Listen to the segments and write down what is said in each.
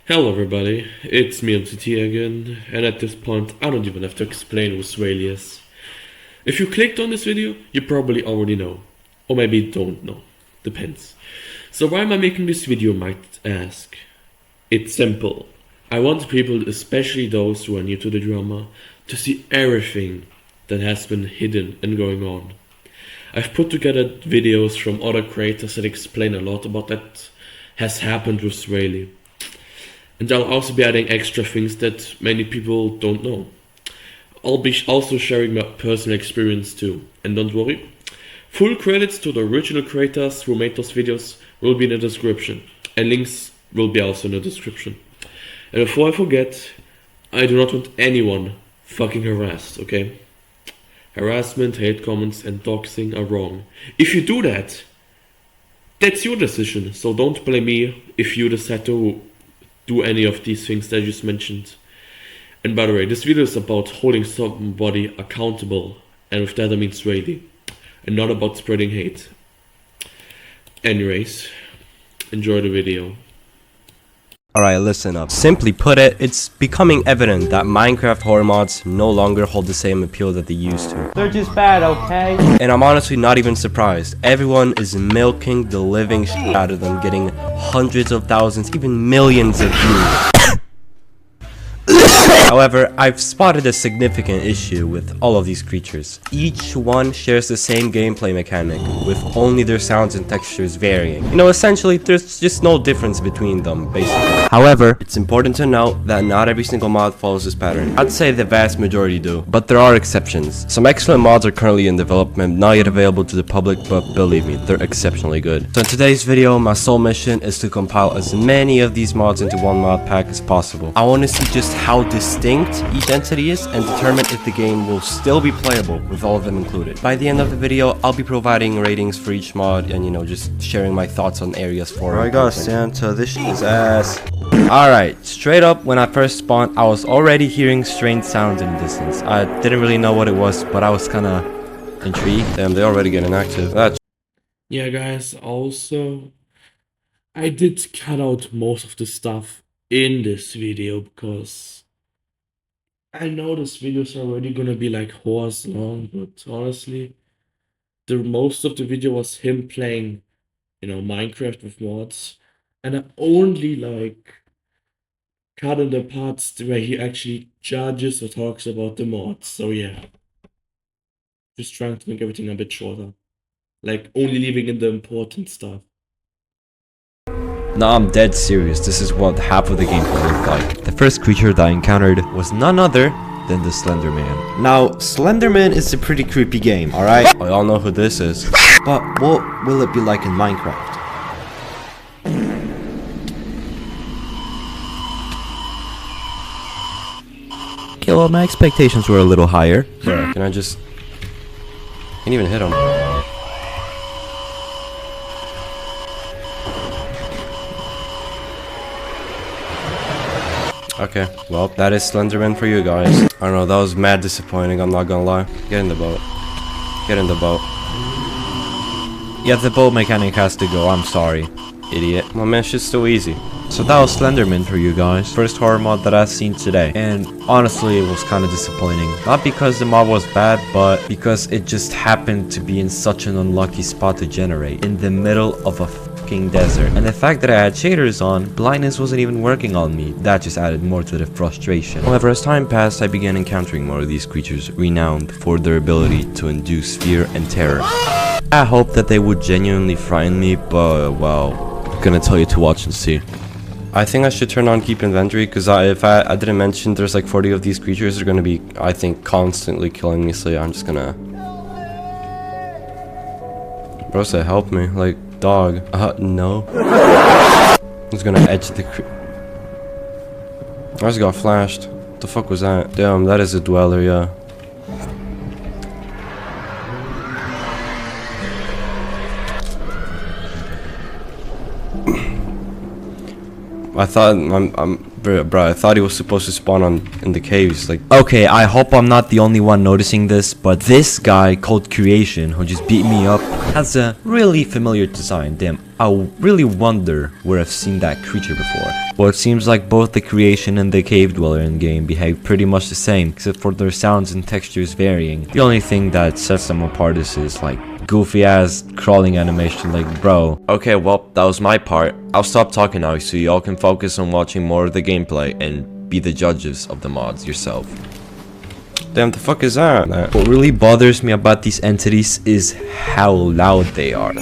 Hello everybody, it's me MCT again, and at this point I don't even have to explain who Swayle is. If you clicked on this video, you probably already know, or maybe don't know, depends. So why am I making this video, you might ask? It's simple. I want people, especially those who are new to the drama, to see everything that has been hidden and going on. I've put together videos from other creators that explain a lot about that has happened with Swayle. And I'll also be adding extra things that many people don't know. I'll be also sharing my personal experience too. And don't worry, full credits to the original creators who made those videos will be in the description. And links will be also in the description. And before I forget, I do not want anyone fucking harassed, okay? Harassment, hate comments and doxing are wrong. If you do that, that's your decision. So don't blame me if you decide to do any of these things that I just mentioned. And by the way, this video is about holding somebody accountable, and with that I mean Swayle, and not about spreading hate. Anyways, enjoy the video. Alright, listen up. Simply put it, it's becoming evident that Minecraft horror mods no longer hold the same appeal that they used to. They're just bad, okay? And I'm honestly not even surprised. Everyone is milking the living shit out of them, getting hundreds of thousands, even millions of views. However, I've spotted a significant issue with all of these creatures. Each one shares the same gameplay mechanic, with only their sounds and textures varying. You know, essentially, there's just no difference between them, basically. However, it's important to note that not every single mod follows this pattern. I'd say the vast majority do, but there are exceptions. Some excellent mods are currently in development, not yet available to the public, but believe me, they're exceptionally good. So in today's video, my sole mission is to compile as many of these mods into one mod pack as possible. I want to see just how distinct each entity is and determine if the game will still be playable with all of them included. By the end of the video, I'll be providing ratings for each mod and, you know, just sharing my thoughts on areas for Oh my god, Santa, this shit is ass. Alright, straight up, when I first spawned, I was already hearing strange sounds in the distance. I didn't really know what it was, but I was kinda intrigued. Damn, they're already getting active. Yeah guys, also, I did cut out most of the stuff in this video because I know this video is already gonna be like hours long, but honestly, the most of the video was him playing, Minecraft with mods, and I only cut in the parts where he actually judges or talks about the mods. So yeah, just trying to make everything a bit shorter, like only leaving in the important stuff. No, I'm dead serious. This is what half of the gameplay looked like. The first creature that I encountered was none other than the Slender Man. Now, Slender Man is a pretty creepy game, alright? We all know who this is. But what will it be like in Minecraft? Okay, well, my expectations were a little higher. Bro, can I just... Can't even hit him. Okay, well, that is Slenderman for you guys. I don't know, that was mad disappointing, I'm not gonna lie. Get in the boat. Get in the boat. Yeah, the boat mechanic has to go, I'm sorry, idiot. My man, shit's so easy. So that was Slenderman for you guys. First horror mod that I've seen today. And honestly, it was kind of disappointing. Not because the mod was bad, but because it just happened to be in such an unlucky spot to generate. In the middle of a fucking desert. And the fact that I had shaders on, blindness wasn't even working on me. That just added more to the frustration. However, as time passed, I began encountering more of these creatures, renowned for their ability to induce fear and terror. I hope that they would genuinely frighten me, but well, I'm gonna tell you to watch and see. I think I should turn on keep inventory, because if I didn't mention there's like 40 of these creatures, they're gonna be, I think, constantly killing me, so yeah, I'm just gonna... Bro said help me, like, dog. No. He's gonna edge the I just got flashed. What the fuck was that? Damn, that is a dweller, yeah. I thought bro, I thought he was supposed to spawn in the caves, like. Okay, I hope I'm not the only one noticing this, but this guy called Creation, who just beat me up, has a really familiar design. Damn, I really wonder where I've seen that creature before. Well, it seems like both the creation and the cave dweller in game behave pretty much the same, except for their sounds and textures varying. The only thing that sets them apart is his like goofy ass crawling animation, like bro. Okay, well, that was my part. I'll stop talking now so y'all can focus on watching more of the gameplay and be the judges of the mods yourself. Damn, the fuck is that? What really bothers me about these entities is how loud they are.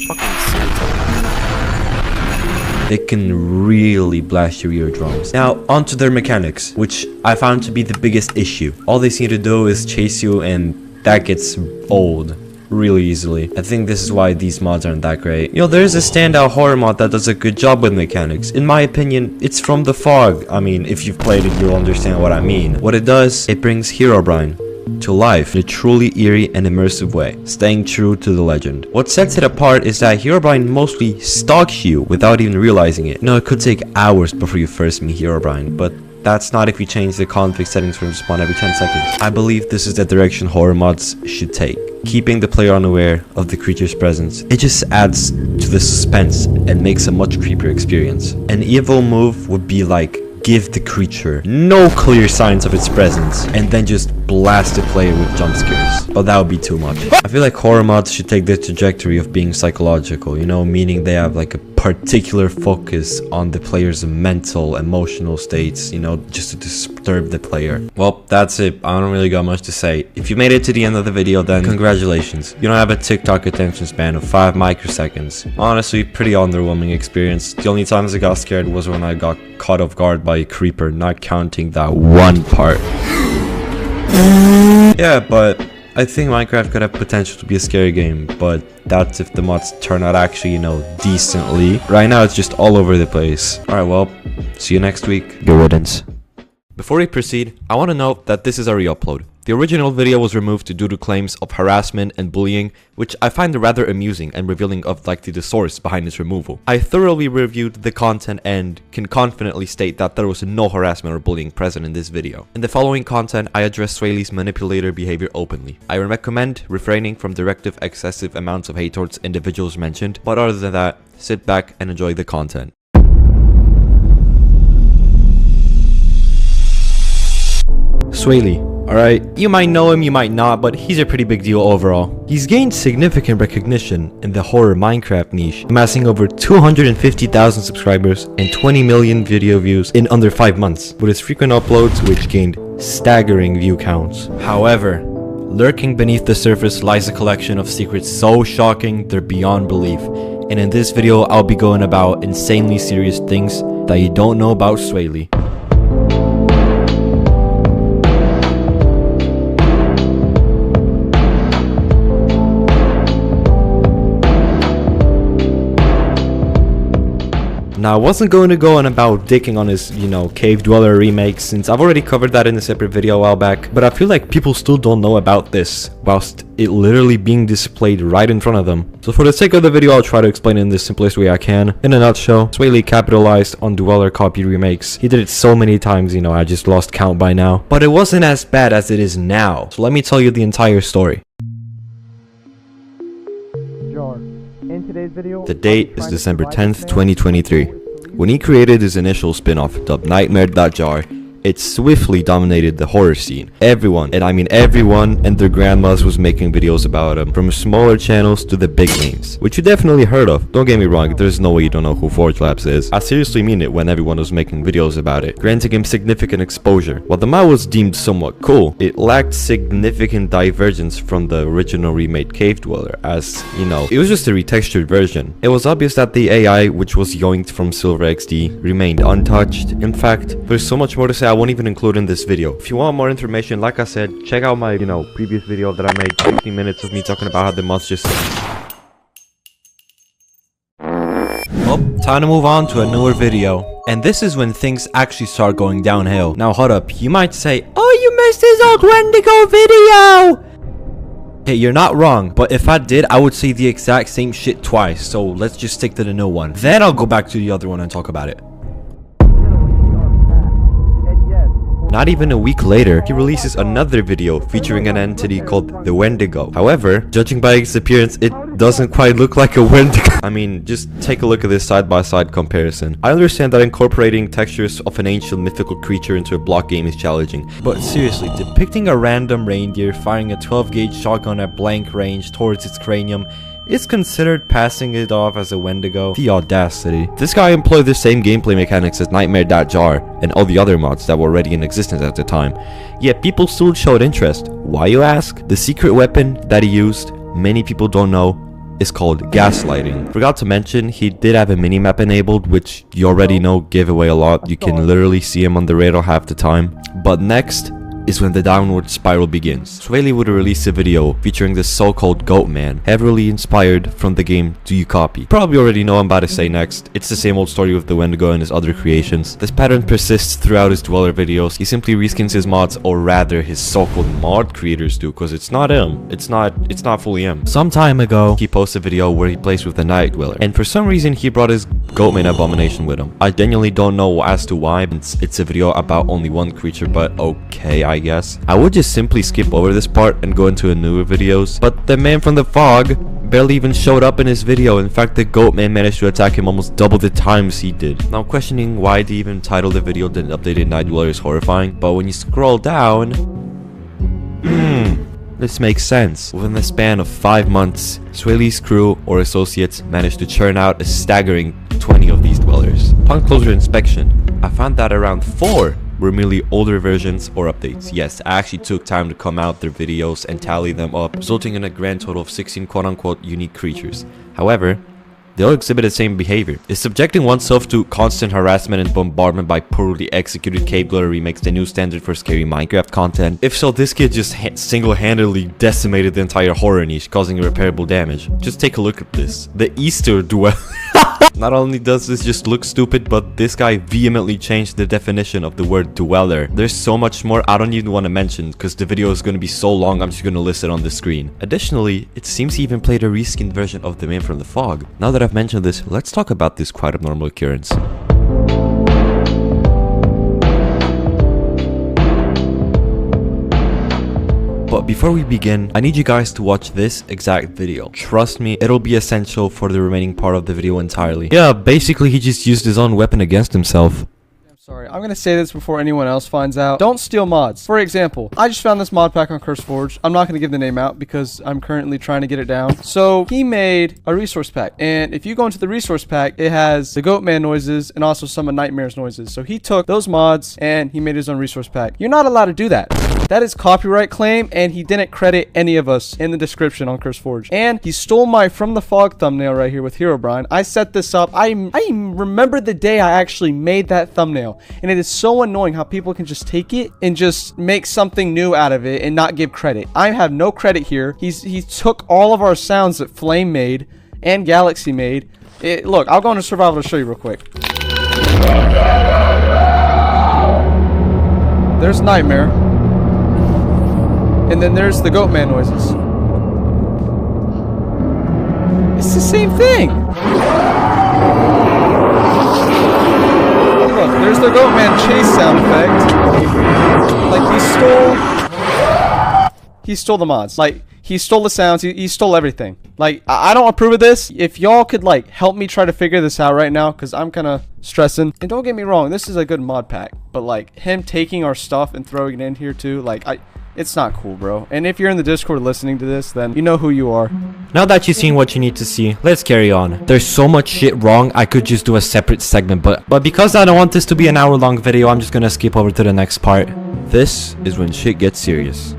They can really blast your eardrums. Now, onto their mechanics, which I found to be the biggest issue. All they seem to do is chase you, and that gets old really easily. I think this is why these mods aren't that great. You know, there's a standout horror mod that does a good job with mechanics. In my opinion, it's From the Fog. I mean, if you've played it, you'll understand what I mean. What it does, it brings Herobrine to life in a truly eerie and immersive way, staying true to the legend. What sets it apart is that Herobrine mostly stalks you without even realizing it. Now, it could take hours before you first meet Herobrine, but that's not if you change the config settings for respawn every 10 seconds. I believe this is the direction horror mods should take, keeping the player unaware of the creature's presence. It just adds to the suspense and makes a much creepier experience. An evil move would be like, give the creature no clear signs of its presence and then just blast the player with jump scares. But that would be too much. I feel like horror mods should take the trajectory of being psychological, you know, meaning they have like a particular focus on the player's mental, emotional states, you know, just to disturb the player. Well, that's it. I don't really got much to say. If you made it to the end of the video, then congratulations. You don't have a TikTok attention span of 5 microseconds. Honestly, pretty underwhelming experience. The only times I got scared was when I got caught off guard by a creeper, not counting that one part. Yeah, but I think Minecraft could have potential to be a scary game, but that's if the mods turn out actually, you know, decently. Right now, it's just all over the place. Alright, well, see you next week. Good riddance. Before we proceed, I want to note that this is a re-upload. The original video was removed due to claims of harassment and bullying, which I find rather amusing and revealing of likely the source behind its removal. I thoroughly reviewed the content and can confidently state that there was no harassment or bullying present in this video. In the following content, I address Swayle's manipulator behavior openly. I recommend refraining from directive excessive amounts of hate towards individuals mentioned, but other than that, sit back and enjoy the content. Swayle. Alright, you might know him, you might not, but he's a pretty big deal overall. He's gained significant recognition in the horror Minecraft niche, amassing over 250,000 subscribers and 20 million video views in under 5 months, with his frequent uploads which gained staggering view counts. However, lurking beneath the surface lies a collection of secrets so shocking they're beyond belief, and in this video I'll be going about insanely serious things that you don't know about Swayle. Now, I wasn't going to go on about dicking on his, you know, Cave Dweller remake, since I've already covered that in a separate video a while back, but I feel like people still don't know about this, whilst it literally being displayed right in front of them. So for the sake of the video, I'll try to explain it in the simplest way I can. In a nutshell, Swayle capitalized on Dweller copy remakes. He did it so many times, you know, I just lost count by now. But it wasn't as bad as it is now, so let me tell you the entire story. The date is December 10th, 2023. When he created his initial spin-off dubbed Nightmare.jar, it swiftly dominated the horror scene. Everyone, and I mean everyone, and their grandmas was making videos about him, from smaller channels to the big names, which you definitely heard of. Don't get me wrong, there's no way you don't know who Forge Labs is. I seriously mean it when everyone was making videos about it, granting him significant exposure. While the mod was deemed somewhat cool, it lacked significant divergence from the original remade Cave Dweller, as, you know, it was just a retextured version. It was obvious that the AI, which was yoinked from Silver XD, remained untouched. In fact, there's so much more to say I won't even include in this video. If you want more information, like I said, check out my, you know, previous video that I made, 15 minutes of me talking about how the mods just... Well, time to move on to a newer video. And this is when things actually start going downhill. Now hold up, you might say, oh, you missed his old Wendigo video! Hey, you're not wrong, but if I did, I would say the exact same shit twice, so let's just stick to the new one. Then I'll go back to the other one and talk about it. Not even a week later, he releases another video featuring an entity called the Wendigo. However, judging by its appearance, it doesn't quite look like a Wendigo. I mean, just take a look at this side-by-side comparison. I understand that incorporating textures of an ancient mythical creature into a block game is challenging, but seriously, depicting a random reindeer firing a 12-gauge shotgun at blank range towards its cranium is considered passing it off as a Wendigo. The audacity. This guy employed the same gameplay mechanics as Nightmare.jar and all the other mods that were already in existence at the time, yet people still showed interest. Why, you ask? The secret weapon that he used, many people don't know, is called gaslighting. Forgot to mention, he did have a minimap enabled, which you already know gave away a lot. You can literally see him on the radar half the time. But next is when the downward spiral begins. Swayle would release a video featuring the so-called Goat Man, heavily inspired from the game Do You Copy. Probably already know I'm about to say next. It's the same old story with the Wendigo and his other creations. This pattern persists throughout his Dweller videos. He simply reskins his mods, or rather his so-called mod creators do, because it's not him. It's not fully him. Some time ago, he posted a video where he plays with the Night Dweller, and for some reason he brought his Goatman abomination with him. I genuinely don't know as to why. It's a video about only one creature, but okay, I guess. I would just simply skip over this part and go into newer videos, but the man from the fog barely even showed up in his video. In fact, the Goatman managed to attack him almost double the times he did. Now, questioning why they even titled the video The Updated Night Dweller is horrifying, but when you scroll down, this makes sense. Within the span of 5 months, Swayle's crew or associates managed to churn out a staggering 20 of these dwellers. Upon closer inspection, I found that around 4 were merely older versions or updates. Yes, I actually took time to come out their videos and tally them up, resulting in a grand total of 16 quote-unquote unique creatures. However, they all exhibit the same behavior. Is subjecting oneself to constant harassment and bombardment by poorly executed cave dweller remakes the new standard for scary Minecraft content? If so, this kid just single-handedly decimated the entire horror niche, causing irreparable damage. Just take a look at this. The Easter dweller. Not only does this just look stupid, but this guy vehemently changed the definition of the word dweller. There's so much more I don't even want to mention, because the video is going to be so long I'm just going to list it on the screen. Additionally, it seems he even played a reskinned version of the Man from the Fog. Now that I've mentioned this, let's talk about this quite abnormal occurrence. But before we begin, I need you guys to watch this exact video. Trust me, it'll be essential for the remaining part of the video entirely. Yeah, basically he just used his own weapon against himself. Sorry, I'm gonna say this before anyone else finds out. Don't steal mods. For example, I just found this mod pack on CurseForge. I'm not gonna give the name out because I'm currently trying to get it down. So he made a resource pack, and if you go into the resource pack, it has the Goatman noises and also some of Nightmare's noises. So he took those mods and he made his own resource pack. You're not allowed to do that. That is copyright claim, and he didn't credit any of us in the description on CurseForge. And he stole my From the Fog thumbnail right here with Herobrine. I set this up. I remember the day I actually made that thumbnail. And it is so annoying how people can just take it and just make something new out of it and not give credit. I have no credit here. He took all of our sounds that Flame made and Galaxy made. Look, I'll go into survival to show you real quick. There's Nightmare. And then there's the Goatman noises. It's the same thing. Look, there's the Goatman chase sound effect. Like, he stole the mods. Like, he stole the sounds. He stole everything. Like, I don't approve of this. If y'all could, like, help me try to figure this out right now, because I'm kind of stressing. And don't get me wrong, this is a good mod pack. But, like, him taking our stuff and throwing it in here, too, like, it's not cool, bro. And if you're in the Discord listening to this, then you know who you are. Now that you've seen what you need to see, let's carry on. There's so much shit wrong, I could just do a separate segment, but because I don't want this to be an hour-long video, I'm just gonna skip over to the next part. This is when shit gets serious.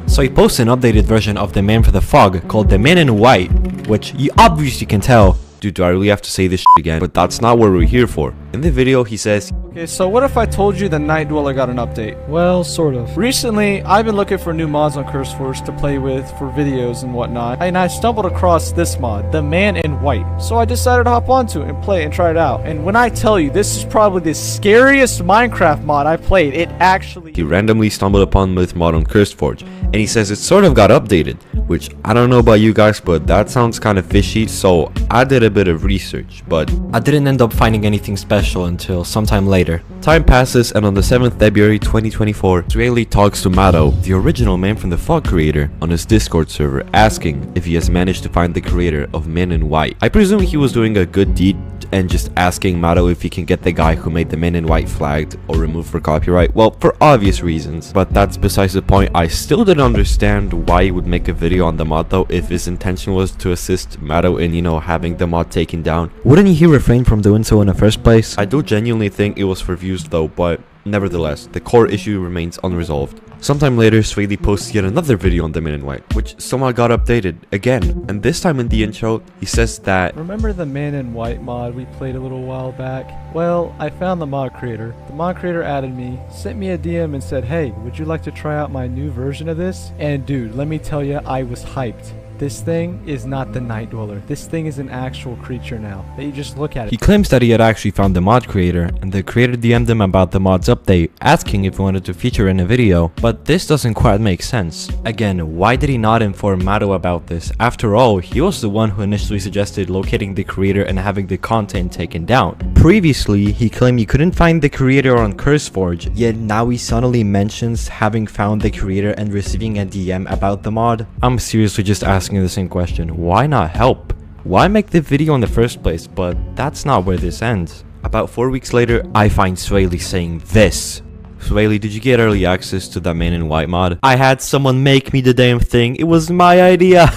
So he posted an updated version of the Man for the Fog called the Man in White, which you obviously can tell. Dude, do I really have to say this shit again? But that's not what we're here for. In the video, he says, Okay, so what if I told you the Night Dweller got an update? Well, sort of. Recently, I've been looking for new mods on CurseForge to play with for videos and whatnot, and I stumbled across this mod, the Man in White. So I decided to hop onto it and play it and try it out. And when I tell you, this is probably the scariest Minecraft mod I played. It actually... He randomly stumbled upon this mod on CurseForge, and he says it sort of got updated, which I don't know about you guys, but that sounds kind of fishy, so I did a bit of research, but I didn't end up finding anything special special until sometime later. Time passes, and on the 7th February 2024, Swayle talks to Mato, the original man from the Fog creator, on his Discord server, asking if he has managed to find the creator of Men in White. I presume he was doing a good deed and just asking Mato if he can get the guy who made the Men in White flagged or removed for copyright. Well, for obvious reasons, but that's besides the point. I still didn't understand why he would make a video on the mod though if his intention was to assist Mato in, having the mod taken down. Wouldn't he refrain from doing so in the first place? I do genuinely think it was for views though, but nevertheless, the core issue remains unresolved. Sometime later, Swayle posts yet another video on the Men in White, which somehow got updated again, and this time in the intro, he says that, Remember the Man in White mod we played a little while back? Well, I found the mod creator. The mod creator added me, sent me a DM and said, hey, would you like to try out my new version of this? And dude, let me tell you, I was hyped. This thing is not the Night Dweller. This thing is an actual creature now. That you just look at it. He claims that he had actually found the mod creator, and the creator DM'd him about the mod's update, asking if he wanted to feature in a video, but this doesn't quite make sense. Again, why did he not inform Mato about this? After all, he was the one who initially suggested locating the creator and having the content taken down. Previously, he claimed he couldn't find the creator on CurseForge, yet now he suddenly mentions having found the creator and receiving a DM about the mod. I'm seriously just asking the same question. Why not help? Why make the video in the first place? But that's not where this ends. About 4 weeks later, I find Swayle saying this. Swayle, did you get early access to that Man in White mod? I had someone make me the damn thing. It was my idea.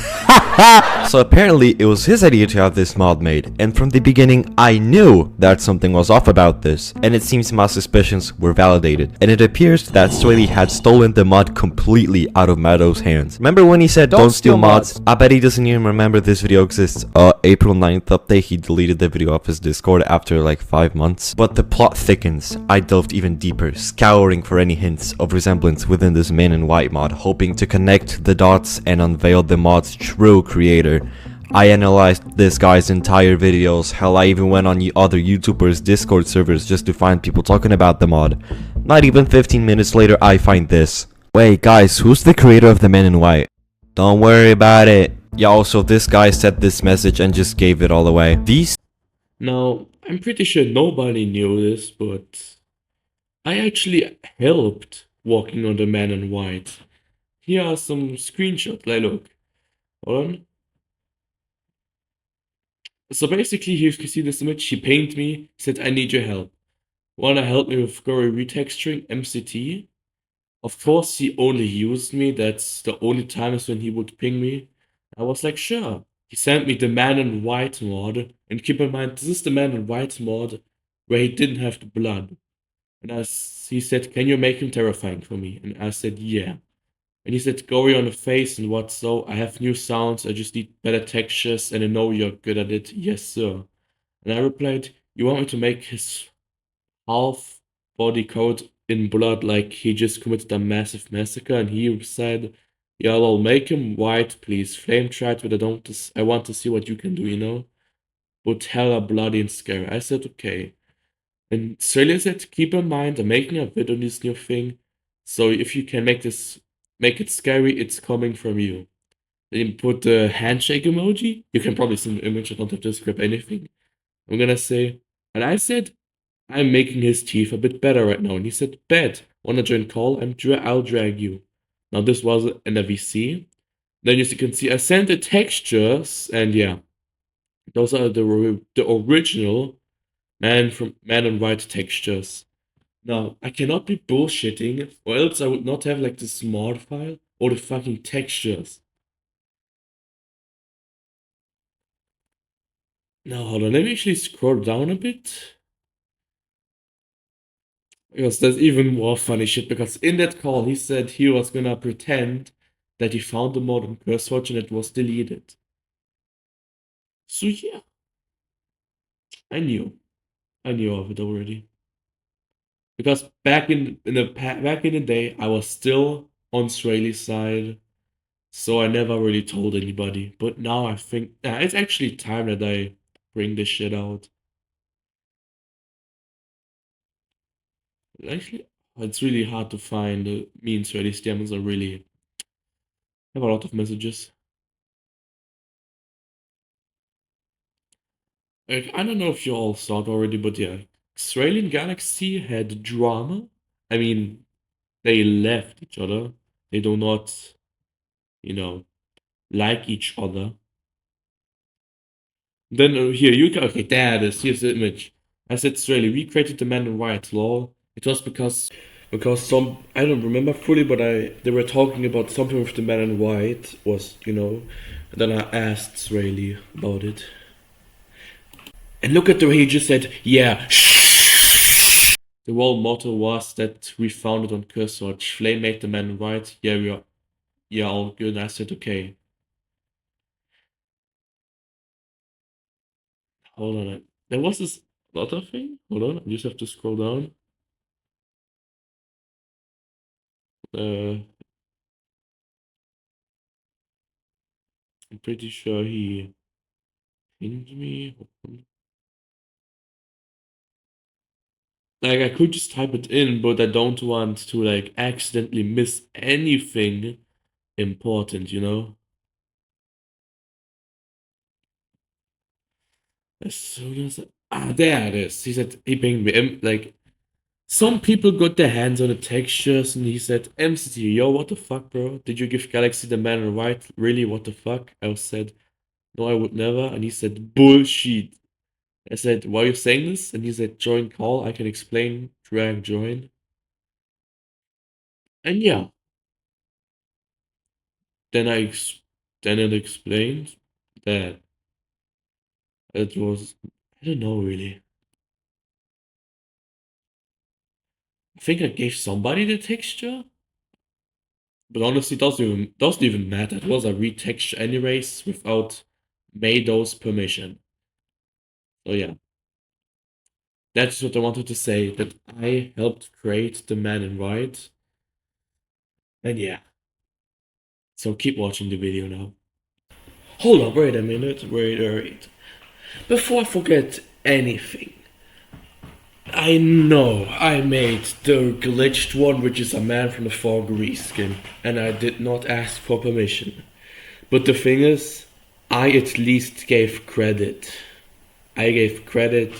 So apparently it was his idea to have this mod made, and from the beginning I knew that something was off about this, and it seems my suspicions were validated, and it appears that Swayle had stolen the mod completely out of Mato's hands. Remember when he said don't steal mods? I bet he doesn't even remember this video exists. April 9th update, he deleted the video off his Discord after like 5 months. But the plot thickens. I delved even deeper, scouring for any hints of resemblance within this Man in White mod, hoping to connect the dots and unveil the mod's true creator. I analyzed this guy's entire videos. Hell, I even went on other YouTubers' Discord servers just to find people talking about the mod. Not even 15 minutes later, I find this. Wait, guys, who's the creator of the Man in White? Don't worry about it. Yeah, also, this guy said this message and just gave it all away. Now, I'm pretty sure nobody knew this, but I actually helped walking on the Man in White. Here are some screenshots. Like, look. Hold on. So basically, here you can see this image. He pinged me, said, I need your help. Wanna help me with gory retexturing MCT? Of course, he only used me. That's the only times when he would ping me. I was like, sure. He sent me the Man in White mod. And keep in mind, this is the Man in White mod where he didn't have the blood. And he said, can you make him terrifying for me? And I said, yeah. And he said, gory on the face and what so? I have new sounds, I just need better textures and I know you're good at it. Yes, sir. And I replied, you want me to make his half body coat in blood like he just committed a massive massacre? And he said, yeah, I'll make him white, please. Flame tried, but I want to see what you can do. But hella bloody and scary. I said, okay. And Swayle said, keep in mind, I'm making a video on this new thing. So if you can make it scary, it's coming from you. Then you put the handshake emoji. You can probably see the image, I don't have to describe anything. I'm gonna say, and I said, I'm making his teeth a bit better right now. And he said, bet, wanna join call? I'll drag you. Now this was in a VC. Then as you can see, I sent the textures, and yeah, those are the original Man in White textures. Now, I cannot be bullshitting, or else I would not have like the smart file or the fucking textures. Now, hold on, let me actually scroll down a bit. Because there's even more funny shit, because in that call he said he was gonna pretend that he found the mod on CurseForge and it was deleted. So yeah, I knew. I knew of it already. Because back in the day, I was still on Swayle's side. So I never really told anybody. But now I think it's actually time that I bring this shit out. Actually, it's really hard to find. Me and Swedish Diamonds are really have a lot of messages. Like, I don't know if you all saw it already, but yeah. Swayle and Galaxy had drama. I mean, they left each other. They do not, you know, like each other. Then here, you can. Okay, there it is. Here's the image. I said Swayle, we created the man in white law. It was because some, I don't remember fully, but they were talking about something with the man in white was, and then I asked Swayle about it. And look at the way he just said, yeah, shh. The whole motto was that we found it on Cursor. Flame made the man in white. Yeah, all good. I said, okay. Hold on. There was this other thing. Hold on. I just have to scroll down. I'm pretty sure he pinged me. Like, I could just type it in, but I don't want to, like, accidentally miss anything important. As soon as there it is. He said he pinged me. Like, some people got their hands on the textures, and he said, MCT, yo, what the fuck, bro? Did you give Galaxy the man in white? Really, what the fuck? I said, no, I would never. And he said, bullshit. I said, why are you saying this? And he said, join call. I can explain. Drag join. And yeah, then then it explained that it was, I don't know really. I think I gave somebody the texture, but honestly, doesn't even matter. It was a retexture anyways without Mado's permission. So yeah, that's what I wanted to say. That I helped create the man in white, and yeah. So keep watching the video now. Hold on, wait a minute, wait. Before I forget anything, I know I made the glitched one, which is a man from the fog reskin, and I did not ask for permission. But the thing is, I at least gave credit. I gave credit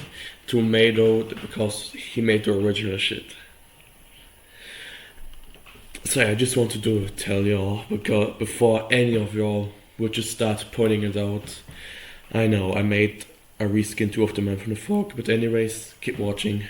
to Mado because he made the original shit. So I just wanted to tell y'all, because before any of y'all would just start pointing it out. I know I made a reskin 2 of the man from the fog, but anyways, keep watching.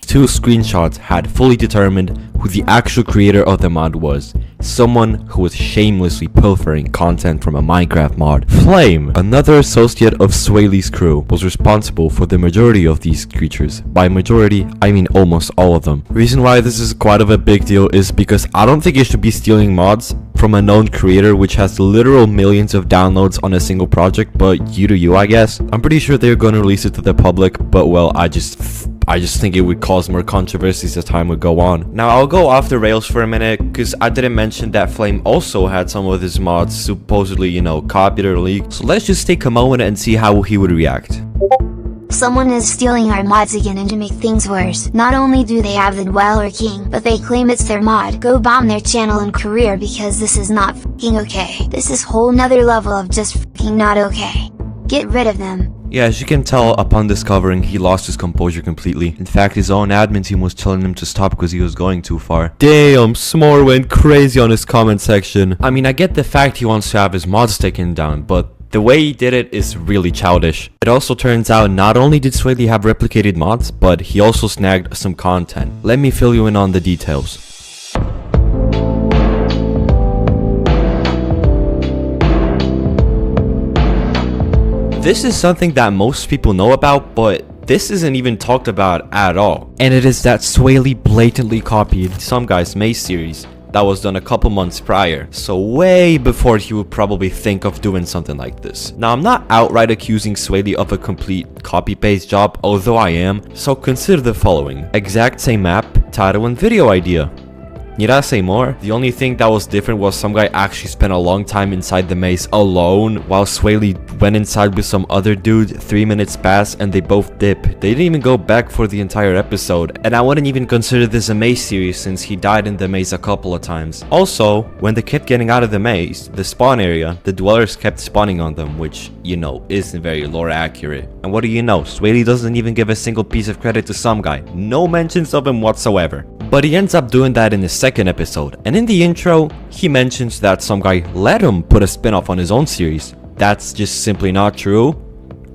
Two screenshots had fully determined who the actual creator of the mod was. Someone who was shamelessly pilfering content from a Minecraft mod. Flame, another associate of Swayle's crew, was responsible for the majority of these creatures. By majority, I mean almost all of them. Reason why this is quite of a big deal is because I don't think you should be stealing mods from a known creator which has literal millions of downloads on a single project, but you do you, I guess. I'm pretty sure they're gonna release it to the public, but well, I just think it would cause more controversies as time would go on. Now I'll go off the rails for a minute, because I didn't mention that Flame also had some of his mods supposedly, copied or leaked. So let's just take a moment and see how he would react. Someone is stealing our mods again, and to make things worse, not only do they have the Dweller King, but they claim it's their mod. Go bomb their channel and career, because this is not f***ing okay. This is whole nother level of just f***ing not okay. Get rid of them. Yeah, as you can tell, upon discovering, he lost his composure completely. In fact, his own admin team was telling him to stop because he was going too far. Damn, S'more went crazy on his comment section. I mean, I get the fact he wants to have his mods taken down, but the way he did it is really childish. It also turns out not only did Swayle have replicated mods, but he also snagged some content. Let me fill you in on the details. This is something that most people know about, but this isn't even talked about at all. And it is that Swayle blatantly copied some guy's Maze series that was done a couple months prior, so way before he would probably think of doing something like this. Now, I'm not outright accusing Swayle of a complete copy-paste job, although I am, so consider the following. Exact same map, title, and video idea. Need I say more? The only thing that was different was some guy actually spent a long time inside the maze alone, while Swayle went inside with some other dude. 3 minutes passed and they both dip. They didn't even go back for the entire episode, and I wouldn't even consider this a maze series since he died in the maze a couple of times. Also, when they kept getting out of the maze, the spawn area, the dwellers kept spawning on them, which, you know, isn't very lore accurate. And what do you know, Swayle doesn't even give a single piece of credit to some guy. No mentions of him whatsoever. But he ends up doing that in the second episode, and in the intro, he mentions that some guy let him put a spin-off on his own series. That's just simply not true.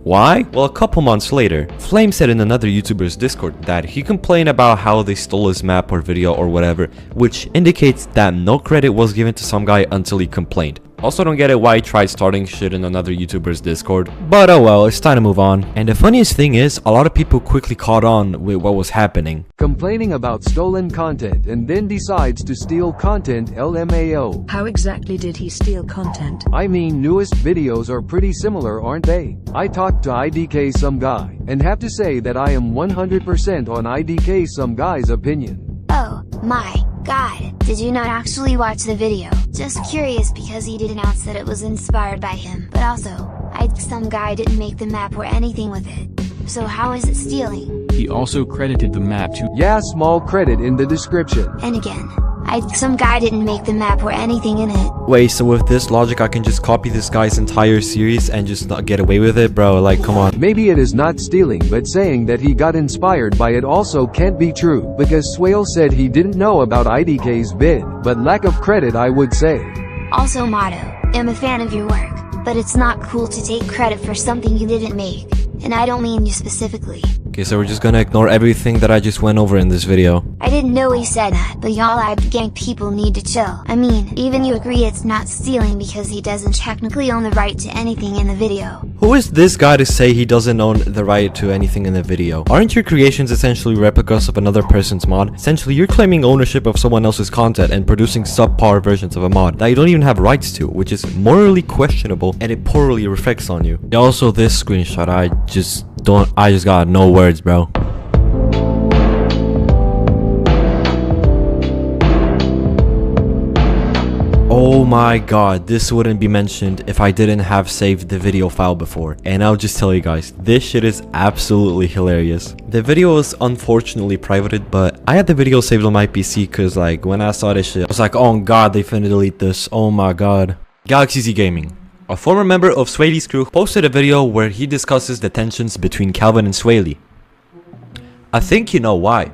Why? Well, a couple months later, Flame said in another YouTuber's Discord that he complained about how they stole his map or video or whatever, which indicates that no credit was given to some guy until he complained. Also, don't get it why he tried starting shit in another YouTuber's Discord. But oh well, it's time to move on. And the funniest thing is, a lot of people quickly caught on with what was happening. Complaining about stolen content and then decides to steal content LMAO. How exactly did he steal content? I mean, newest videos are pretty similar, aren't they? I talked to IDK some guy, and have to say that I am 100% on IDK some guy's opinion. Oh, my God. Did you not actually watch the video? Just curious because he did announce that it was inspired by him, but also, some guy didn't make the map or anything with it. So how is it stealing? He also credited the map to Yeah, small credit in the description. And again, some guy didn't make the map or anything in it. Wait, so with this logic I can just copy this guy's entire series and just not get away with it? Bro, like, come on. Maybe it is not stealing, but saying that he got inspired by it also can't be true, because Swayle said he didn't know about IDK's vid, but lack of credit I would say. Also Motto, I'm a fan of your work, but it's not cool to take credit for something you didn't make, and I don't mean you specifically. Okay, so we're just gonna ignore everything that I just went over in this video. I didn't know he said that, but y'all gang people need to chill. I mean, even you agree it's not stealing because he doesn't technically own the right to anything in the video. Who is this guy to say he doesn't own the right to anything in the video? Aren't your creations essentially replicas of another person's mod? Essentially, you're claiming ownership of someone else's content and producing subpar versions of a mod that you don't even have rights to, which is morally questionable and it poorly reflects on you. Also, this screenshot, I just got no words, bro. Oh my god, this wouldn't be mentioned if I didn't have saved the video file before. And I'll just tell you guys, this shit is absolutely hilarious. The video was unfortunately privated, but I had the video saved on my PC because like when I saw this shit, I was like, oh god, they finna delete this. Oh my god. Galaxy Z Gaming, a former member of Swayle's crew, posted a video where he discusses the tensions between Calvin and Swayle. I think you know why.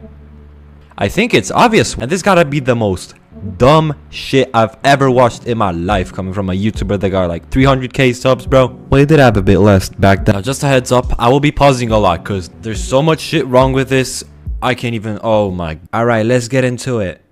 I think it's obvious, and this gotta be the most dumb shit I've ever watched in my life, coming from a YouTuber that got like 300k subs, bro. Well, he did have a bit less back then. Now, just a heads up, I will be pausing a lot because there's so much shit wrong with this. I can't even, oh my. Alright, let's get into it.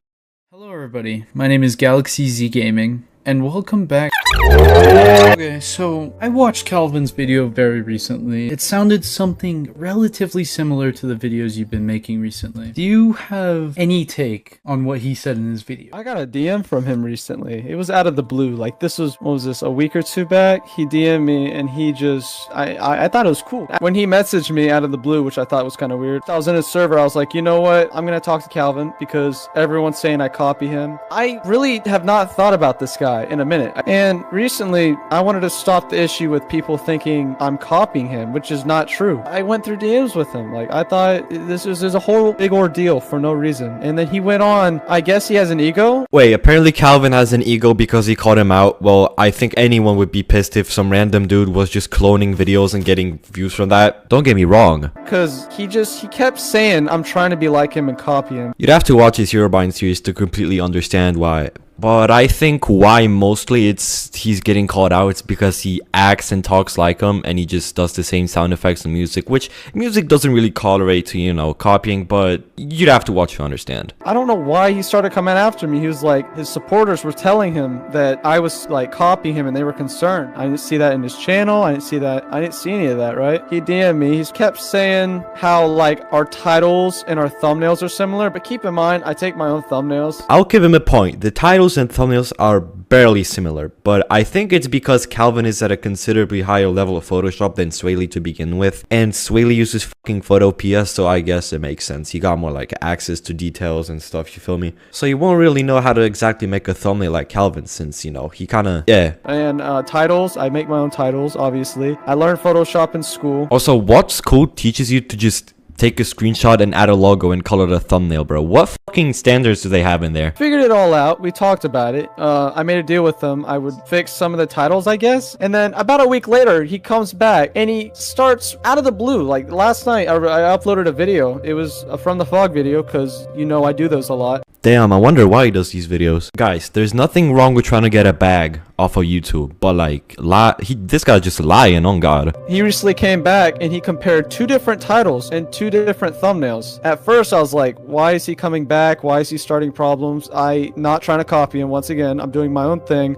Hello everybody, my name is Galaxy Z Gaming, and welcome back. Okay, so I watched Calvin's video very recently. It sounded something relatively similar to the videos you've been making recently. Do you have any take on what he said in his video? I got a DM from him recently. It was out of the blue. Like this was, what was this, a week or two back? He DM'd me and he just, I thought it was cool. When he messaged me out of the blue, which I thought was kind of weird, I was in his server, I was like, you know what? I'm going to talk to Calvin because everyone's saying I copy him. I really have not thought about this guy in a minute. And recently, I wanted to stop the issue with people thinking I'm copying him, which is not true. I went through DMs with him. Like, I thought this was a whole big ordeal for no reason. And then he went on, I guess he has an ego? Wait, apparently Calvin has an ego because he called him out. Well, I think anyone would be pissed if some random dude was just cloning videos and getting views from that. Don't get me wrong. Because he kept saying I'm trying to be like him and copy him. You'd have to watch his Herobrine series to completely understand why. But I think why mostly he's getting called out, it's because he acts and talks like him and he just does the same sound effects and music, which music doesn't really correlate to, you know, copying, but you'd have to watch to understand. I don't know why he started coming after me. He was like, his supporters were telling him that I was like copying him and they were concerned. I didn't see that in his channel. I didn't see any of that, right? He DM'd me. He kept saying how like our titles and our thumbnails are similar, but keep in mind, I take my own thumbnails. I'll give him a point. The titles videos and thumbnails are barely similar, but I think it's because Calvin is at a considerably higher level of Photoshop than Swayle to begin with, and Swayle uses fucking Photo PS, so I guess it makes sense. He got more like access to details and stuff, you feel me? So you won't really know how to exactly make a thumbnail like Calvin, since, you know, he kinda, yeah. And titles, I make my own titles, obviously. I learned Photoshop in school. Also, what school teaches you to just take a screenshot and add a logo and call it a thumbnail, bro? What fucking standards do they have in there? Figured it all out. We talked about it. I made a deal with them. I would fix some of the titles, I guess. And then about a week later, he comes back and he starts out of the blue. Like last night, I uploaded a video. It was from the fog video because, you know, I do those a lot. Damn, I wonder why he does these videos. Guys, there's nothing wrong with trying to get a bag off of YouTube, but like, this guy's just lying, on God. He recently came back and he compared 2 different titles and 2 different thumbnails. At first, I was like, why is he coming back? Why is he starting problems? Not trying to copy him. Once again, I'm doing my own thing.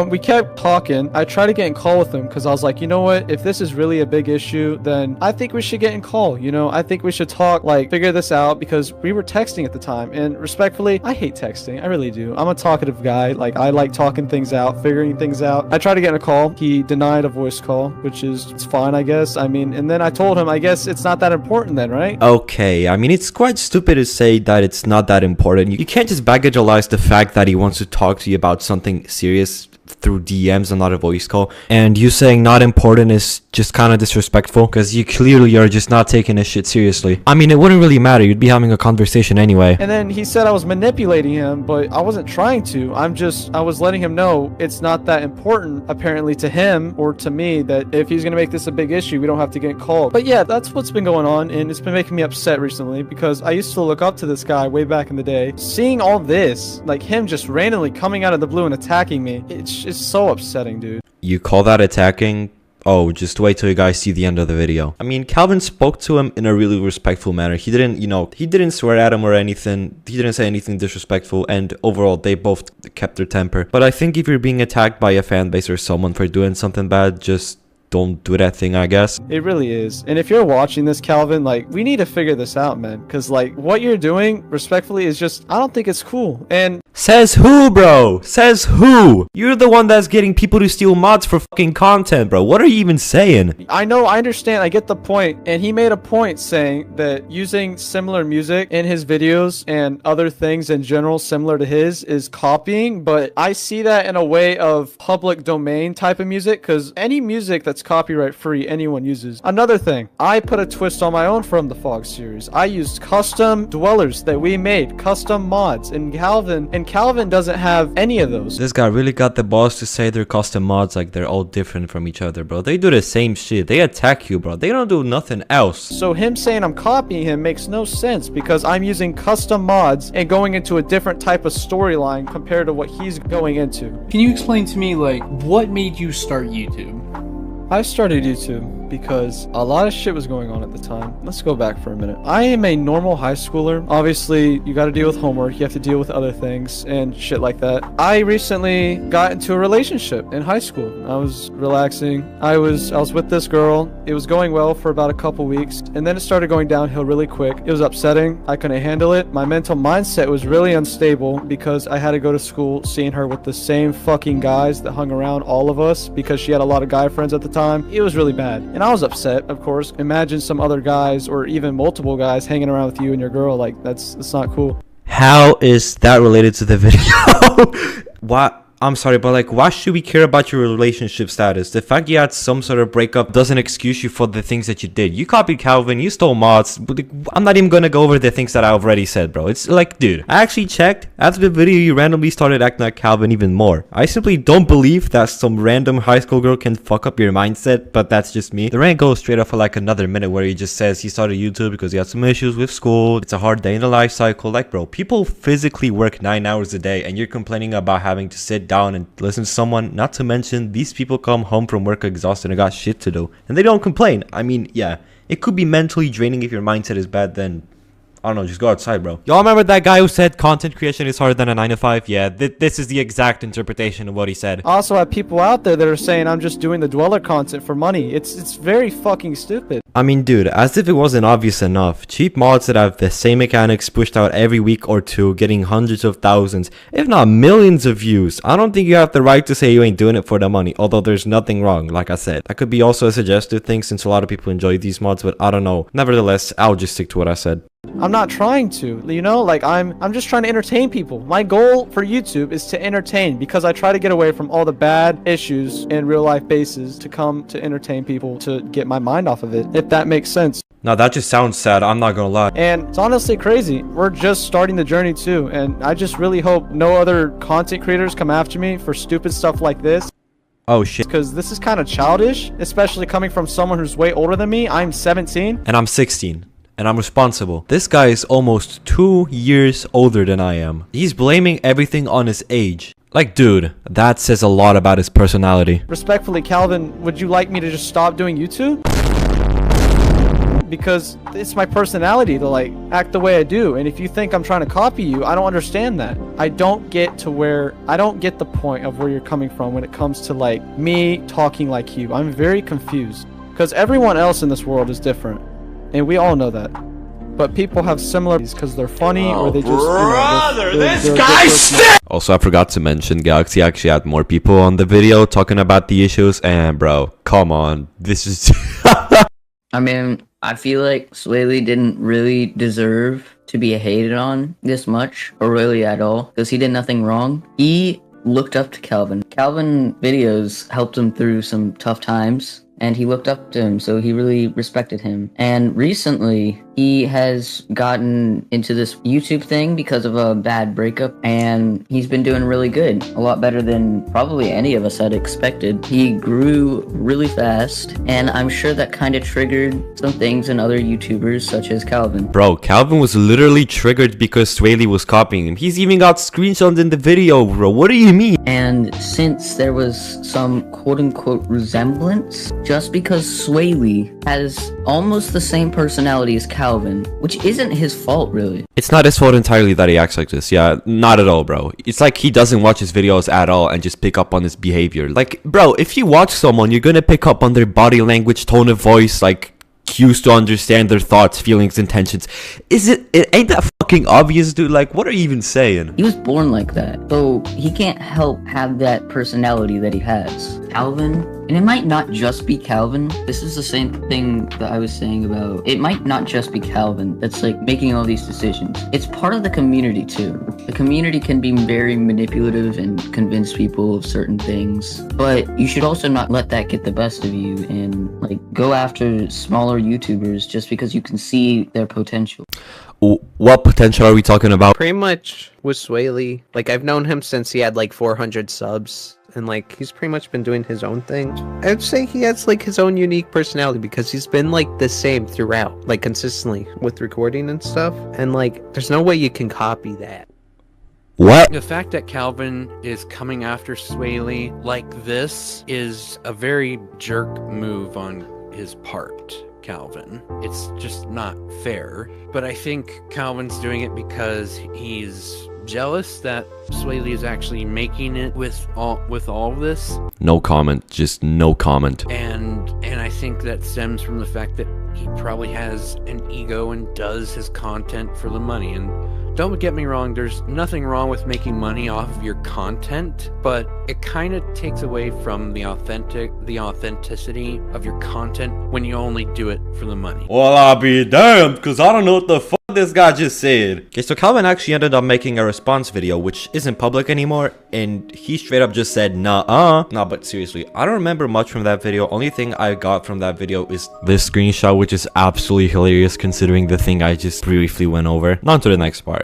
We kept talking. I tried to get in call with him because I was like, you know what? If this is really a big issue, then I think we should get in call. You know, I think we should talk, like, figure this out, because we were texting at the time. And respectfully, I hate texting. I really do. I'm a talkative guy. Like, I like talking things out, figuring things out. I tried to get in a call. He denied a voice call, which is, it's fine, I guess. I mean, and then I told him, I guess it's not that important then, right? Okay, I mean, it's quite stupid to say that it's not that important. You can't just baggage the fact that he wants to talk to you about something serious through DMs and not a voice call, and you saying not important is just kind of disrespectful, because you clearly are just not taking this shit seriously. I mean, it wouldn't really matter, you'd be having a conversation anyway. And then he said I was manipulating him, but I wasn't trying to. I was letting him know it's not that important, apparently, to him or to me, that if he's gonna make this a big issue, we don't have to get called. But yeah, that's what's been going on, and it's been making me upset recently, because I used to look up to this guy way back in the day. Seeing all this, like him just randomly coming out of the blue and attacking me, it's so upsetting, dude. You call that attacking? Oh, just wait till you guys see the end of the video. I mean, Calvin spoke to him in a really respectful manner. He didn't, you know, he didn't swear at him or anything. He didn't say anything disrespectful, and overall, they both kept their temper. But I think if you're being attacked by a fan base or someone for doing something bad, just don't do that thing, I guess. It really is. And if you're watching this, Calvin, like, we need to figure this out, man. Because, like, what you're doing, respectfully, is just, I don't think it's cool. And says who, bro? Says who? You're the one that's getting people to steal mods for fucking content, bro. What are you even saying? I know, I understand, I get the point. And he made a point saying that using similar music in his videos and other things in general similar to his is copying. But I see that in a way of public domain type of music, because any music that's copyright free, anyone uses. Another thing, I put a twist on my own from the Fog series. I used custom dwellers that we made, custom mods, and Calvin doesn't have any of those. This guy really got the balls to say they're custom mods like they're all different from each other, bro. They do the same shit. They attack you, bro. They don't do nothing else. So him saying I'm copying him makes no sense, because I'm using custom mods and going into a different type of storyline compared to what he's going into. Can you explain to me, like, what made you start YouTube? I started YouTube because a lot of shit was going on at the time. Let's go back for a minute. I am a normal high schooler. Obviously, you got to deal with homework. You have to deal with other things and shit like that. I recently got into a relationship in high school. I was relaxing. I was with this girl. It was going well for about a couple weeks, and then it started going downhill really quick. It was upsetting. I couldn't handle it. My mental mindset was really unstable because I had to go to school seeing her with the same fucking guys that hung around all of us, because she had a lot of guy friends at the time. It was really bad. And I was upset, of course. Imagine some other guys or even multiple guys hanging around with you and your girl. Like, that's not cool. How is that related to the video? What? I'm sorry, but like, why should we care about your relationship status? The fact you had some sort of breakup doesn't excuse you for the things that you did. You copied Calvin, you stole mods. I'm not even gonna go over the things that I already said, bro. It's like, dude, I actually checked. After the video, you randomly started acting like Calvin even more. I simply don't believe that some random high school girl can fuck up your mindset, but that's just me. The rant goes straight off for like another minute where he just says he started YouTube because he had some issues with school. It's a hard day in the life cycle. Like, bro, people physically work 9 hours a day, and you're complaining about having to sit down and listen to someone. Not to mention, these people come home from work exhausted and got shit to do, and they don't complain. I mean, yeah, it could be mentally draining if your mindset is bad, then I don't know, just go outside, bro. Y'all remember that guy who said content creation is harder than a 9 to 5? Yeah, this is the exact interpretation of what he said. I also have people out there that are saying I'm just doing the dweller content for money. It's very fucking stupid. I mean, dude, as if it wasn't obvious enough, cheap mods that have the same mechanics pushed out every week or two, getting hundreds of thousands, if not millions of views. I don't think you have the right to say you ain't doing it for the money, although there's nothing wrong, like I said. That could be also a suggestive thing since a lot of people enjoy these mods, but I don't know. Nevertheless, I'll just stick to what I said. I'm not trying to, you know, like I'm just trying to entertain people. My goal for YouTube is to entertain, because I try to get away from all the bad issues in real life bases to come to entertain people, to get my mind off of it, if that makes sense. Now that just sounds sad, I'm not gonna lie. And it's honestly crazy. We're just starting the journey too, and I just really hope no other content creators come after me for stupid stuff like this. Oh shit. Because this is kind of childish, especially coming from someone who's way older than me. I'm 17. And I'm 16. And I'm responsible. This guy is almost 2 years older than I am. He's blaming everything on his age. Like, dude, that says a lot about his personality. Respectfully, Calvin, would you like me to just stop doing YouTube? Because it's my personality to like act the way I do, and if you think I'm trying to copy you, I don't understand that. I don't get the point of where you're coming from when it comes to like me talking like you. I'm very confused because everyone else in this world is different, and we all know that. But people have similarities because they're funny or they just this guy stinks! Also, I forgot to mention Galaxy actually had more people on the video talking about the issues, and bro, come on, this is I mean, I feel like Swayle didn't really deserve to be hated on this much, or really at all, because he did nothing wrong. He looked up to Calvin. Calvin videos helped him through some tough times, and he looked up to him, so he really respected him. And recently, he has gotten into this YouTube thing because of a bad breakup, and he's been doing really good. A lot better than probably any of us had expected. He grew really fast, and I'm sure that kind of triggered some things in other YouTubers such as Calvin. Bro, Calvin was literally triggered because Swayle was copying him. He's even got screenshots in the video, bro. What do you mean? And since there was some quote-unquote resemblance, just because Swayle has almost the same personality as Calvin, which isn't his fault really. It's not his fault entirely that he acts like this. Yeah, not at all, bro. It's like he doesn't watch his videos at all and just pick up on his behavior. Like, bro, if you watch someone, you're gonna pick up on their body language, tone of voice, like cues to understand their thoughts, feelings, intentions. It ain't that fucking obvious, dude? Like, what are you even saying? He was born like that, so he can't help have that personality that he has. Calvin, and it might not just be Calvin. This is the same thing that I was saying about, it might not just be Calvin that's like making all these decisions. It's part of the community too. The community can be very manipulative and convince people of certain things, but you should also not let that get the best of you and like go after smaller YouTubers just because you can see their potential. What potential are we talking about? Pretty much with Swayle, like I've known him since he had like 400 subs, and like he's pretty much been doing his own thing. I'd say he has like his own unique personality because he's been like the same throughout, like consistently with recording and stuff, and like there's no way you can copy that. What? The fact that Calvin is coming after Swayle like this is a very jerk move on his part, Calvin. It's just not fair. But I think Calvin's doing it because he's jealous that Swayle is actually making it with all of this. No comment, just no comment. And I think that stems from the fact that he probably has an ego and does his content for the money. And don't get me wrong, there's nothing wrong with making money off of your content, but it kind of takes away from the authenticity of your content when you only do it for the money. Well, I'll be damned, because I don't know what the fuck this guy just said. Okay, so Calvin actually ended up making a response video, which isn't public anymore, and he straight up just said, nah, but seriously, I don't remember much from that video. Only thing I got from that video is this screenshot, which is absolutely hilarious considering the thing I just briefly went over. On to the next part.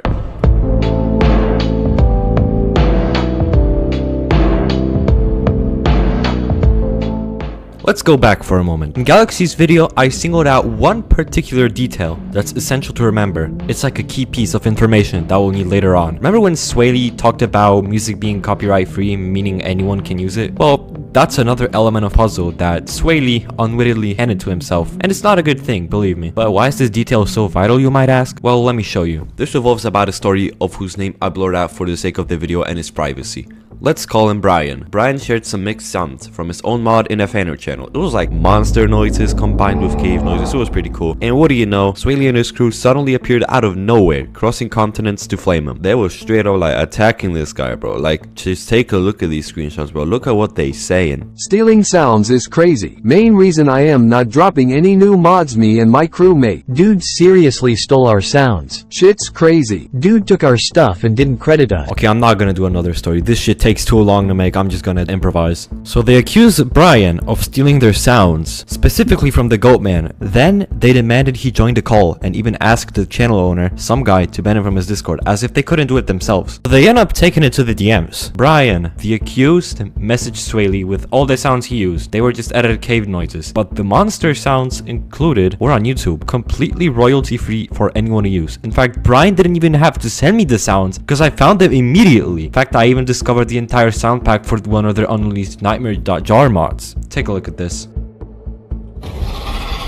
Let's go back for a moment. In Galaxy's video, I singled out one particular detail that's essential to remember. It's like a key piece of information that we'll need later on. Remember when Swayle talked about music being copyright free, meaning anyone can use it? Well, That's another element of puzzle that Swayle unwittingly handed to himself, and it's not a good thing, believe me. But why is this detail so vital, you might ask? Well, let me show you. This revolves about a story of whose name I blurred out for the sake of the video and his privacy. Let's call him Brian. Brian shared some mixed sounds from his own mod in a fanner channel. It was like monster noises combined with cave noises. It was pretty cool. And what do you know, Swayle and his crew suddenly appeared out of nowhere, crossing continents to flame him. They were straight up like attacking this guy, bro. Like, just take a look at these screenshots, bro. Look at what they saying. Stealing sounds is crazy. Main reason I am not dropping any new mods, me and my crewmate. Dude seriously stole our sounds. Shit's crazy. Dude took our stuff and didn't credit us. Okay, I'm not gonna do another story. This shit takes too long to make. I'm just gonna improvise. So they accuse Brian of stealing their sounds, specifically from the Goat Man. Then they demanded he join the call and even asked the channel owner, some guy, to ban him from his Discord, as if they couldn't do it themselves. So they end up taking it to the DMs. Brian, the accused, messaged Swayle with all the sounds he used. They were just edited cave noises, but the monster sounds included were on YouTube, completely royalty free for anyone to use. In fact, Brian didn't even have to send me the sounds because I found them immediately. In fact, I even discovered the entire sound pack for one of their unreleased nightmare.jar mods. Take a look at this.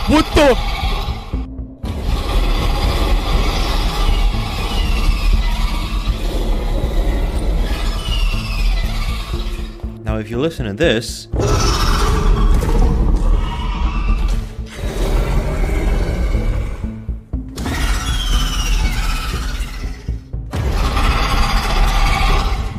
What the? Now if you listen to this,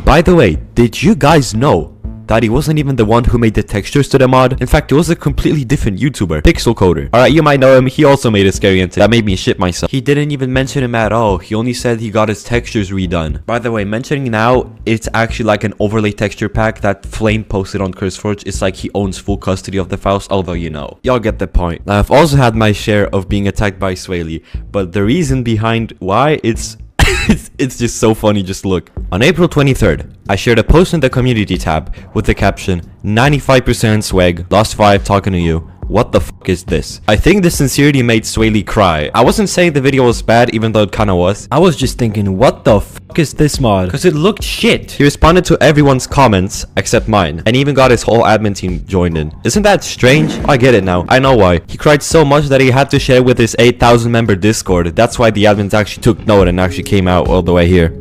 by the way, did you guys know that he wasn't even the one who made the textures to the mod? In fact, it was a completely different YouTuber, Pixel Coder. Alright, you might know him. He also made a scary entity. That made me shit myself. He didn't even mention him at all. He only said he got his textures redone. By the way, mentioning now, it's actually like an overlay texture pack that Flame posted on CurseForge. It's like he owns full custody of the files, although you know. Y'all get the point. Now, I've also had my share of being attacked by Swayle, but the reason behind why it's it's just so funny. Just look. On April 23rd, I shared a post in the community tab with the caption 95% swag, lost 5 talking to you. What the fuck is this? I think the sincerity made Swayle cry. I wasn't saying the video was bad, even though it kinda was. I was just thinking, what the fuck is this mod? Because it looked shit. He responded to everyone's comments, except mine, and even got his whole admin team joined in. Isn't that strange? I get it now. I know why. He cried so much that he had to share with his 8,000 member Discord. That's why the admins actually took note and actually came out all the way here.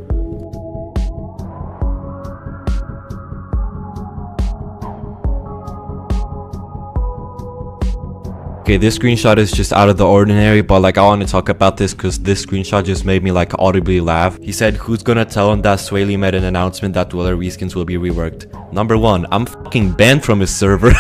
Okay, this screenshot is just out of the ordinary, but like I want to talk about this because this screenshot just made me like audibly laugh. He said, who's gonna tell him that Swayle made an announcement that Dweller reskins will be reworked? Number 1, I'm fucking banned from his server.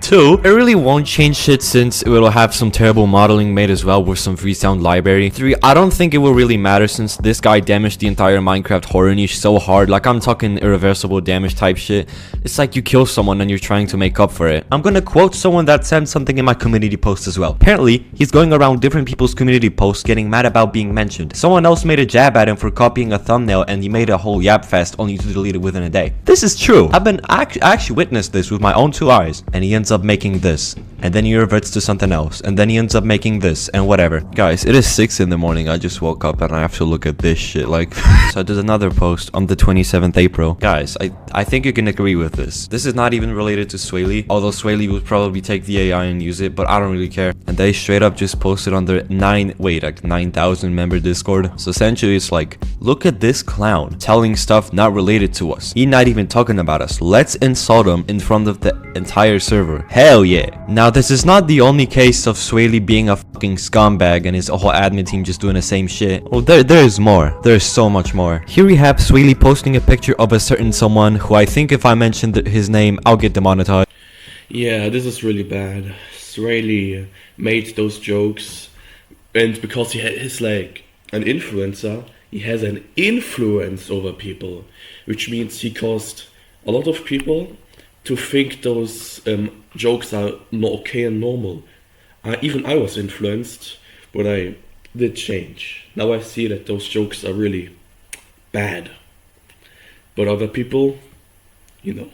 2, it really won't change shit since it will have some terrible modeling made as well with some free sound library. 3, I don't think it will really matter since this guy damaged the entire Minecraft horror niche so hard, like I'm talking irreversible damage type shit. It's like you kill someone and you're trying to make up for it. I'm gonna quote someone that said something in my community post as well. Apparently, he's going around different people's community posts getting mad about being mentioned. Someone else made a jab at him for copying a thumbnail and he made a whole yap fest only to delete it within a day. This is true. I actually witnessed this with my own 2 eyes. And he ends up making this, and then he reverts to something else, and then he ends up making this, and whatever. Guys, it is 6 in the morning. I just woke up and I have to look at this shit. Like, so I did another post on the 27th April. Guys, I think you can agree with this. This is not even related to Swayle, although Swayle would probably take the AI and use it, but I don't really care. And they straight up just posted on their 9,000 member Discord. So essentially it's like, look at this clown telling stuff not related to us. He not even talking about us. Let's insult him in front of the entire server. Hell yeah. Now this is not the only case of Swayle being a fucking scumbag and his whole admin team just doing the same shit. Well, there is more. There is so much more. Here we have Swayle posting a picture of a certain someone who I think if I mention his name, I'll get demonetized. Yeah, this is really bad. Swayle made those jokes, and because he's like an influencer, he has an influence over people, which means he caused a lot of people to think those jokes are not okay and normal. Even I was influenced, but I did change. Now I see that those jokes are really bad. But other people, you know.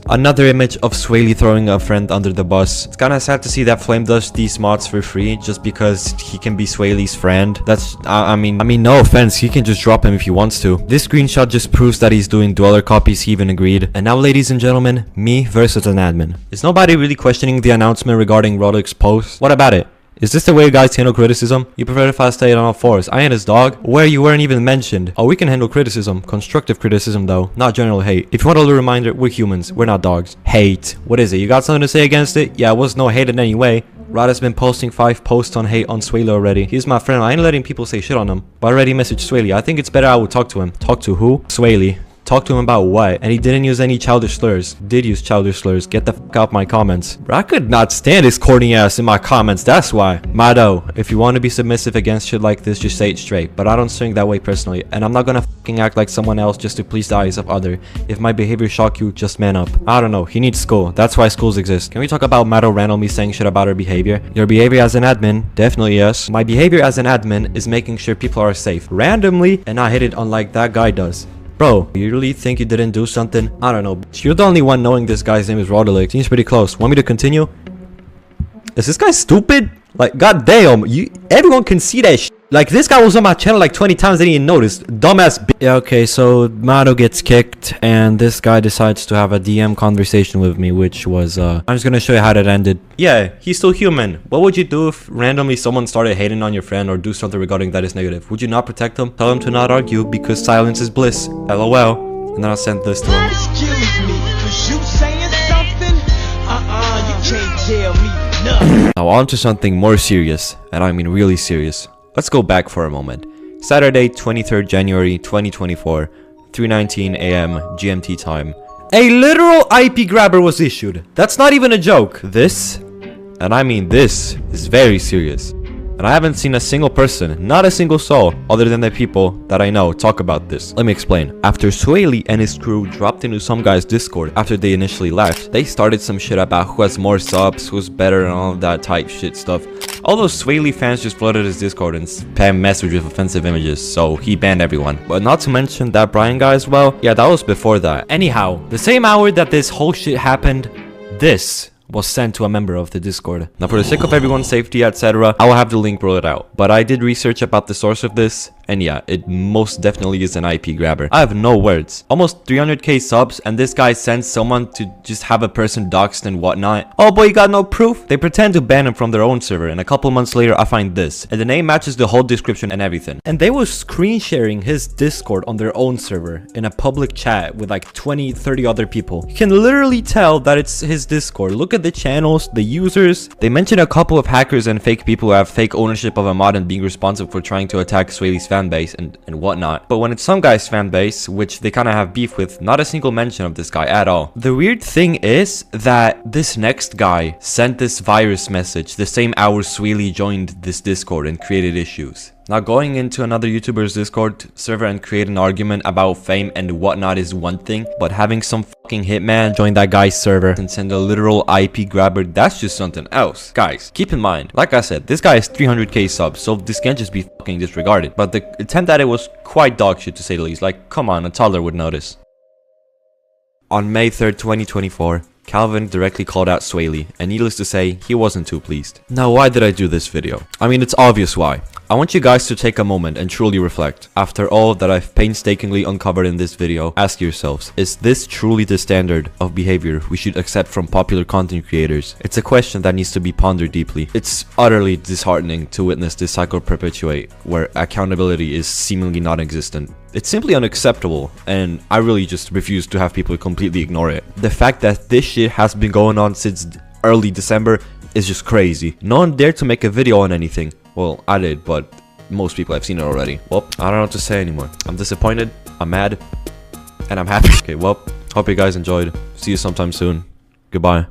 Another image of Swayle throwing a friend under the bus. It's kinda sad to see that Flame does these mods for free just because he can be Swayle's friend. That's, I mean, no offense, he can just drop him if he wants to. This screenshot just proves that he's doing dweller copies, he even agreed. And now, ladies and gentlemen, me versus an admin. Is nobody really questioning the announcement regarding Roderick's post? What about it? Is this the way you guys handle criticism? You prefer if I stayed on all fours. I ain't his dog. Where you weren't even mentioned. Oh, we can handle criticism. Constructive criticism though, not general hate. If you want a little reminder, we're humans. We're not dogs. Hate. What is it? You got something to say against it? Yeah, it was no hate in any way. Rod has been posting 5 posts on hate on Swayle already. He's my friend. I ain't letting people say shit on him. But I already messaged Swayle. I think it's better I would talk to him. Talk to who? Swayle. Talk to him about what? And he didn't use any childish slurs. Did use childish slurs. Get the fuck out my comments. Bro, I could not stand his corny ass in my comments. That's why. Mado, if you want to be submissive against shit like this, just say it straight. But I don't swing that way personally. And I'm not gonna fucking act like someone else just to please the eyes of other. If my behavior shock you, just man up. I don't know. He needs school. That's why schools exist. Can we talk about Mado randomly saying shit about her behavior? Your behavior as an admin? Definitely yes. My behavior as an admin is making sure people are safe. Randomly, and not hit it unlike that guy does. Bro, you really think you didn't do something? I don't know. You're the only one knowing this guy's name is Roderick. Seems pretty close. Want me to continue? Is this guy stupid? Like, goddamn, everyone can see that shit. Like, this guy was on my channel like 20 times and he didn't notice. Dumbass bitch. Yeah, okay, so Mado gets kicked and this guy decides to have a DM conversation with me, which was, I'm just gonna show you how that ended. Yeah, he's still human. What would you do if randomly someone started hating on your friend or do something regarding that is negative? Would you not protect them? Tell them to not argue because silence is bliss. LOL. And then I'll send this to him. Excuse me, was you saying something? You can't tell me nothing. Now on to something more serious, and I mean really serious. Let's go back for a moment. Saturday, 23rd January 2024, 3:19 AM GMT time. A literal IP grabber was issued. That's not even a joke. This, and I mean this, is very serious. And I haven't seen a single person, not a single soul, other than the people that I know talk about this. Let me explain. After Swayle and his crew dropped into some guy's Discord after they initially left, they started some shit about who has more subs, who's better, and all of that type shit stuff. All those Swayle fans just flooded his Discord and spam message with offensive images, so he banned everyone. But not to mention that Brian guy as well. Yeah, that was before that. Anyhow, the same hour that this whole shit happened, this was sent to a member of the Discord. Now, for the sake of everyone's safety, etc., I will have the link rolled out. But I did research about the source of this, and yeah, it most definitely is an IP grabber. I have no words. Almost 300k subs, and this guy sends someone to just have a person doxxed and whatnot. Oh boy, you got no proof? They pretend to ban him from their own server, and a couple months later, I find this. And the name matches the whole description and everything. And they were screen sharing his Discord on their own server in a public chat with like 20-30 other people. You can literally tell that it's his Discord. Look at the channels, the users. They mention a couple of hackers and fake people who have fake ownership of a mod and being responsible for trying to attack Swayle's fan base and whatnot. But when it's some guy's fan base, which they kind of have beef with, not a single mention of this guy at all. The weird thing is that this next guy sent this virus message the same hour Swayle joined this Discord and created issues. Now, going into another YouTuber's Discord server and create an argument about fame and whatnot is one thing, but having some fucking hitman join that guy's server and send a literal IP grabber, that's just something else. Guys, keep in mind, like I said, this guy has 300k subs, so this can't just be fucking disregarded. But the attempt at it was quite dog shit to say the least. Like, come on, a toddler would notice. On May 3rd, 2024, Calvin directly called out Swayle, and needless to say, he wasn't too pleased. Now, why did I do this video? I mean, it's obvious why. I want you guys to take a moment and truly reflect. After all that I've painstakingly uncovered in this video, ask yourselves, is this truly the standard of behavior we should accept from popular content creators? It's a question that needs to be pondered deeply. It's utterly disheartening to witness this cycle perpetuate, where accountability is seemingly non-existent. It's simply unacceptable, and I really just refuse to have people completely ignore it. The fact that this shit has been going on since early December is just crazy. No one dared to make a video on anything. Well, I did, but most people have seen it already. Well, I don't know what to say anymore. I'm disappointed, I'm mad, and I'm happy. Okay, well, hope you guys enjoyed. See you sometime soon. Goodbye.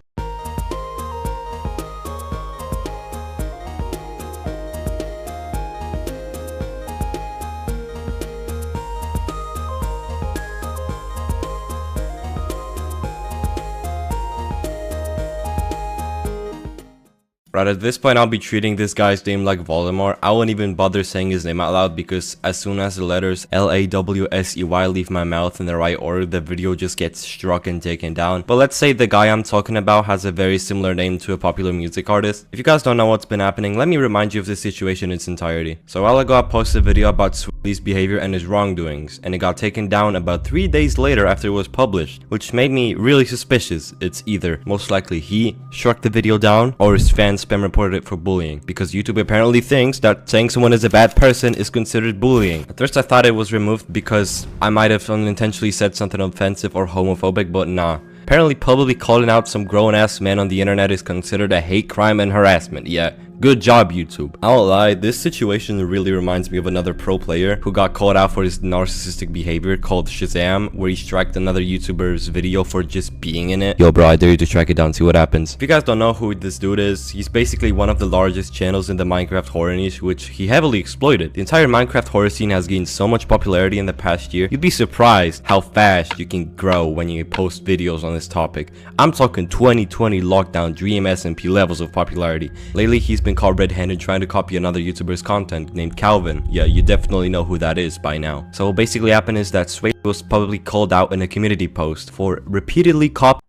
Right, at this point I'll be treating this guy's name like Voldemort. I won't even bother saying his name out loud because as soon as the letters L-A-W-S-E-Y leave my mouth in the right order, the video just gets struck and taken down. But let's say the guy I'm talking about has a very similar name to a popular music artist. If you guys don't know what's been happening, let me remind you of the situation in its entirety. So a while ago I posted a video about Swayle's behavior and his wrongdoings, and it got taken down about 3 days later after it was published, which made me really suspicious. It's either most likely he struck the video down or his fans spam reported it for bullying, because YouTube apparently thinks that saying someone is a bad person is considered bullying. At first I thought it was removed because I might have unintentionally said something offensive or homophobic, but nah. Apparently publicly calling out some grown-ass man on the internet is considered a hate crime and harassment. Yeah, good job YouTube. I won't lie, this situation really reminds me of another pro player who got called out for his narcissistic behavior called Shazam, where he striked another YouTuber's video for just being in it. Yo bro, I dare you to track it down, see what happens. If you guys don't know who this dude is, he's basically one of the largest channels in the Minecraft horror niche, which he heavily exploited. The entire Minecraft horror scene has gained so much popularity in the past year, you'd be surprised how fast you can grow when you post videos on this topic. I'm talking 2020 lockdown dream SMP levels of popularity. Lately he's been caught red-handed trying to copy another YouTuber's content named Calvin. Yeah, you definitely know who that is by now. So what basically happened is that Swayle was publicly called out in a community post for repeatedly copying.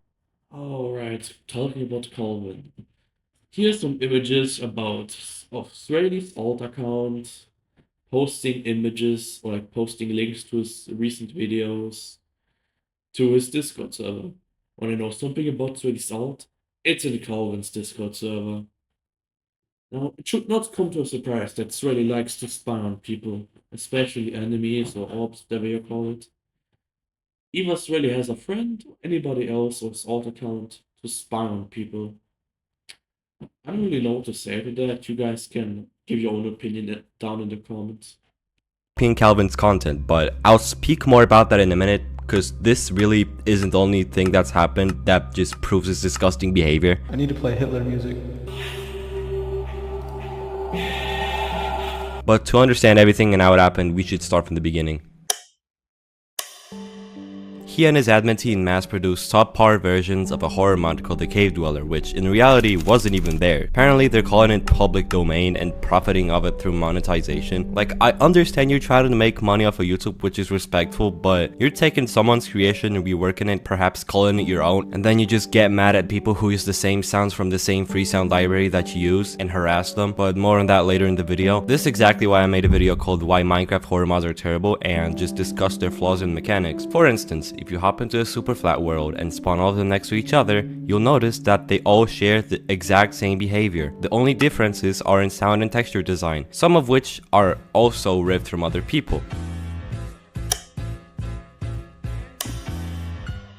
Alright, talking about Calvin. Here's some images of Swayle's alt account, posting images or like posting links to his recent videos to his Discord server. Wanna know something about Swayle's alt? It's in Calvin's Discord server. Now, it should not come to a surprise that Swayle likes to spy on people, especially enemies or orbs, whatever you call it. Either Swayle has a friend or anybody else on his alt account to spy on people. I don't really know what to say to that. You guys can give your own opinion down in the comments. Calvin's content, but I'll speak more about that in a minute because this really isn't the only thing that's happened that just proves his disgusting behavior. I need to play Hitler music. But to understand everything and how it happened, we should start from the beginning. He and his admin team mass-produced subpar versions of a horror mod called The Cave Dweller, which in reality wasn't even there. Apparently they're calling it public domain and profiting of it through monetization. Like, I understand you're trying to make money off of YouTube, which is respectful, but you're taking someone's creation and reworking it, perhaps calling it your own, and then you just get mad at people who use the same sounds from the same free sound library that you use and harass them. But more on that later in the video. This is exactly why I made a video called Why Minecraft Horror Mods Are Terrible and just discuss their flaws and mechanics. For instance, if you hop into a super flat world and spawn all of them next to each other, you'll notice that they all share the exact same behavior. The only differences are in sound and texture design, some of which are also ripped from other people.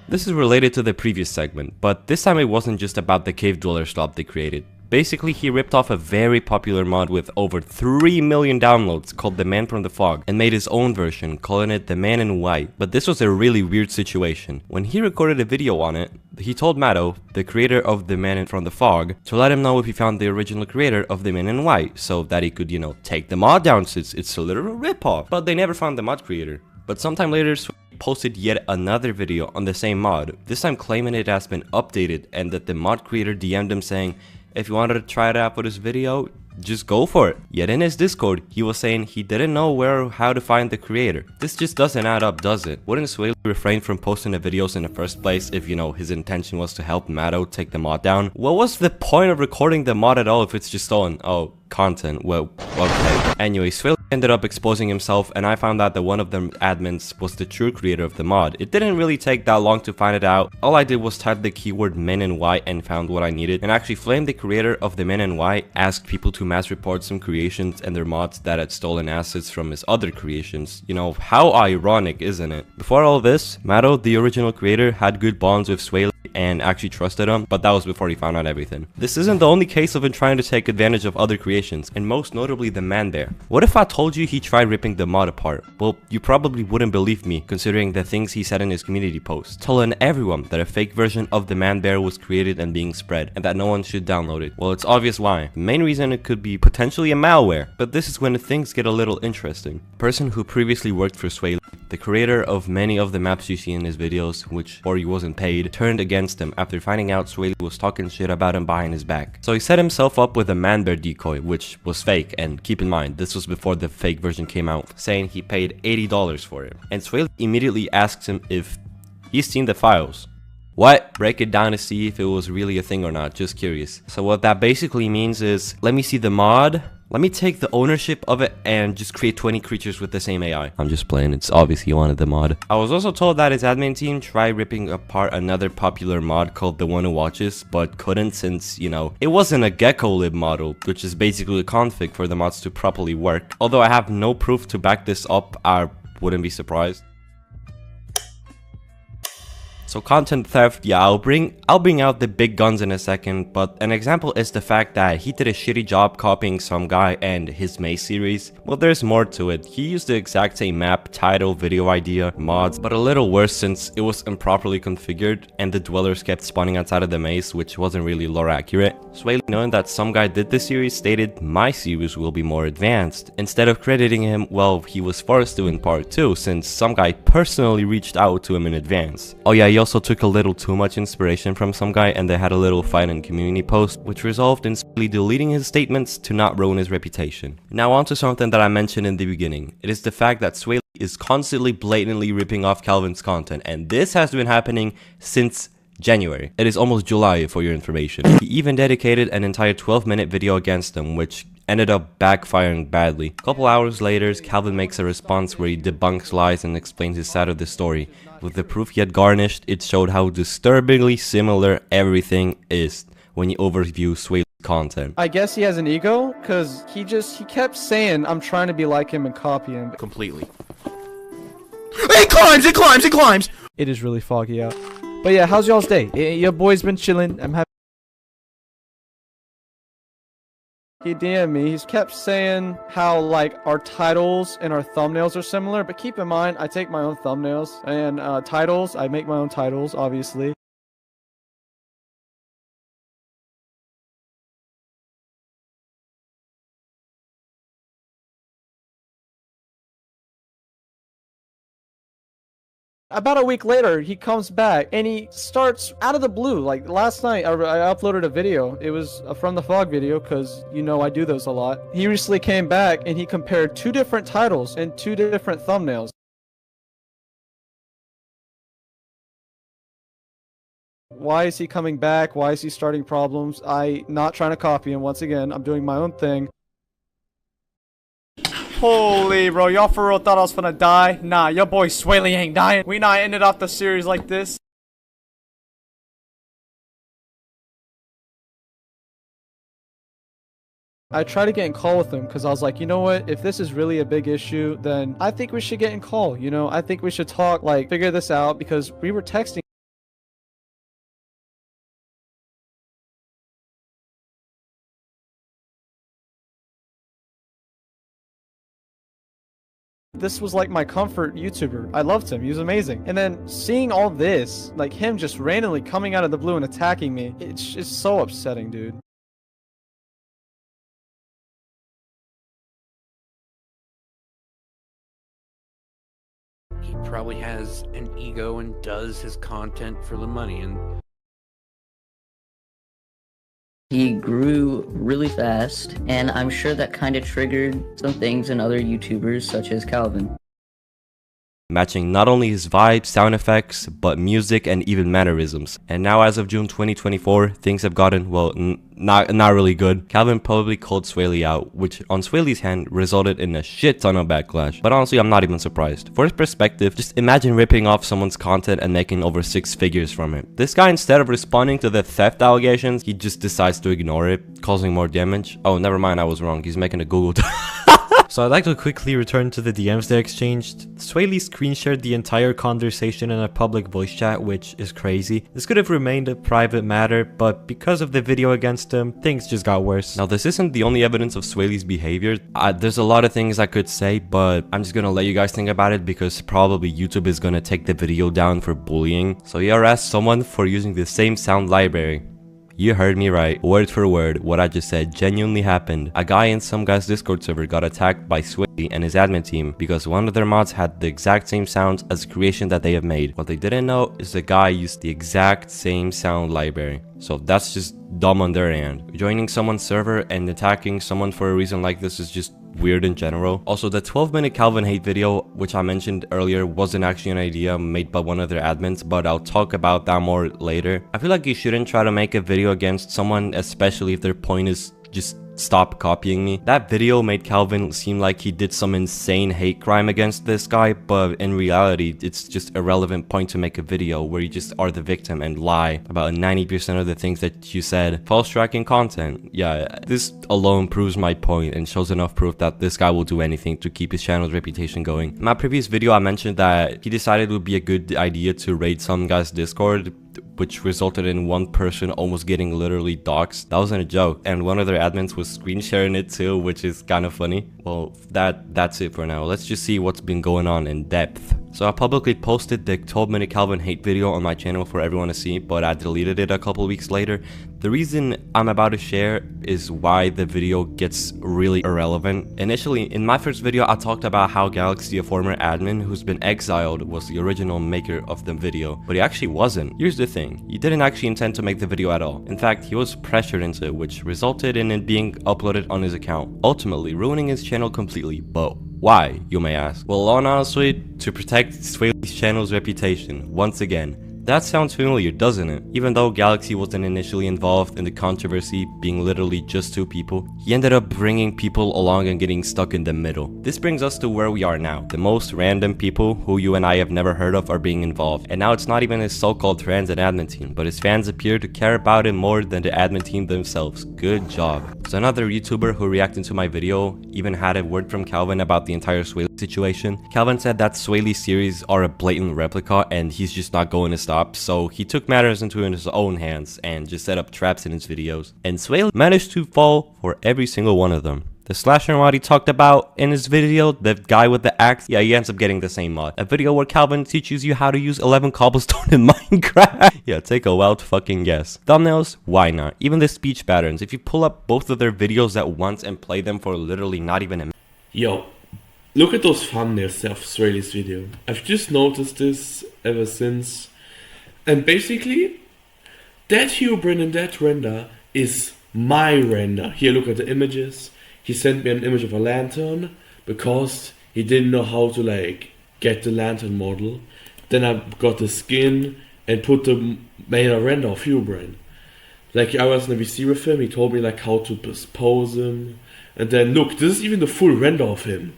This is related to the previous segment, but this time it wasn't just about the Cave Dweller slop they created. Basically, he ripped off a very popular mod with over 3 million downloads called The Man from the Fog and made his own version, calling it The Man in White. But this was a really weird situation. When he recorded a video on it, he told Matto, the creator of The Man from the Fog, to let him know if he found the original creator of The Man in White, so that he could, you know, take the mod down since it's a literal ripoff. But they never found the mod creator. But sometime later, posted yet another video on the same mod, this time claiming it has been updated and that the mod creator DM'd him saying, if you wanted to try it out for this video, just go for it. Yet in his Discord, he was saying he didn't know where or how to find the creator. This just doesn't add up, does it? Wouldn't Swayle refrain from posting the videos in the first place if, you know, his intention was to help Matto take the mod down? What was the point of recording the mod at all if it's just stolen? Oh, content. Well, okay. Anyway, Swayle ended up exposing himself, and I found out that one of the admins was the true creator of the mod. It didn't really take that long to find it out. All I did was type the keyword Men in White and found what I needed, and actually flamed the creator of the Men in White, asked people to mass report some creations and their mods that had stolen assets from his other creations. You know, how ironic, isn't it? Before all this, Matto, the original creator, had good bonds with Swayle and actually trusted him, but that was before he found out everything. This isn't the only case of him trying to take advantage of other creations, and most notably the Man Bear. What if I told you he tried ripping the mod apart? Well, you probably wouldn't believe me, considering the things he said in his community post, telling everyone that a fake version of the Man Bear was created and being spread, and that no one should download it. Well, it's obvious why. The main reason it could be potentially a malware, but this is when things get a little interesting. A person who previously worked for Swayle, the creator of many of the maps you see in his videos, which, or he wasn't paid, turned against against him after finding out Swayle was talking shit about him behind his back. So he set himself up with a man bear decoy, which was fake, and keep in mind, this was before the fake version came out, saying he paid $80 for it. And Swayle immediately asks him if he's seen the files. What? Break it down to see if it was really a thing or not, just curious. So what that basically means is, let me see the mod, let me take the ownership of it and just create 20 creatures with the same AI. I'm just playing, it's obvious he wanted the mod. I was also told that his admin team tried ripping apart another popular mod called The One Who Watches, but couldn't since, you know, it wasn't a gecko-lib model, which is basically a config for the mods to properly work. Although I have no proof to back this up, I wouldn't be surprised. So content theft, yeah, I'll bring out the big guns in a second, but an example is the fact that he did a shitty job copying some guy and his maze series. Well, there's more to it. He used the exact same map, title, video idea, mods, but a little worse since it was improperly configured and the dwellers kept spawning outside of the maze, which wasn't really lore accurate. Swayle, knowing that some guy did this series, stated, "My series will be more advanced." Instead of crediting him, well, he was forced to in part 2 since some guy personally reached out to him in advance. Oh yeah, he also took a little too much inspiration from some guy and they had a little fight in community post, which resolved in Swayle deleting his statements to not ruin his reputation. Now on to something that I mentioned in the beginning. It is the fact that Swayle is constantly blatantly ripping off Calvin's content, and this has been happening since January. It is almost July for your information. He even dedicated an entire 12-minute video against them, which ended up backfiring badly. A couple hours later, Calvin makes a response where he debunks lies and explains his side of the story. With the proof he had garnished, it showed how disturbingly similar everything is when you overview Swayle's content. I guess he has an ego, because he kept saying, I'm trying to be like him and copy him. Completely. It climbs! It climbs! It climbs! It is really foggy out. But yeah, how's y'all's day? Your boy's been chilling. I'm happy. He DM'd me. He's kept saying how, like, our titles and our thumbnails are similar, but keep in mind, I take my own thumbnails and titles. I make my own titles, obviously. About a week later, he comes back and he starts out of the blue. Like last night, I uploaded a video. It was from the fog video because, you know, I do those a lot. He recently came back and he compared 2 different titles and 2 different thumbnails. Why is he coming back? Why is he starting problems? I'm not trying to copy him. Once again, I'm doing my own thing. Holy bro, y'all for real thought I was finna die? Nah, your boy Swayle ain't dying. We not ended off the series like this. I tried to get in call with him because I was like, you know what? If this is really a big issue, then I think we should get in call, you know? I think we should talk, like, figure this out because we were texting. This was like my comfort YouTuber. I loved him. He was amazing. And then seeing all this, like him just randomly coming out of the blue and attacking me, it's just so upsetting, dude. He probably has an ego and does his content for the money, and he grew really fast, and I'm sure that kind of triggered some things in other YouTubers such as Calvin. Matching not only his vibes, sound effects, but music and even mannerisms. And now as of June 2024, things have gotten, well, not really good. Calvin publicly called Swayle out, which on Swayle's hand resulted in a shit ton of backlash. But honestly, I'm not even surprised. For his perspective, just imagine ripping off someone's content and making over 6 figures from it. This guy, instead of responding to the theft allegations, he just decides to ignore it, causing more damage. Oh, never mind, I was wrong. He's making a Google So I'd like to quickly return to the DMs they exchanged. Swayle screen shared the entire conversation in a public voice chat, which is crazy. This could have remained a private matter, but because of the video against him, things just got worse. Now this isn't the only evidence of Swayle's behavior. There's a lot of things I could say, but I'm just gonna let you guys think about it because probably YouTube is gonna take the video down for bullying. So he harassed someone for using the same sound library. You heard me right. Word for word, what I just said genuinely happened. A guy in some guy's Discord server got attacked by Swayle and his admin team because one of their mods had the exact same sounds as the creation that they have made. What they didn't know is the guy used the exact same sound library. So that's just dumb on their end. Joining someone's server and attacking someone for a reason like this is just weird in general. Also, the 12-minute Calvin hate video, which I mentioned earlier, wasn't actually an idea made by one of their admins, but I'll talk about that more later. I feel like you shouldn't try to make a video against someone, especially if their point is just stop copying me. That video made Calvin seem like he did some insane hate crime against this guy, but in reality, it's just irrelevant point to make a video where you just are the victim and lie about 90% of the things that you said. False tracking content. Yeah, this alone proves my point and shows enough proof that this guy will do anything to keep his channel's reputation going. In my previous video, I mentioned that he decided it would be a good idea to raid some guy's Discord, which resulted in one person almost getting literally doxxed. That wasn't a joke, and one of their admins was screen sharing it too, which is kind of funny. Well, that's it for now. Let's just see what's been going on in depth. So I publicly posted the 12-minute Calvin hate video on my channel for everyone to see, but I deleted it a couple weeks later. The reason I'm about to share is why the video gets really irrelevant. Initially, in my first video, I talked about how Galaxy, a former admin who's been exiled, was the original maker of the video, but he actually wasn't. Here's the thing, he didn't actually intend to make the video at all. In fact, he was pressured into it, which resulted in it being uploaded on his account, ultimately ruining his channel completely. But why, you may ask? Well, honestly, to protect Swayle's channel's reputation. Once again, that sounds familiar, doesn't it? Even though Galaxy wasn't initially involved in the controversy, being literally just two people, he ended up bringing people along and getting stuck in the middle. This brings us to where we are now. The most random people who you and I have never heard of are being involved. And now it's not even his so-called friends and admin team, but his fans appear to care about him more than the admin team themselves. Good job. So another YouTuber who reacted to my video even had a word from Calvin about the entire Swayle situation. Calvin said that Swayle's series are a blatant replica and he's just not going to stop. So he took matters into his own hands and just set up traps in his videos. And Swayle managed to fall for every single one of them. The slasher mod he talked about in his video, the guy with the axe, yeah, he ends up getting the same mod. A video where Calvin teaches you how to use 11 cobblestone in Minecraft. Yeah, take a wild fucking guess. Thumbnails? Why not? Even the speech patterns. If you pull up both of their videos at once and play them for literally not even a minute. Yo, look at those thumbnails of Swayle's video. I've just noticed this ever since. And basically, that Herobrine and that render is my render. Here, look at the images. He sent me an image of a lantern because he didn't know how to like get the lantern model. Then I got the skin and made a render of Herobrine. Like I was in a VC with him, he told me like how to pose him. And then look, this is even the full render of him.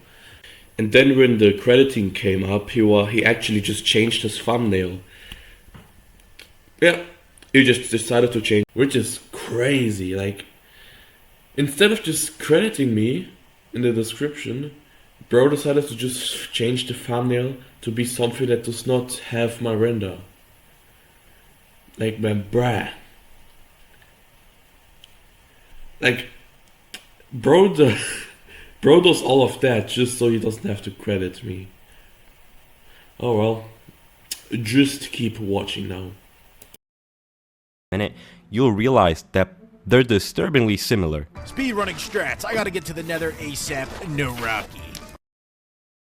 And then when the crediting came up, he actually just changed his thumbnail. Yeah, he just decided to change, which is crazy. Like, instead of just crediting me in the description, bro decided to just change the thumbnail to be something that does not have my render. Like, man, bruh. Like, bro does all of that just so he doesn't have to credit me. Oh well, just keep watching now. Minute, you'll realize that they're disturbingly similar. Speedrunning strats. I gotta get to the nether ASAP. No Rocky.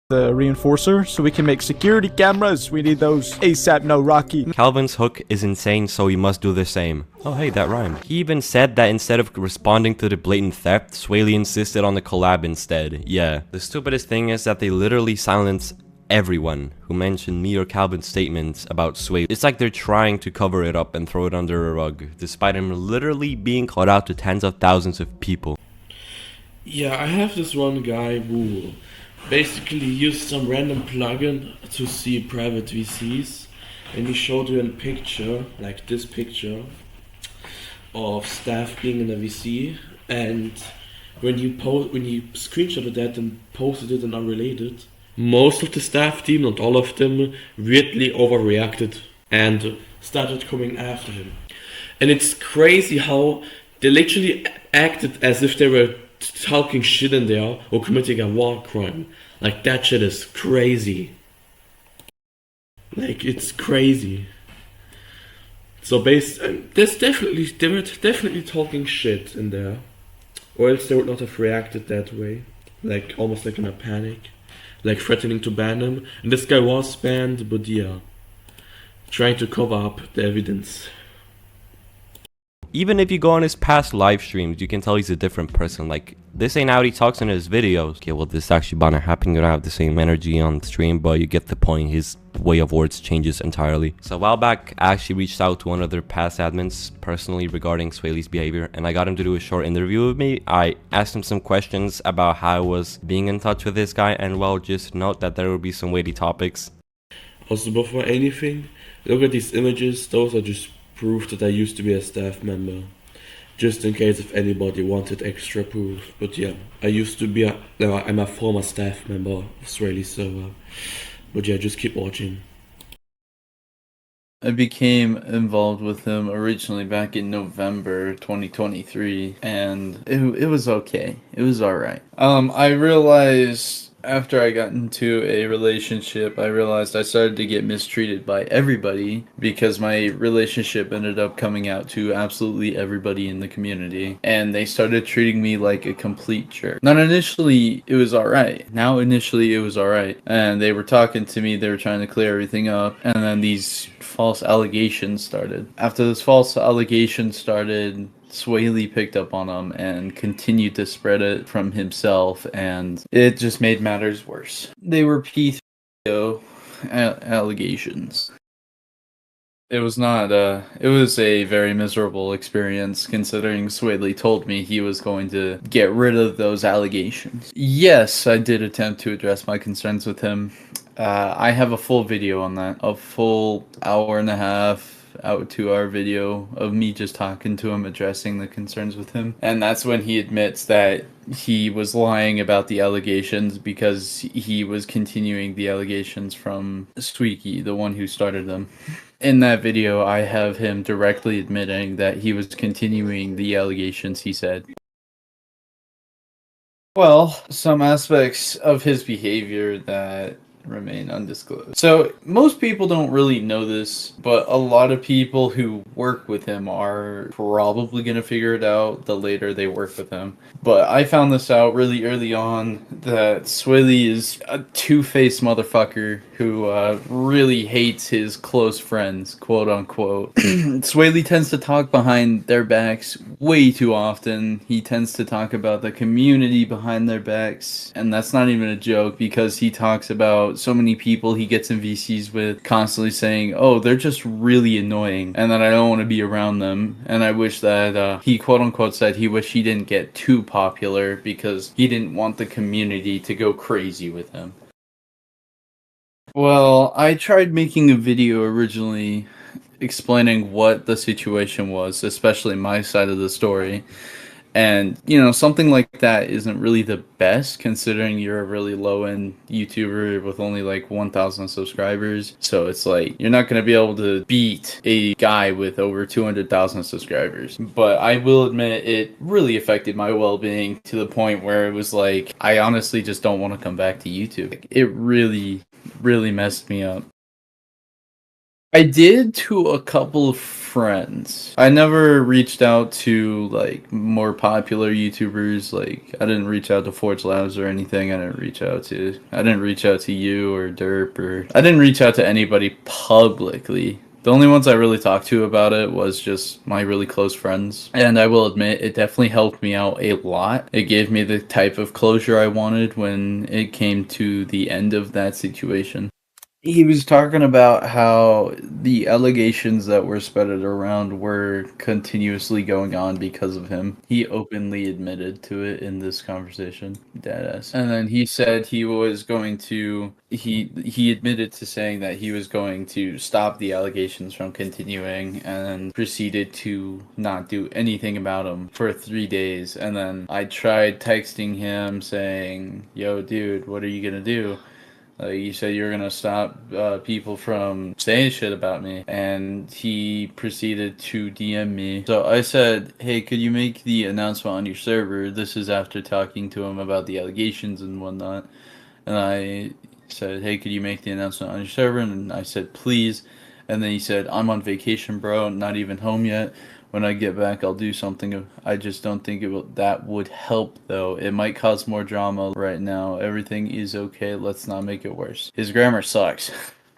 The reinforcer, so we can make security cameras. We need those ASAP, no Rocky. Calvin's hook is insane, so he must do the same. Oh hey, that rhymed. He even said that instead of responding to the blatant theft, Swayle insisted on the collab instead. Yeah, the stupidest thing is that they literally silence everyone who mentioned me or Calvin's statements about Swayle. It's like they're trying to cover it up and throw it under a rug, despite him literally being called out to tens of thousands of people. Yeah, I have this one guy who basically used some random plugin to see private VCs, and he showed you a picture, like this picture, of staff being in a VC, and when you screenshotted that and posted it in Unrelated, most of the staff team, not all of them, weirdly overreacted and started coming after him. And it's crazy how they literally acted as if they were talking shit in there or committing a war crime. Like, that shit is crazy. Like, it's crazy. So they were definitely talking shit in there, or else they would not have reacted that way, like almost like in a panic, like threatening to ban him. And this guy was banned, but yeah, trying to cover up the evidence. Even if you go on his past live streams, you can tell he's a different person. Like, this ain't how he talks in his videos. Okay, well, this is actually bound to happen. You don't have the same energy on stream, but you get the point. His way of words changes entirely. So a while back, I actually reached out to one of their past admins personally regarding Swayle's behavior, and I got him to do a short interview with me. I asked him some questions about how I was being in touch with this guy, and well, just note that there will be some weighty topics. Also, before anything, look at these images. Those are just proof that I used to be a staff member, just in case if anybody wanted extra proof. But yeah, I'm a former staff member of Swayle server. But yeah, just keep watching. I became involved with him originally back in November 2023, and it was okay. It was alright. I realized after I got into a relationship, I realized I started to get mistreated by everybody because my relationship ended up coming out to absolutely everybody in the community, and they started treating me like a complete jerk. Not initially, it was alright. Now initially it was alright, and they were talking to me, they were trying to clear everything up, and then these false allegations started. After this false allegation started, Swayle picked up on them and continued to spread it from himself, and it just made matters worse. They were PTO allegations. It was not, it was a very miserable experience considering Swayle told me he was going to get rid of those allegations. Yes, I did attempt to address my concerns with him. I have a full video on that, a full hour and a half, out 2-hour video of me just talking to him, addressing the concerns with him. And that's when he admits that he was lying about the allegations because he was continuing the allegations from Squeaky, the one who started them. In that video, I have him directly admitting that he was continuing the allegations he said. Well, some aspects of his behavior that remain undisclosed. So most people don't really know this, but a lot of people who work with him are probably going to figure it out the later they work with him. But I found this out really early on, that Swayle is a two-faced motherfucker who really hates his close friends, quote unquote. Swayle tends to talk behind their backs way too often. He tends to talk about the community behind their backs, and that's not even a joke because he talks about so many people he gets in VCs with constantly saying, oh, they're just really annoying and that I don't want to be around them, and I wish that he quote unquote said he wished he didn't get too popular because he didn't want the community to go crazy with him. Well, I tried making a video originally explaining what the situation was, especially my side of the story. And, you know, something like that isn't really the best considering you're a really low-end YouTuber with only like 1,000 subscribers. So it's like, you're not going to be able to beat a guy with over 200,000 subscribers. But I will admit it really affected my well-being to the point where it was like, I honestly just don't want to come back to YouTube. It really, really messed me up. I did to a couple of friends. I never reached out to like more popular YouTubers. Like I didn't reach out to Forge Labs or anything. I didn't reach out to you or Derp, or I didn't reach out to anybody publicly. The only ones I really talked to about it was just my really close friends. And I will admit, it definitely helped me out a lot. It gave me the type of closure I wanted when it came to the end of that situation. He was talking about how the allegations that were spread around were continuously going on because of him. He openly admitted to it in this conversation, deadass. And then he said he was going to, he admitted to saying that he was going to stop the allegations from continuing, and proceeded to not do anything about them for 3 days. And then I tried texting him saying, yo dude, what are you gonna do? You said you were gonna stop people from saying shit about me, and he proceeded to DM me. So I said, hey, could you make the announcement on your server? This is after talking to him about the allegations and whatnot. And I said, hey, could you make the announcement on your server? And I said, please. And then he said, I'm on vacation, bro, not even home yet. When I get back, I'll do something. I just don't think that would help, though. It might cause more drama right now. Everything is okay. Let's not make it worse. His grammar sucks.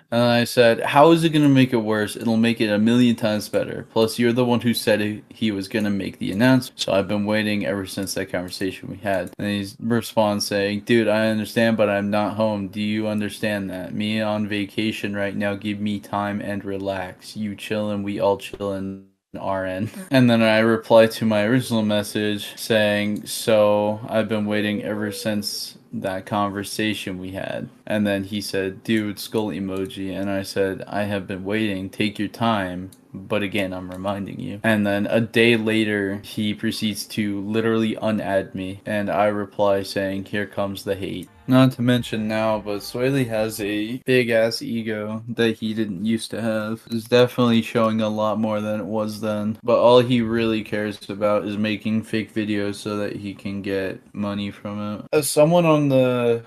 And I said, how is it going to make it worse? It'll make it a million times better. Plus, you're the one who said he was going to make the announcement. So I've been waiting ever since that conversation we had. And he responds saying, dude, I understand, but I'm not home. Do you understand that? Me on vacation right now. Give me time and relax. You chillin', we all chillin'. RN. And then I replied to my original message saying, so I've been waiting ever since that conversation we had. And then he said, dude, skull emoji. And I said, I have been waiting, take your time. But again, I'm reminding you. And then a day later, he proceeds to literally unadd me. And I reply saying, here comes the hate. Not to mention now, but Swayle has a big ass ego that he didn't used to have. It's definitely showing a lot more than it was then. But all he really cares about is making fake videos so that he can get money from it. As someone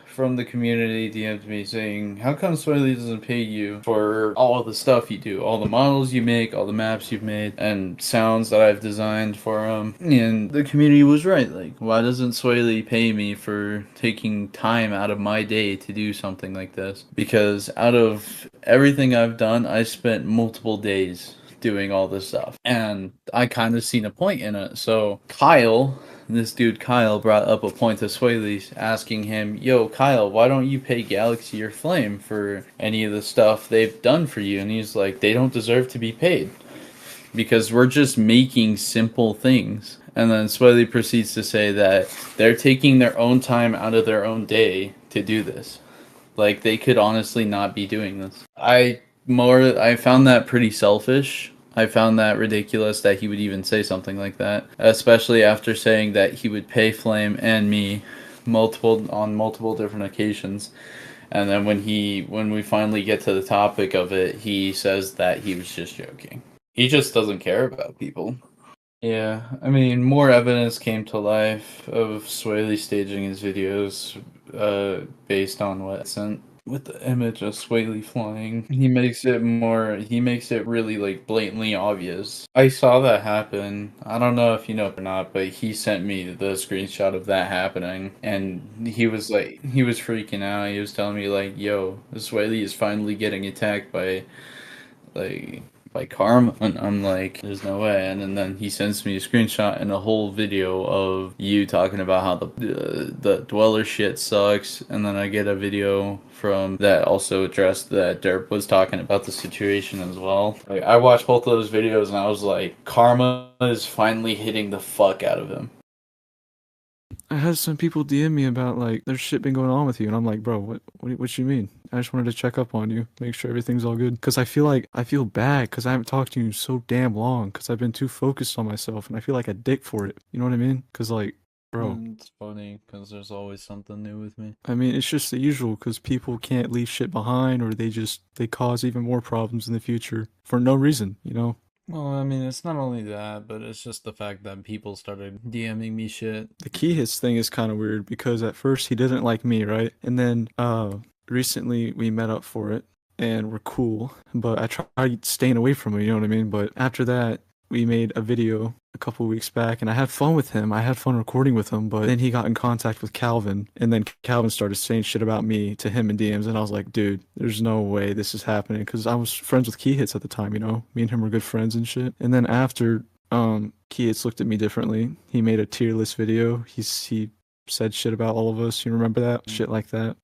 from the community DM'd me saying, how come Swayle doesn't pay you for all of the stuff you do? All the models you make, all the maps you've made, and sounds that I've designed for him. And the community was right. Like, why doesn't Swayle pay me for taking time out of my day to do something like this? Because out of everything I've done, I spent multiple days doing all this stuff, and I kind of seen a point in it. So this dude Kyle brought up a point to Swayle, asking him, yo Kyle, why don't you pay Galaxy or Flame for any of the stuff they've done for you? And he's like, they don't deserve to be paid because we're just making simple things. And then Swayle proceeds to say that they're taking their own time out of their own day to do this. Like, they could honestly not be doing this. I found that pretty selfish. I found that ridiculous that he would even say something like that, especially after saying that he would pay Flame and me on multiple different occasions. And then when we finally get to the topic of it, he says that he was just joking. He just doesn't care about people. Yeah, I mean, more evidence came to life of Swayle staging his videos based on what sent with the image of Swayle flying. He makes it really like blatantly obvious. I saw that happen. I don't know if you know or not, but he sent me the screenshot of that happening, and he was freaking out. He was telling me like, yo, Swayle is finally getting attacked by karma, and I'm like, there's no way. And then he sends me a screenshot and a whole video of you talking about how the dweller shit sucks, and then I get a video from that also addressed that Derp was talking about the situation as well. Like, I watched both of those videos and I was like, karma is finally hitting the fuck out of him. I had some people DM me about like there's shit been going on with you, and I'm like, bro, what you mean? I just wanted to check up on you, make sure everything's all good. Cause I feel bad because I haven't talked to you so damn long because I've been too focused on myself, and I feel like a dick for it. You know what I mean? Cause like, bro, It's funny because there's always something new with me. I mean, it's just the usual because people can't leave shit behind, or they cause even more problems in the future for no reason, you know? Well, I mean, it's not only that, but it's just the fact that people started DMing me shit. The key hits thing is kind of weird because at first he didn't like me, right? And then recently we met up for it and we're cool, but I tried staying away from him, you know what I mean? But after that, we made a video a couple weeks back and I had fun with him. I had fun recording with him, but then he got in contact with Calvin, and then Calvin started saying shit about me to him in DMs, and I was like, dude, there's no way this is happening, because I was friends with Key Hits at the time, you know? Me and him were good friends and shit. And then after Key Hits looked at me differently, he made a tier list video. He said shit about all of us. You remember that? Shit like that.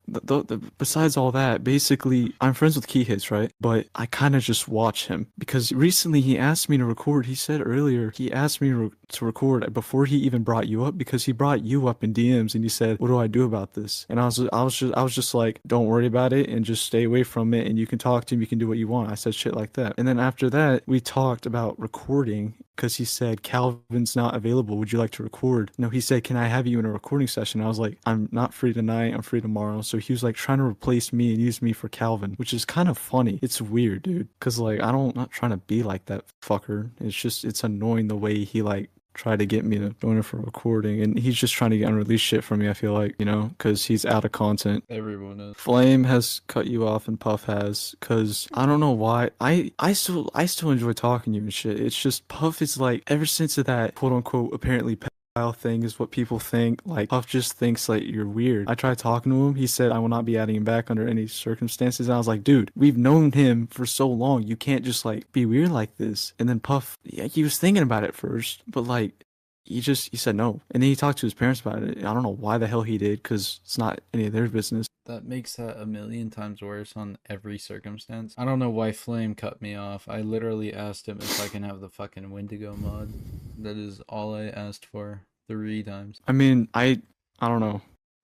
Besides all that, basically, I'm friends with Key Hits, right? But I kind of just watch him because recently he asked me to record. He said earlier he asked me to record before he even brought you up, because he brought you up in DMs and he said, "What do I do about this?" And I was just like, "Don't worry about it and just stay away from it. And you can talk to him. You can do what you want." I said shit like that. And then after that, we talked about recording. Because he said, Calvin's not available. Would you like to record? No, he said, can I have you in a recording session? I was like, I'm not free tonight. I'm free tomorrow. So he was like trying to replace me and use me for Calvin, which is kind of funny. It's weird, dude. Because like, I'm not trying to be like that fucker. It's just, it's annoying the way he like try to get me to join him for recording, and he's just trying to get unreleased shit from me, I feel like, you know, because he's out of content. Everyone is. Flame has cut you off and Puff has, because I don't know why. I still enjoy talking to you and shit. It's just Puff is like, ever since that quote unquote apparently pedophile thing is what people think, like Puff just thinks like you're weird. I tried talking to him, he said I will not be adding him back under any circumstances, and I was like, dude, we've known him for so long, you can't just like be weird like this. And then Puff, yeah, he was thinking about it first, but like he said no, and then he talked to his parents about it. I don't know why the hell he did, because it's not any of their business. That makes that a million times worse on every circumstance. I don't know why Flame cut me off. I literally asked him if I can have the fucking Wendigo mod. That is all I asked for 3 times. I mean, I don't know.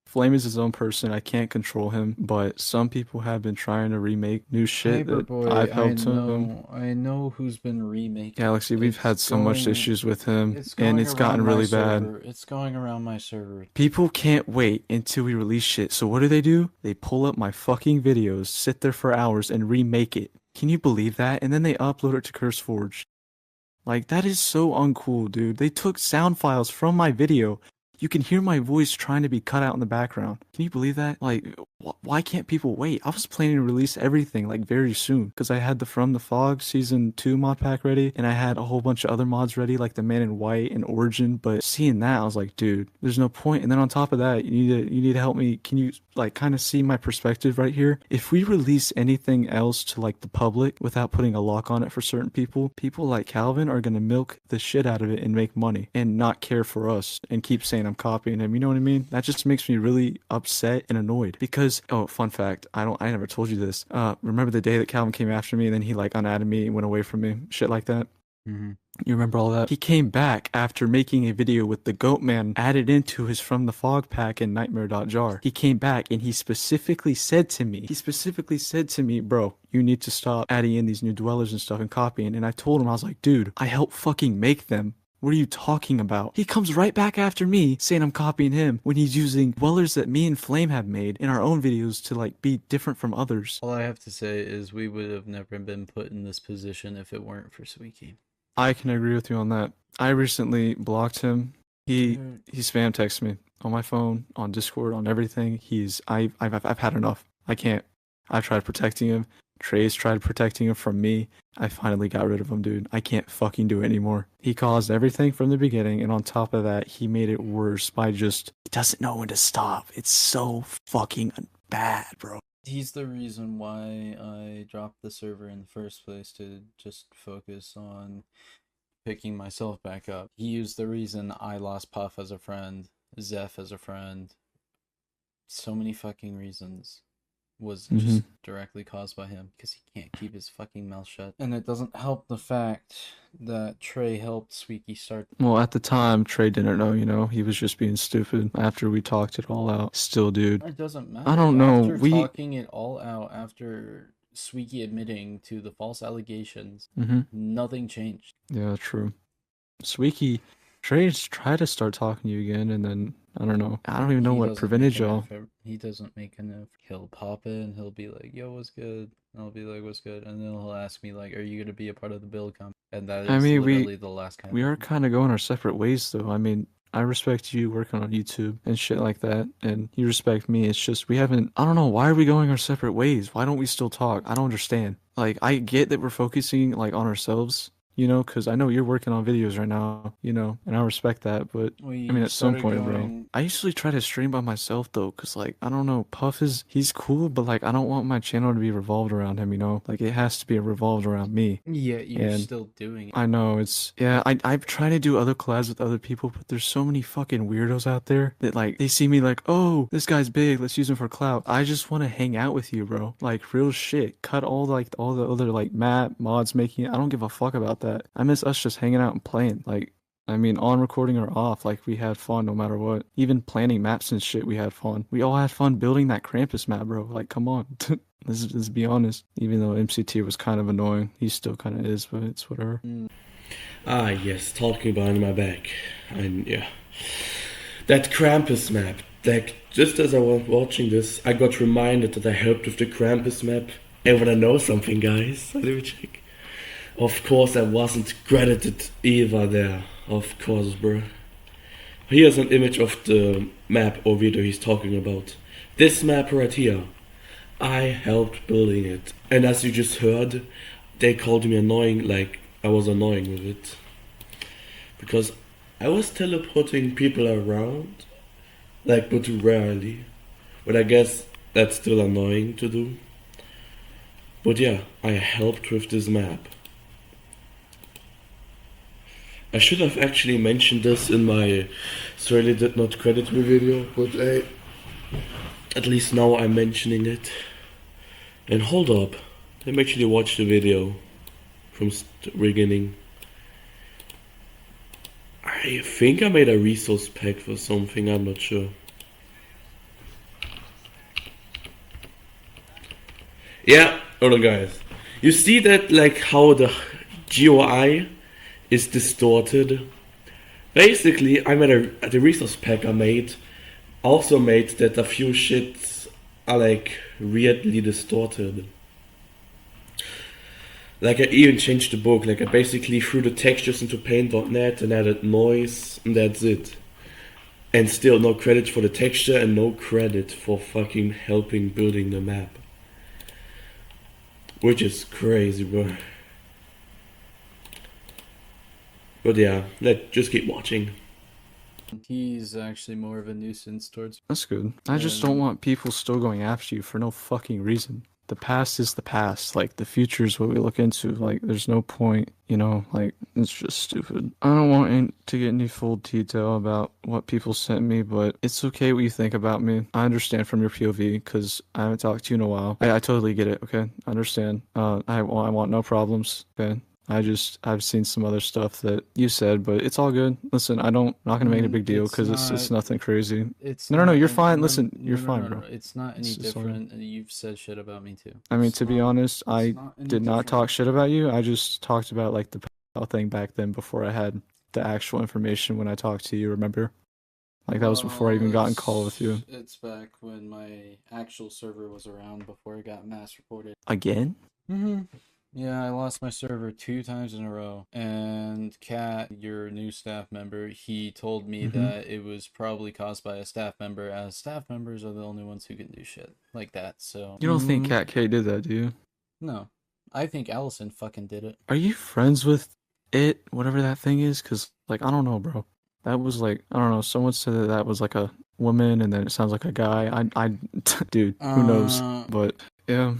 Flame is his own person. I can't control him, but some people have been trying to remake new shit that I've helped him. I know who's been remaking. Galaxy, we've had so much issues with him, and it's gotten really bad. It's going around my server. People can't wait until we release shit, so what do? They pull up my fucking videos, sit there for hours, and remake it. Can you believe that? And then they upload it to CurseForge. Like, that is so uncool, dude. They took sound files from my video. You can hear my voice trying to be cut out in the background. Can you believe that? Like, why can't people wait? I was planning to release everything, like, very soon. Because I had the From the Fog Season 2 mod pack ready. And I had a whole bunch of other mods ready, like the Man in White and Origin. But seeing that, I was like, dude, there's no point. And then on top of that, you need to help me. Can you, like, kind of see my perspective right here? If we release anything else to, like, the public without putting a lock on it for certain people, people like Calvin are going to milk the shit out of it and make money. And not care for us. And keep saying I'm copying him, you know what I mean? That just makes me really upset and annoyed because, oh, fun fact, I never told you this. Remember the day that Calvin came after me and then he like unadded me and went away from me, shit like that? Mm-hmm. You remember all that? He came back after making a video with the Goat Man added into his From the Fog pack in Nightmare.jar. He came back and he specifically said to me, bro, you need to stop adding in these new dwellers and stuff and copying. And I told him, I was like, dude, I helped fucking make them. What are you talking about? He comes right back after me saying I'm copying him when he's using dwellers that me and Flame have made in our own videos to like be different from others. All I have to say is we would have never been put in this position if it weren't for Sweeky. I can agree with you on that. I recently blocked him. He spam texts me on my phone, on Discord, on everything. I've had enough. I can't. I've tried protecting him. Trey's tried protecting him from me. I finally got rid of him, dude. I can't fucking do it anymore. He caused everything from the beginning, and on top of that, he made it worse by just... He doesn't know when to stop. It's so fucking bad, bro. He's the reason why I dropped the server in the first place, to just focus on picking myself back up. He was the reason I lost Puff as a friend, Zeph as a friend. So many fucking reasons was just directly caused by him, because he can't keep his fucking mouth shut. And it doesn't help the fact that Trey helped Sweeky start. Well, at the time, Trey didn't know, you know, he was just being stupid after we talked it all out. Still, dude. It doesn't matter. I don't know. After talking it all out, after Sweeky admitting to the false allegations, nothing changed. Yeah, true. Sweeky, Trey's tried to start talking to you again, and then I don't know. I don't even know what prevented y'all. He doesn't make enough. He'll pop in, he'll be like, yo, what's good? And I'll be like, what's good? And then he'll ask me, like, are you going to be a part of the build comp? And that is literally the last kind we are kind of going our separate ways, though. I mean, I respect you working on YouTube and shit like that, and you respect me. It's just we haven't... I don't know. Why are we going our separate ways? Why don't we still talk? I don't understand. Like, I get that we're focusing, like, on ourselves, you know, because I know you're working on videos right now, you know, and I respect that, but I mean, at some point, bro, I usually try to stream by myself, though, because, like, I don't know, Puff he's cool, but, like, I don't want my channel to be revolved around him, you know, like, it has to be revolved around me. Yeah, you're still doing it. I know, I'm trying to do other collabs with other people, but there's so many fucking weirdos out there that, like, they see me like, oh, this guy's big, let's use him for clout. I just want to hang out with you, bro, like, real shit. Cut all the other, like, mods making it. I don't give a fuck about that. I miss us just hanging out and playing. Like, I mean, on recording or off, like, we had fun no matter what. Even planning maps and shit, we had fun. We all had fun building that Krampus map, bro. Like, come on. Let's be honest. Even though MCT was kind of annoying, he still kind of is, but it's whatever. Ah, yes, talking behind my back. And yeah. That Krampus map. Like, just as I was watching this, I got reminded that I helped with the Krampus map. And when I know something, guys, let me check. Of course, I wasn't credited either there. Of course, bro. Here's an image of the map or video he's talking about. This map right here. I helped building it. And as you just heard, they called me annoying, like I was annoying with it. Because I was teleporting people around, like, but rarely. But I guess that's still annoying to do. But yeah, I helped with this map. I should have actually mentioned this in my Swayle did not credit me video, but at least now I'm mentioning it. And hold up, let me actually watch the video from the beginning. I think I made a resource pack for something, I'm not sure. Yeah, hold on guys. You see that, like, how the GUI is distorted? Basically, I made the resource pack I made also made that a few shits are like weirdly distorted. Like I even changed the book, like I basically threw the textures into paint.net and added noise, and that's it. And still no credit for the texture and no credit for fucking helping building the map. Which is crazy, bro. But yeah, let's just keep watching. He's actually more of a nuisance towards. That's good. I just don't want people still going after you for no fucking reason. The past is the past. Like, the future is what we look into. Like, there's no point, you know, like, it's just stupid. I don't want to get any full detail about what people sent me, but it's okay what you think about me. I understand from your POV, because I haven't talked to you in a while. I totally get it, okay? I understand. I want no problems, okay? I've seen some other stuff that you said, but it's all good. Listen, not gonna make it a big deal because it's nothing crazy. No, you're fine. Listen, you're fine, bro. It's not any different. You've said shit about me too. I mean, to be honest, I did not talk shit about you. I just talked about like the thing back then before I had the actual information when I talked to you. Remember? Like that was before I even got in call with you. It's back when my actual server was around before it got mass reported. Again? Mm-hmm. Yeah, I lost my server 2 times in a row. And Kat, your new staff member, he told me that it was probably caused by a staff member, as staff members are the only ones who can do shit like that, so... You don't think Cat K did that, do you? No. I think Allison fucking did it. Are you friends with it, whatever that thing is? Because, like, I don't know, bro. That was like, I don't know, someone said that was like a woman and then it sounds like a guy. Dude, who knows? But, yeah.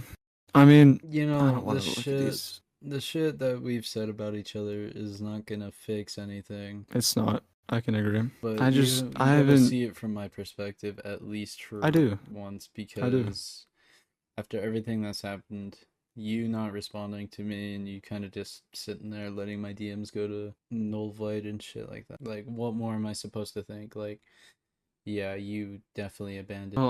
I mean, you know, I don't want to look at these. The shit that we've said about each other is not gonna fix anything. It's not. I can agree. But I haven't see it from my perspective, at least for once, because after everything that's happened, you not responding to me and you kind of just sitting there letting my DMs go to null void and shit like that. Like, what more am I supposed to think? Like, yeah, you definitely abandoned. Well,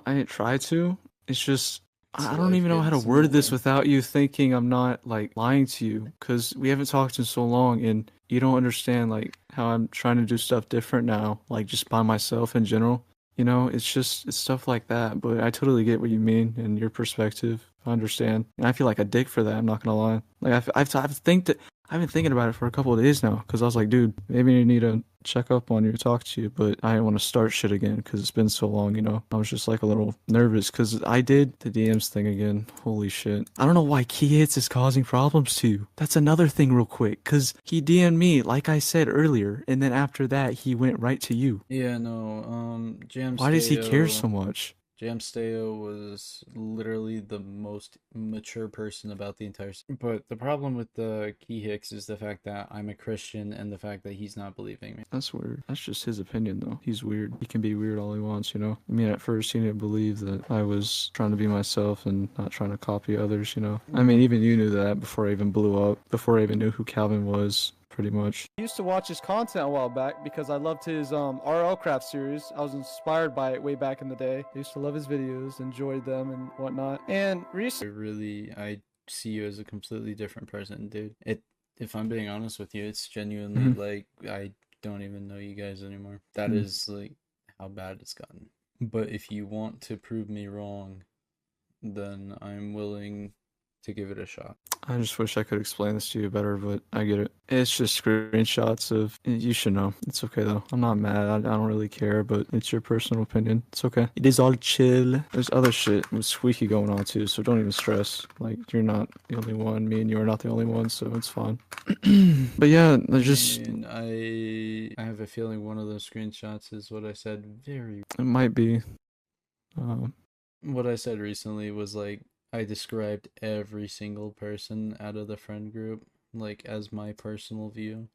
I didn't try to. It's just I don't even know how to word this without you thinking I'm not like lying to you, because we haven't talked in so long and you don't understand like how I'm trying to do stuff different now, like just by myself in general. You know, it's stuff like that. But I totally get what you mean and your perspective. I understand, and I feel like a dick for that. I'm not gonna lie. Like I've been thinking about it for a couple of days now, because I was like, dude, maybe you need to check up on you, talk to you, but I didn't want to start shit again because it's been so long, you know. I was just like a little nervous because I did the DMs thing again. Holy shit. I don't know why key hits is causing problems to you. That's another thing real quick, because he DM'd me, like I said earlier, and then after that, he went right to you. Yeah, no, Why does he care so much? Jamsteo was literally the most mature person about the entire... But the problem with the Key Hicks is the fact that I'm a Christian and the fact that he's not believing me. That's weird. That's just his opinion, though. He's weird. He can be weird all he wants, you know? I mean, at first he didn't believe that I was trying to be myself and not trying to copy others, you know? I mean, even you knew that before I even blew up, before I even knew who Calvin was. Pretty much. I used to watch his content a while back because I loved his RL Craft series. I was inspired by it way back in the day. I used to love his videos, enjoyed them and whatnot. And recently, I see you as a completely different person, dude. If I'm being honest with you, it's genuinely like I don't even know you guys anymore. That is like how bad it's gotten. But if you want to prove me wrong, then I'm willing to give it a shot. I just wish I could explain this to you better, but I get it. It's just screenshots of. You should know. It's okay though. I'm not mad. I don't really care, but it's your personal opinion. It's okay. It is all chill. There's other shit with Squeaky going on too, so don't even stress. Like, you're not the only one. Me and you are not the only one, so it's fine. But yeah, there's just. And I have a feeling one of those screenshots is what I said very. It might be. What I said recently was like, I described every single person out of the friend group, like, as my personal view.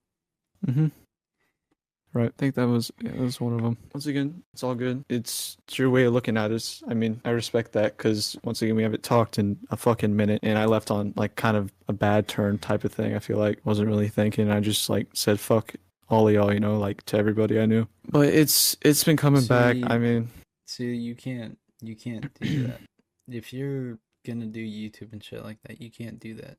Right. I think that was one of them. Once again, it's all good. It's your way of looking at it. I mean, I respect that because once again, we haven't talked in a fucking minute, and I left on like kind of a bad turn type of thing. I feel like wasn't really thinking. I just like said fuck all of y'all, you know, like to everybody I knew. But it's been coming back. I mean, see, you can't do that. If you're gonna do YouTube and shit like that, you can't do that.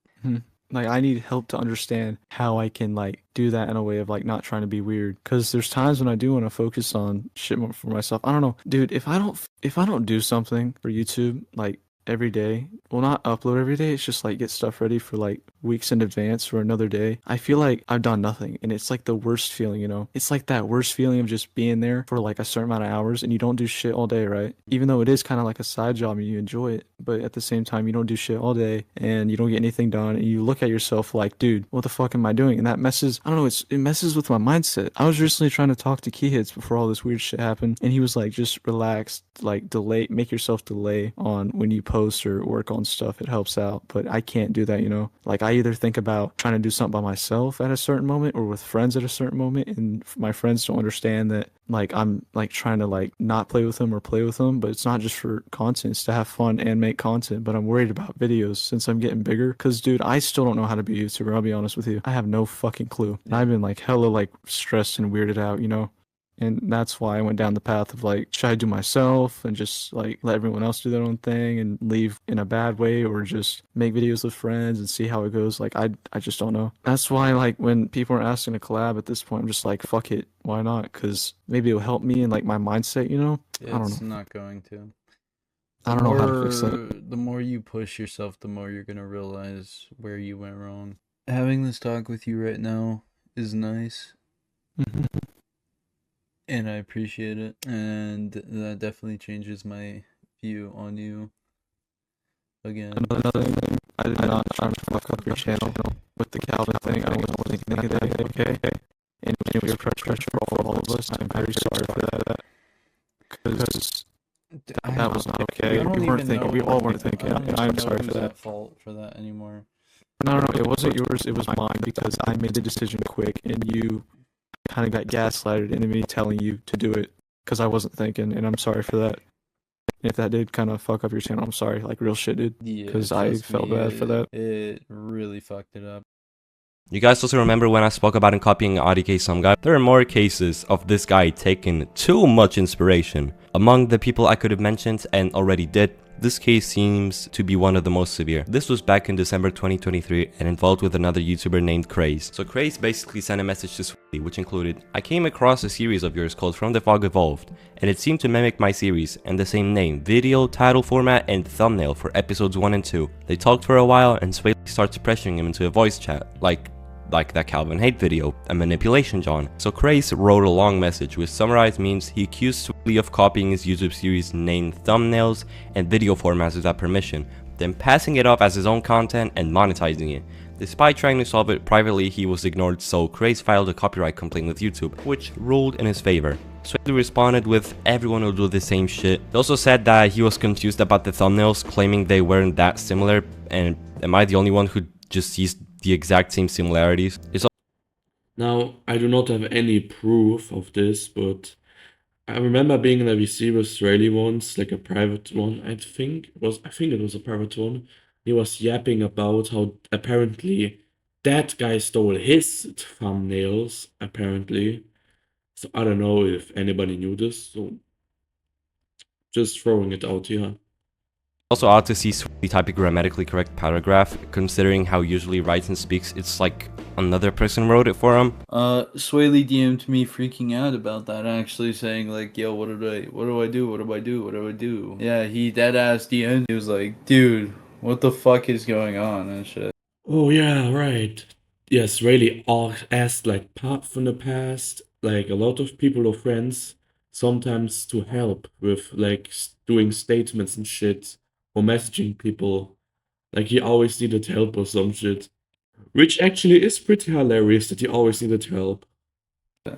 like I need help to understand how I can like do that in a way of like not trying to be weird. Because there's times when I do want to focus on shit more for myself. I don't know, dude. If I don't do something for YouTube like every day, well, not upload every day, it's just like get stuff ready for like weeks in advance for another day, I feel like I've done nothing, and it's like the worst feeling, you know. It's like that worst feeling of just being there for like a certain amount of hours and you don't do shit all day, right? Even though it is kind of like a side job and you enjoy it, but at the same time you don't do shit all day and you don't get anything done, and you look at yourself like, dude, what the fuck am I doing? And that messes, I don't know, it messes with my mindset. I was recently trying to talk to Keyhits before all this weird shit happened, and he was like, just relax, like make yourself delay on when you post or work on stuff. It helps out, but I can't do that, you know. Like I either think about trying to do something by myself at a certain moment or with friends at a certain moment, and my friends don't understand that like I'm like trying to like not play with them or play with them, but it's not just for content, it's to have fun and make content. But I'm worried about videos since I'm getting bigger, because dude, I still don't know how to be a YouTuber. I'll be honest with you, I have no fucking clue, and I've been like hella like stressed and weirded out, you know. And that's why I went down the path of like, should I do myself and just like let everyone else do their own thing and leave in a bad way, or just make videos with friends and see how it goes? Like I just don't know. That's why like when people are asking to collab at this point, I'm just like, fuck it, why not? Because maybe it'll help me in like my mindset, you know. I don't know. It's not going to. I don't know how to fix that. The more you push yourself, the more you're gonna realize where you went wrong. Having this talk with you right now is nice. And I appreciate it, and that definitely changes my view on you again. Another thing, I did not try to fuck up your channel with the Calvin thing. I wasn't thinking that, okay? And it was pressure for all of us. I'm very sorry for that. Because that was not okay. We weren't thinking. We all weren't thinking. And I'm sorry for that. Fault for that anymore. No, it wasn't yours. It was mine, because I made the decision quick, and you kind of got gaslighted into me telling you to do it because I wasn't thinking, and I'm sorry for that. If that did kind of fuck up your channel, I'm sorry, like real shit, dude. Because I felt bad for that. It really fucked it up. You guys also remember when I spoke about him copying IDK some guy? There are more cases of this guy taking too much inspiration. Among the people I could have mentioned and already did, this case seems to be one of the most severe. This was back in December 2023 and involved with another YouTuber named Craze. So Craze basically sent a message to Swayle, which included, I came across a series of yours called From the Fog Evolved, and it seemed to mimic my series and the same name, video, title format, and thumbnail for episodes 1 and 2. They talked for a while and Swayle starts pressuring him into a voice chat, like that Calvin hate video, a manipulation John. So Craze wrote a long message which summarized means he accused Swayle of copying his YouTube series named thumbnails and video formats without permission, then passing it off as his own content and monetizing it. Despite trying to solve it privately, he was ignored, so Craze filed a copyright complaint with YouTube, which ruled in his favor. Swayle responded with, everyone will do the same shit. He also said that he was confused about the thumbnails, claiming they weren't that similar, and am I the only one who just sees the exact same similarities? Now, I do not have any proof of this, but I remember being in a VC with Swayle once, like a private one. I think it was a private one. He was yapping about how apparently that guy stole his thumbnails, apparently. So I don't know if anybody knew this, so just throwing it out here. Also odd to see Swayle type a grammatically correct paragraph, considering how usually writes and speaks it's like another person wrote it for him. Swayle DM'd me freaking out about that, actually saying like, yo, what do I do? Yeah, he dead ass DM'd. He was like, dude, What the fuck is going on and shit? Oh yeah, right. Yes, really asked like from the past, like a lot of people or friends, sometimes to help with like doing statements and shit or messaging people. Like he always needed help or some shit. Which actually is pretty hilarious that he always needed help.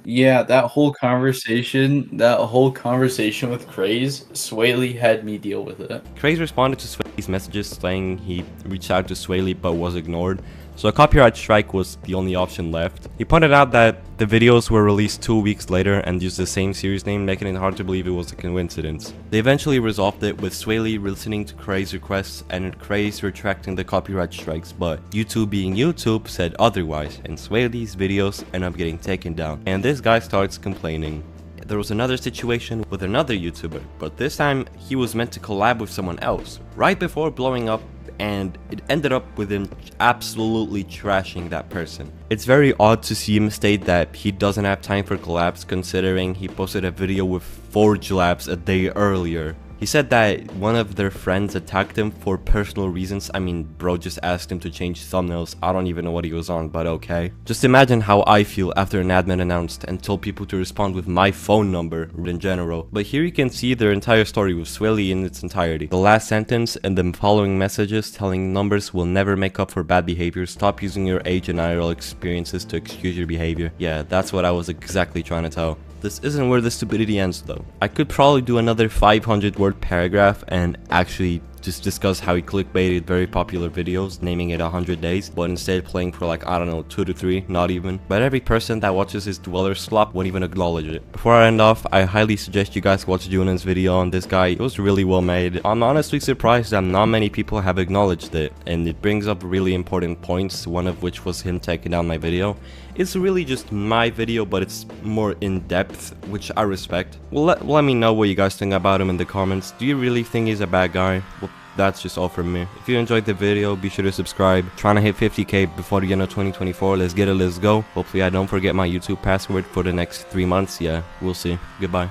Yeah, that whole conversation with Craze, Swayle had me deal with it. Craze responded to Swayle's messages saying he reached out to Swayle but was ignored, so a copyright strike was the only option left. He pointed out that the videos were released 2 weeks later and used the same series name, making it hard to believe it was a coincidence. They eventually resolved it with Swayle listening to Craze's requests and Craze retracting the copyright strikes, but YouTube being YouTube said otherwise, and Swayle's videos end up getting taken down, and this guy starts complaining. There was another situation with another YouTuber, but this time he was meant to collab with someone else right before blowing up, and it ended up with him absolutely trashing that person. It's very odd to see him state that he doesn't have time for collabs, considering he posted a video with Forge Labs a day earlier. He said that one of their friends attacked him for personal reasons. I mean, bro just asked him to change thumbnails. I don't even know what he was on, but okay. Just imagine how I feel after an admin announced and told people to respond with my phone number in general. But here you can see their entire story with Swayle in its entirety. The last sentence and the following messages telling numbers will never make up for bad behavior. Stop using your age and IRL experiences to excuse your behavior. Yeah, that's what I was exactly trying to tell. This isn't where the stupidity ends though. I could probably do another 500 word paragraph and actually just discuss how he clickbaited very popular videos, naming it 100 days, but instead playing for like, I don't know, 2 to 3, not even. But every person that watches his dweller slop won't even acknowledge it. Before I end off, I highly suggest you guys watch Junan's video on this guy. It was really well made. I'm honestly surprised that not many people have acknowledged it, and it brings up really important points, one of which was him taking down my video. It's really just my video, but it's more in depth, which I respect. Well, let me know what you guys think about him in the comments. Do you really think he's a bad guy? Well, that's just all from me. If you enjoyed the video, be sure to subscribe. Trying to hit 50k before the end of 2024. Let's get it, let's go. Hopefully I don't forget my YouTube password for the next 3 months. Yeah, we'll see. Goodbye.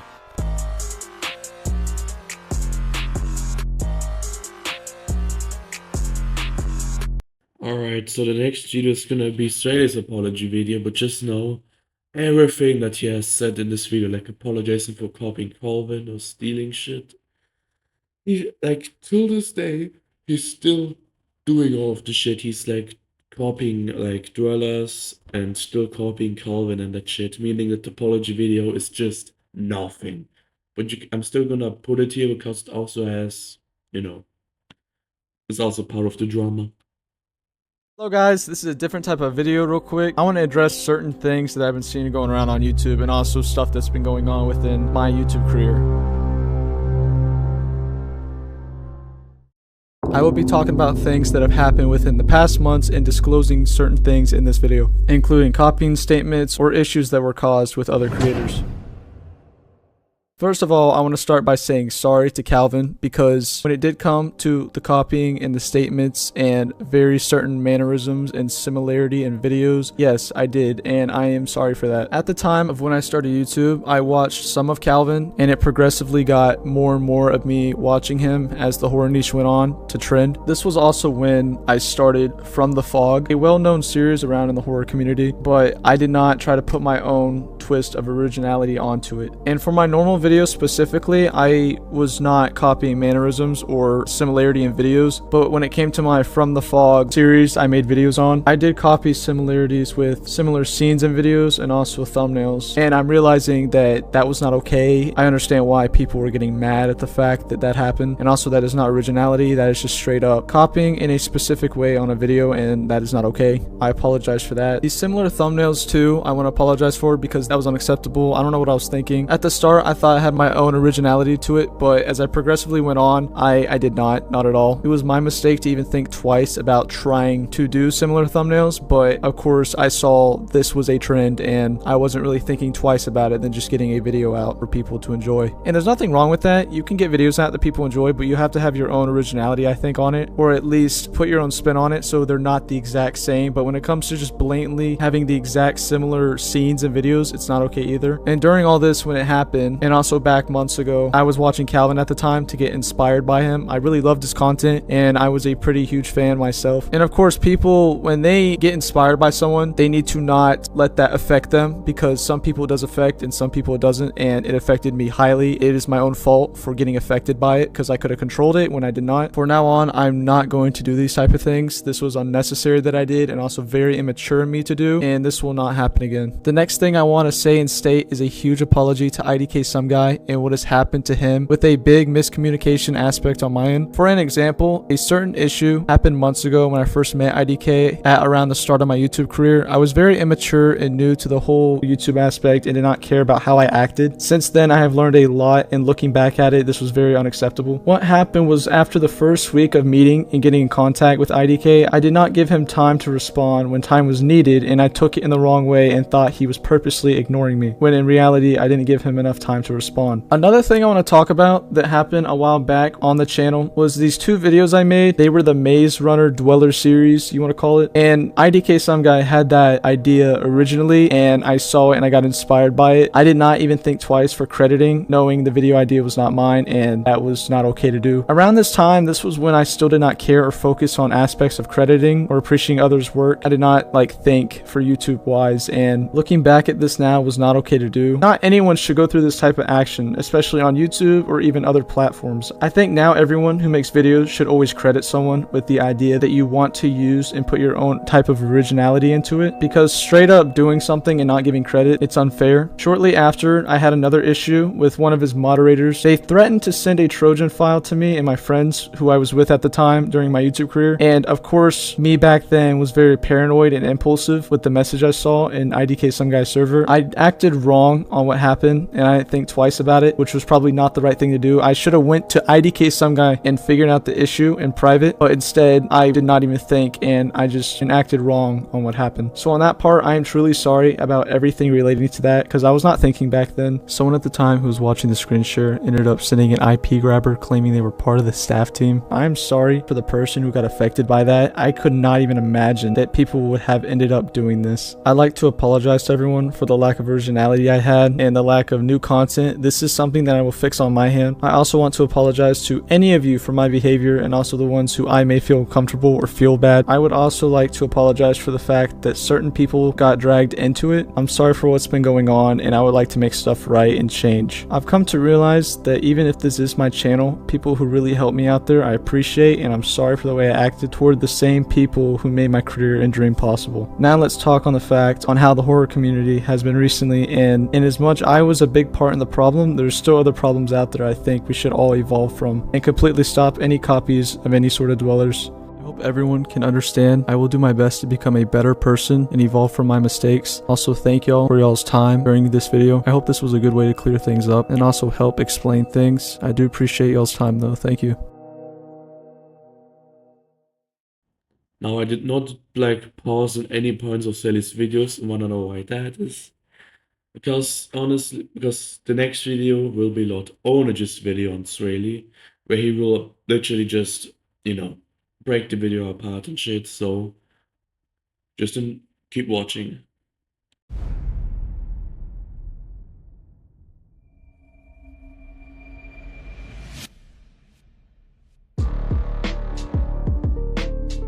Alright, so the next video is gonna be Swayle's apology video, but just know everything that he has said in this video, like apologizing for copying Calvin or stealing shit. He, like, till this day, he's still doing all of the shit. He's like copying like dwellers and still copying Calvin and that shit, meaning that the apology video is just nothing. But I'm still gonna put it here because it also has, you know, it's also part of the drama. Hello guys, this is a different type of video real quick. I want to address certain things that I've been seeing going around on YouTube and also stuff that's been going on within my YouTube career. I will be talking about things that have happened within the past months and disclosing certain things in this video, including copying statements or issues that were caused with other creators. First of all, I want to start by saying sorry to Calvin, because when it did come to the copying and the statements and very certain mannerisms and similarity in videos, yes, I did, and I am sorry for that. At the time of when I started YouTube, I watched some of Calvin, and it progressively got more and more of me watching him as the horror niche went on to trend. This was also when I started From the Fog, a well-known series around in the horror community, but I did not try to put my own twist of originality onto it. And for my normal videos specifically, I was not copying mannerisms or similarity in videos, but when it came to my From the Fog series I made videos on, I did copy similarities with similar scenes in videos and also thumbnails, and I'm realizing that that was not okay. I understand why people were getting mad at the fact that that happened, and also that is not originality, that is just straight up copying in a specific way on a video, and that is not okay. I apologize for that. These similar thumbnails too, I want to apologize for, because that was unacceptable. I don't know what I was thinking. At the start, I thought I had my own originality to it, but as I progressively went on, I did not at all. It was my mistake to even think twice about trying to do similar thumbnails, but of course I saw this was a trend and I wasn't really thinking twice about it than just getting a video out for people to enjoy. And there's nothing wrong with that. You can get videos out that people enjoy, but you have to have your own originality, I think, on it, or at least put your own spin on it so they're not the exact same. But when it comes to just blatantly having the exact similar scenes and videos, that's not okay either. And during all this, when it happened, and also back months ago, I was watching Calvin at the time to get inspired by him. I really loved his content, and I was a pretty huge fan myself. And of course, people, when they get inspired by someone, they need to not let that affect them, because some people it does affect and some people it doesn't, and it affected me highly. It is my own fault for getting affected by it, because I could have controlled it when I did not. For now on, I'm not going to do these type of things. This was unnecessary that I did, and also very immature in me to do, and this will not happen again. The next thing I want to say and state is a huge apology to IDK Some Guy and what has happened to him with a big miscommunication aspect on my end. For an example, a certain issue happened months ago when I first met IDK at around the start of my YouTube career. I was very immature and new to the whole YouTube aspect and did not care about how I acted. Since then, I have learned a lot, and looking back at it, this was very unacceptable. What happened was, after the first week of meeting and getting in contact with IDK, I did not give him time to respond when time was needed, and I took it in the wrong way and thought he was purposely ignoring me, when in reality, I didn't give him enough time to respond. Another thing I want to talk about that happened a while back on the channel was these two videos I made. They were the Maze Runner Dweller series, you want to call it, and IDK Some Guy had that idea originally, and I saw it and I got inspired by it. I did not even think twice for crediting, knowing the video idea was not mine, and that was not okay to do. Around this time, this was when I still did not care or focus on aspects of crediting or appreciating others' work. I did not think for YouTube wise, and looking back at this now was not okay to do. Not anyone should go through this type of action, especially on YouTube or even other platforms. I think now everyone who makes videos should always credit someone with the idea that you want to use and put your own type of originality into it, because straight up doing something and not giving credit, it's unfair. Shortly after, I had another issue with one of his moderators. They threatened to send a Trojan file to me and my friends who I was with at the time during my YouTube career, and of course, me back then was very paranoid and impulsive with the message I saw in IDK Some Guy server. I acted wrong on what happened, and I didn't think twice about it, which was probably not the right thing to do. I should have went to IDK Some Guy and figured out the issue in private, but instead, I did not even think, and I just acted wrong on what happened. So on that part, I am truly sorry about everything relating to that, because I was not thinking back then. Someone at the time who was watching the screen share ended up sending an IP grabber claiming they were part of the staff team. I'm sorry for the person who got affected by that. I could not even imagine that people would have ended up doing this. I'd like to apologize to everyone for the lack of originality I had and the lack of new content. This is something that I will fix on my hand. I also want to apologize to any of you for my behavior, and also the ones who I may feel comfortable or feel bad. I would also like to apologize for the fact that certain people got dragged into it. I'm sorry for what's been going on, and I would like to make stuff right and change. I've come to realize that even if this is my channel, people who really helped me out there, I appreciate, and I'm sorry for the way I acted toward the same people who made my career and dream possible. Now let's talk on the fact on how the horror community has been recently, and in as much I was a big part in the problem, there's still other problems out there I think we should all evolve from, and completely stop any copies of any sort of dwellers. I hope everyone can understand. I will do my best to become a better person and evolve from my mistakes. Also, thank y'all for y'all's time during this video. I hope this was a good way to clear things up and also help explain things. I do appreciate y'all's time though. Thank you. Now, I did not pause in any points of Sally's videos and wanna know why that is. Because honestly, because the next video will be Lord Onage's video on Swayle, where he will literally just, break the video apart and shit, so just keep watching.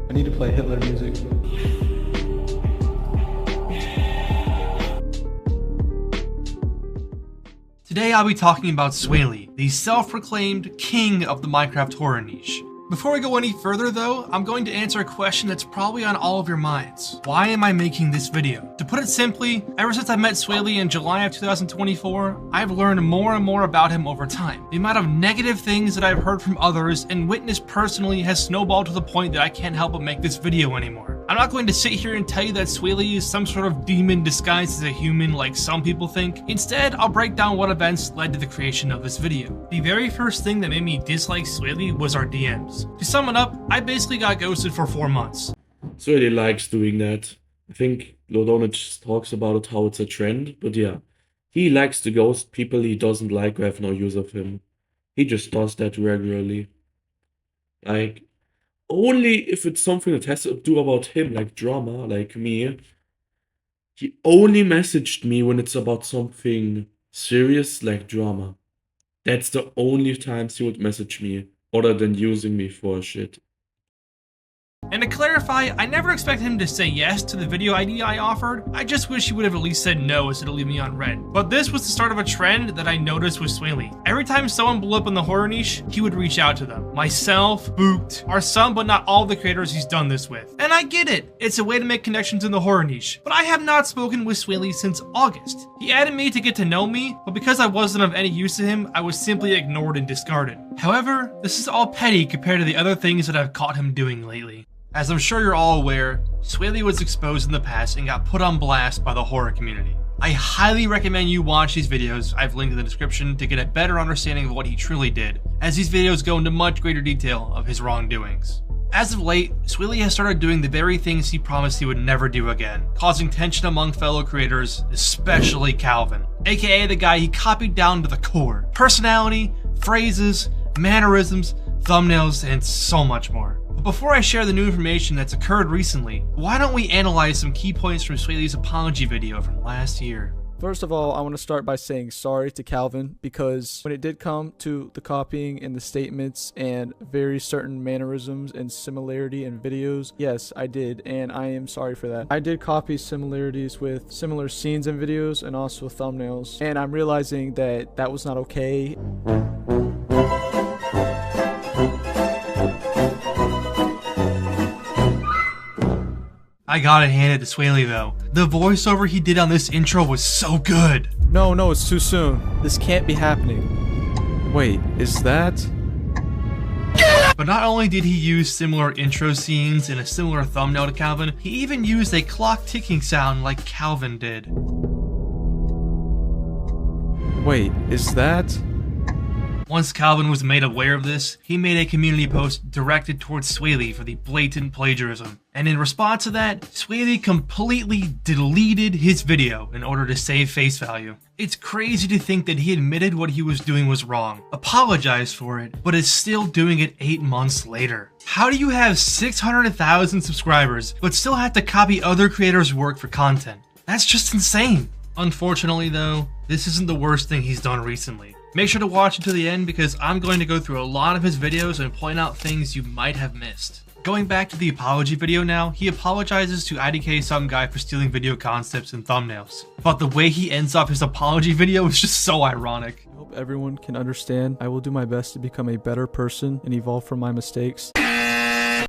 I need to play Hitler music. Today I'll be talking about Swayle, the self-proclaimed king of the Minecraft horror niche. Before we go any further though, I'm going to answer a question that's probably on all of your minds. Why am I making this video? To put it simply, ever since I met Swayle in July of 2024, I've learned more and more about him over time. The amount of negative things that I've heard from others and witnessed personally has snowballed to the point that I can't help but make this video anymore. I'm not going to sit here and tell you that Swayle is some sort of demon disguised as a human like some people think. Instead, I'll break down what events led to the creation of this video. The very first thing that made me dislike Swayle was our DMs. To sum it up, I basically got ghosted for 4 months. Swayle likes doing that. I think Lord Onage talks about it, how it's a trend, but yeah. He likes to ghost people he doesn't like who have no use of him. He just does that regularly. Only if it's something that has to do about him, like drama, like me. He only messaged me when it's about something serious like drama. That's the only times he would message me, other than using me for shit. And to clarify, I never expected him to say yes to the video idea I offered. I just wish he would have at least said no instead of leaving me on red. But this was the start of a trend that I noticed with Swayle. Every time someone blew up in the horror niche, he would reach out to them. Myself, Booked, are some but not all the creators he's done this with. And I get it, it's a way to make connections in the horror niche. But I have not spoken with Swayle since August. He added me to get to know me, but because I wasn't of any use to him, I was simply ignored and discarded. However, this is all petty compared to the other things that I've caught him doing lately. As I'm sure you're all aware, Swayle was exposed in the past and got put on blast by the horror community. I highly recommend you watch these videos I've linked in the description to get a better understanding of what he truly did, as these videos go into much greater detail of his wrongdoings. As of late, Swayle has started doing the very things he promised he would never do again, causing tension among fellow creators, especially Calvin, aka the guy he copied down to the core. Personality, phrases, mannerisms, thumbnails, and so much more. But before I share the new information that's occurred recently, why don't we analyze some key points from Swayle's apology video from last year? First of all, I want to start by saying sorry to Calvin, because when it did come to the copying and the statements and very certain mannerisms and similarity in videos, yes, I did, and I am sorry for that. I did copy similarities with similar scenes in videos and also thumbnails, and I'm realizing that that was not okay. I gotta hand it to Swayle though. The voiceover he did on this intro was so good. No, it's too soon. This can't be happening. Wait, is that? But not only did he use similar intro scenes and a similar thumbnail to Calvin, he even used a clock ticking sound like Calvin did. Wait, is that? Once Calvin was made aware of this, he made a community post directed towards Swayle for the blatant plagiarism. And in response to that, Swayle completely deleted his video in order to save face value. It's crazy to think that he admitted what he was doing was wrong, apologized for it, but is still doing it 8 months later. How do you have 600,000 subscribers, but still have to copy other creators' work for content? That's just insane. Unfortunately though, this isn't the worst thing he's done recently. Make sure to watch it to the end because I'm going to go through a lot of his videos and point out things you might have missed. Going back to the apology video now, he apologizes to IDK some guy for stealing video concepts and thumbnails. But the way he ends up his apology video is just so ironic. I hope everyone can understand. I will do my best to become a better person and evolve from my mistakes.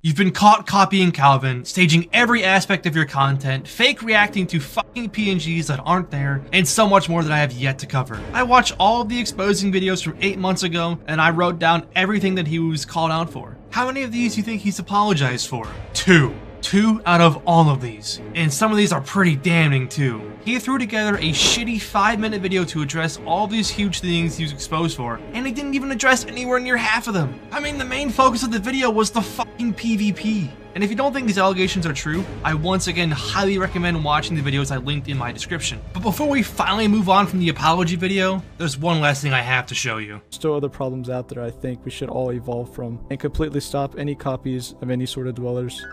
You've been caught copying Calvin, staging every aspect of your content, fake reacting to fucking PNGs that aren't there, and so much more that I have yet to cover. I watched all of the exposing videos from 8 months ago, and I wrote down everything that he was called out for. How many of these do you think he's apologized for? 2. 2 out of all of these. And some of these are pretty damning too. He threw together a shitty 5-minute video to address all these huge things he was exposed for, and he didn't even address anywhere near half of them. I mean, the main focus of the video was the fucking PvP. And if you don't think these allegations are true, I once again highly recommend watching the videos I linked in my description. But before we finally move on from the apology video, there's one last thing I have to show you. Still other problems out there I think we should all evolve from, and completely stop any copies of any sort of dwellers.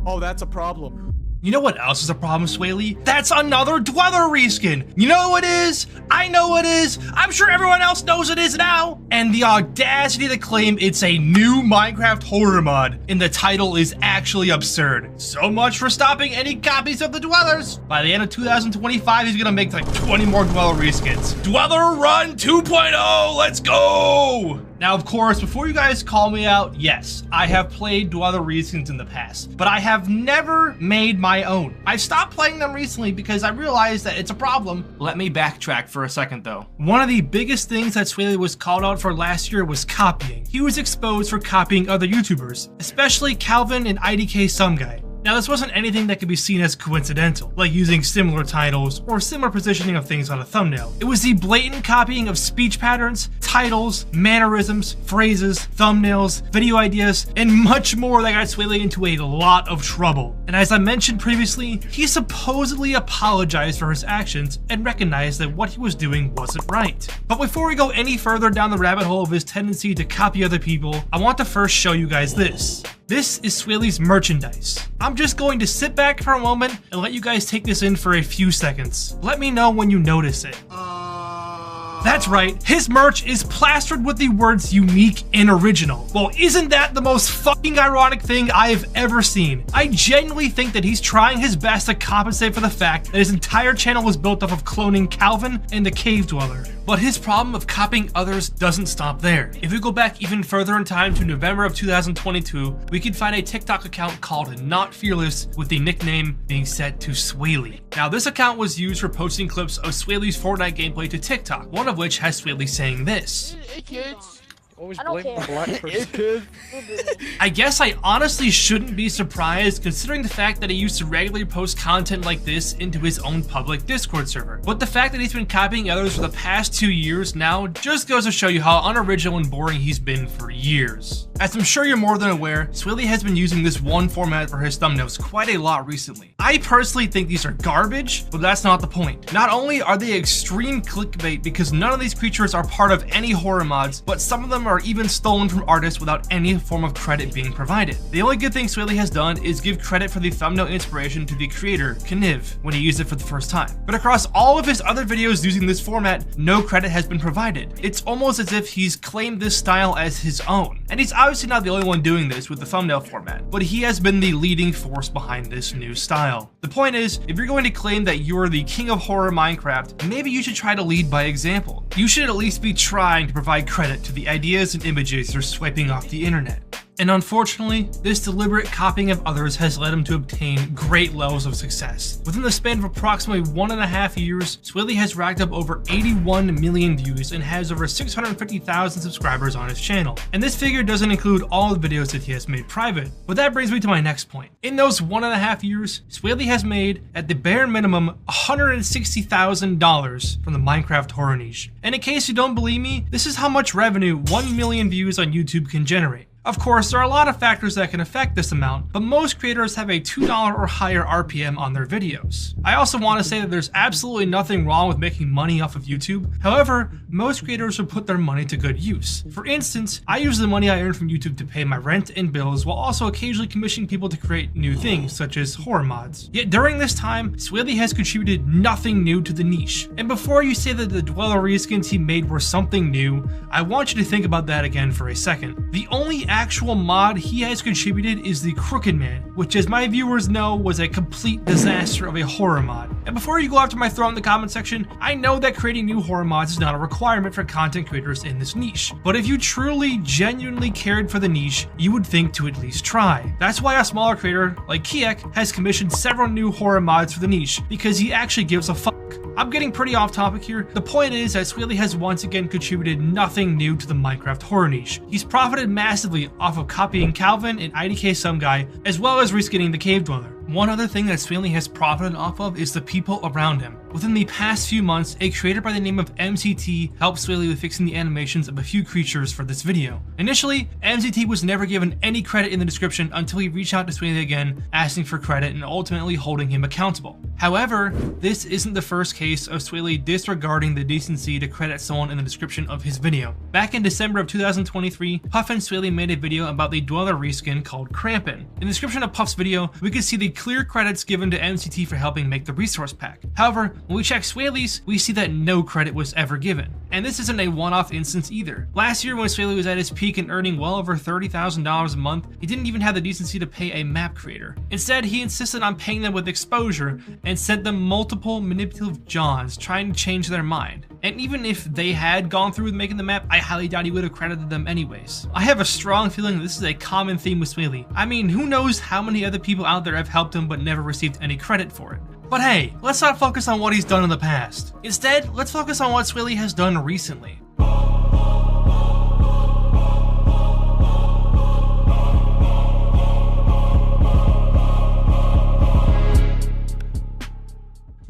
Oh, that's a problem. You know what else is a problem, Swayle? That's another Dweller reskin! You know who it is? I know who it is! I'm sure everyone else knows it is now! And the audacity to claim it's a new Minecraft horror mod, and the title is actually absurd. So much for stopping any copies of the Dwellers! By the end of 2025, he's gonna make like 20 more Dweller reskins. Dweller Run 2.0, let's go! Now, of course, before you guys call me out, yes, I have played Dweller reskins in the past, but I have never made my own. I stopped playing them recently because I realized that it's a problem. Let me backtrack for a second though. One of the biggest things that Swayle was called out for last year was copying. He was exposed for copying other YouTubers, especially Calvin and IDK Some Guy. Now, this wasn't anything that could be seen as coincidental, like using similar titles or similar positioning of things on a thumbnail. It was the blatant copying of speech patterns, titles, mannerisms, phrases, thumbnails, video ideas, and much more that got Swayle into a lot of trouble. And as I mentioned previously, he supposedly apologized for his actions and recognized that what he was doing wasn't right. But before we go any further down the rabbit hole of his tendency to copy other people, I want to first show you guys this. This is Swayle's merchandise. I'm just going to sit back for a moment and let you guys take this in for a few seconds. Let me know when you notice it. That's right, his merch is plastered with the words unique and original. Well, isn't that the most fucking ironic thing I have ever seen? I genuinely think that he's trying his best to compensate for the fact that his entire channel was built off of cloning Calvin and the Cave Dweller. But his problem of copying others doesn't stop there. If we go back even further in time to November of 2022, we can find a TikTok account called Not Fearless with the nickname being set to Swayle. Now, this account was used for posting clips of Swayle's Fortnite gameplay to TikTok, one of which has Swayle saying this. Hey kids. Always I don't blame the care. black person. I guess I honestly shouldn't be surprised considering the fact that he used to regularly post content like this into his own public Discord server. But the fact that he's been copying others for the past 2 years now just goes to show you how unoriginal and boring he's been for years. As I'm sure you're more than aware, Swayle has been using this one format for his thumbnails quite a lot recently. I personally think these are garbage, but that's not the point. Not only are they extreme clickbait because none of these creatures are part of any horror mods, but some of them are even stolen from artists without any form of credit being provided. The only good thing Swayle has done is give credit for the thumbnail inspiration to the creator, Kniv, when he used it for the first time. But across all of his other videos using this format, no credit has been provided. It's almost as if he's claimed this style as his own. And he's obviously not the only one doing this with the thumbnail format, but he has been the leading force behind this new style. The point is, if you're going to claim that you're the king of horror Minecraft, maybe you should try to lead by example. You should at least be trying to provide credit to the ideas and images you're swiping off the internet. And unfortunately, this deliberate copying of others has led him to obtain great levels of success. Within the span of approximately 1.5 years, Swayle has racked up over 81 million views and has over 650,000 subscribers on his channel. And this figure doesn't include all the videos that he has made private. But that brings me to my next point. In those 1.5 years, Swayle has made, at the bare minimum, $160,000 from the Minecraft horror niche. And in case you don't believe me, this is how much revenue 1 million views on YouTube can generate. Of course, there are a lot of factors that can affect this amount, but most creators have a $2 or higher RPM on their videos. I also want to say that there's absolutely nothing wrong with making money off of YouTube. However, most creators will put their money to good use. For instance, I use the money I earn from YouTube to pay my rent and bills while also occasionally commissioning people to create new things, such as horror mods. Yet during this time, Swayle has contributed nothing new to the niche. And before you say that the Dweller reskins he made were something new, I want you to think about that again for a second. The only actual mod he has contributed is the Crooked Man, which as my viewers know was a complete disaster of a horror mod. And before you go after my throat in the comment section, I know that creating new horror mods is not a requirement for content creators in this niche. But if you truly, genuinely cared for the niche, you would think to at least try. That's why a smaller creator like Kiek has commissioned several new horror mods for the niche, because he actually gives a fuck. I'm getting pretty off topic here. The point is that Swayle has once again contributed nothing new to the Minecraft horror niche. He's profited massively off of copying Calvin and IDK Some Guy, as well as reskinning the Cave Dweller. One other thing that Swayle has profited off of is the people around him. Within the past few months, a creator by the name of MCT helped Swayle with fixing the animations of a few creatures for this video. Initially, MCT was never given any credit in the description until he reached out to Swayle again, asking for credit and ultimately holding him accountable. However, this isn't the first case of Swayle disregarding the decency to credit someone in the description of his video. Back in December of 2023, Puff and Swayle made a video about the Dweller reskin called Krampin. In the description of Puff's video, we could see the clear credits given to MCT for helping make the resource pack. However, when we check Swayle's, we see that no credit was ever given. And this isn't a one-off instance either. Last year when Swayle was at his peak and earning well over $30,000 a month, he didn't even have the decency to pay a map creator. Instead, he insisted on paying them with exposure and sent them multiple manipulative Johns trying to change their mind. And even if they had gone through with making the map, I highly doubt he would have credited them anyways. I have a strong feeling this is a common theme with Swayle. I mean, who knows how many other people out there have helped him but never received any credit for it. But hey, let's not focus on what he's done in the past. Instead, let's focus on what Swayle has done recently.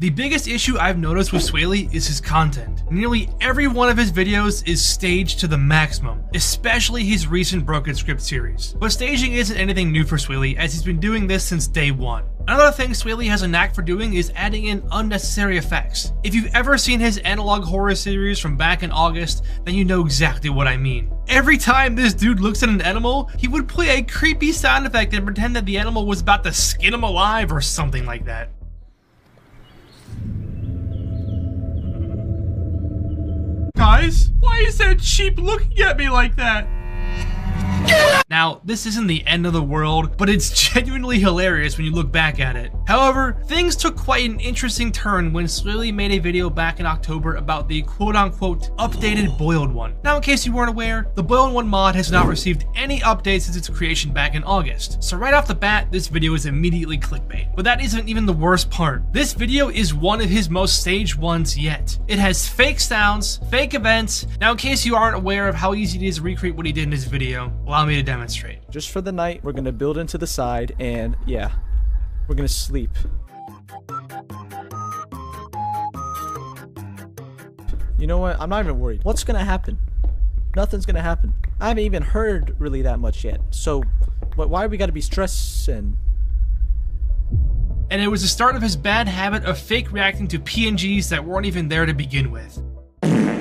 The biggest issue I've noticed with Swayle is his content. Nearly every one of his videos is staged to the maximum, especially his recent Broken Script series. But staging isn't anything new for Swayle, as he's been doing this since day one. Another thing Swayle has a knack for doing is adding in unnecessary effects. If you've ever seen his analog horror series from back in August, then you know exactly what I mean. Every time this dude looks at an animal, he would play a creepy sound effect and pretend that the animal was about to skin him alive or something like that. Guys, why is that sheep looking at me like that? Now, this isn't the end of the world, but it's genuinely hilarious when you look back at it. However, things took quite an interesting turn when Swayle made a video back in October about the quote-unquote updated Boiled One. Now, in case you weren't aware, the Boiled One mod has not received any updates since its creation back in August. So right off the bat, this video is immediately clickbait. But that isn't even the worst part. This video is one of his most staged ones yet. It has fake sounds, fake events. Now, in case you aren't aware of how easy it is to recreate what he did in his video, allow me to demonstrate. Just for the night, we're gonna build into the side, and yeah, we're gonna sleep. You know what? I'm not even worried. What's gonna happen? Nothing's gonna happen. I haven't even heard really that much yet. So, why we gotta be stressing? And it was the start of his bad habit of fake reacting to PNGs that weren't even there to begin with.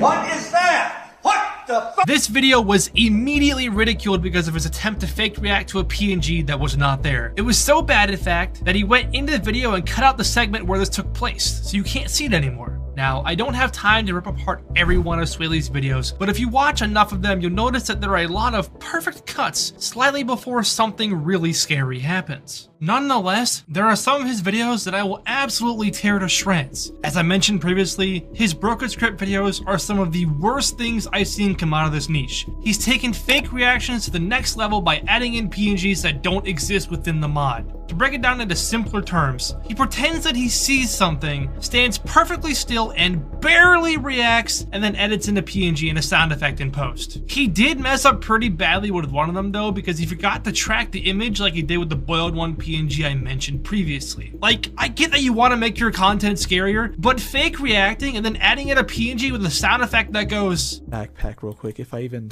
What is that? What the fuck? This video was immediately ridiculed because of his attempt to fake react to a PNG that was not there. It was so bad, in fact, that he went into the video and cut out the segment where this took place, so you can't see it anymore. Now, I don't have time to rip apart every one of Swayle's videos, but if you watch enough of them, you'll notice that there are a lot of perfect cuts slightly before something really scary happens. Nonetheless, there are some of his videos that I will absolutely tear to shreds. As I mentioned previously, his Broken Script videos are some of the worst things I've seen come out of this niche. He's taken fake reactions to the next level by adding in PNGs that don't exist within the mod. To break it down into simpler terms, he pretends that he sees something, stands perfectly still and barely reacts, and then edits in a PNG and a sound effect in post. He did mess up pretty badly with one of them though, because he forgot to track the image like he did with the Boiled One PNG I mentioned previously. Like, I get that you want to make your content scarier, but fake reacting and then adding in a PNG with a sound effect that goes backpack real quick if I even.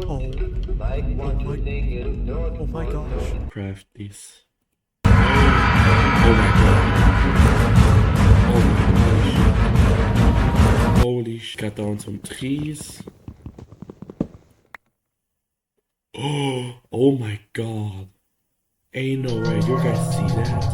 Oh my gosh. Craft these. Oh my god. Oh my gosh. Holy sh! Got down some trees. Oh my god. Ain't no way. You guys see that?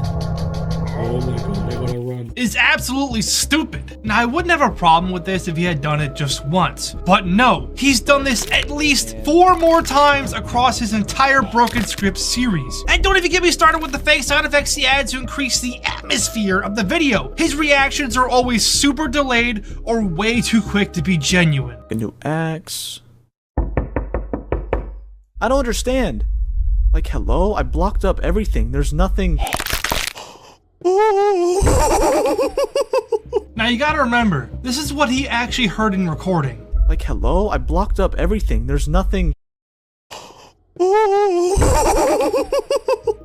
Oh my god, they're gonna run. Is absolutely stupid. Now, I wouldn't have a problem with this if he had done it just once, but no, he's done this at least 4 more times across his entire Broken Script series. And don't even get me started with the fake sound effects he adds to increase the atmosphere of the video. His reactions are always super delayed or way too quick to be genuine. A new axe. I don't understand. Like, hello? I blocked up everything. There's nothing. Now you gotta remember, this is what he actually heard in recording. Like, hello? I blocked up everything. There's nothing.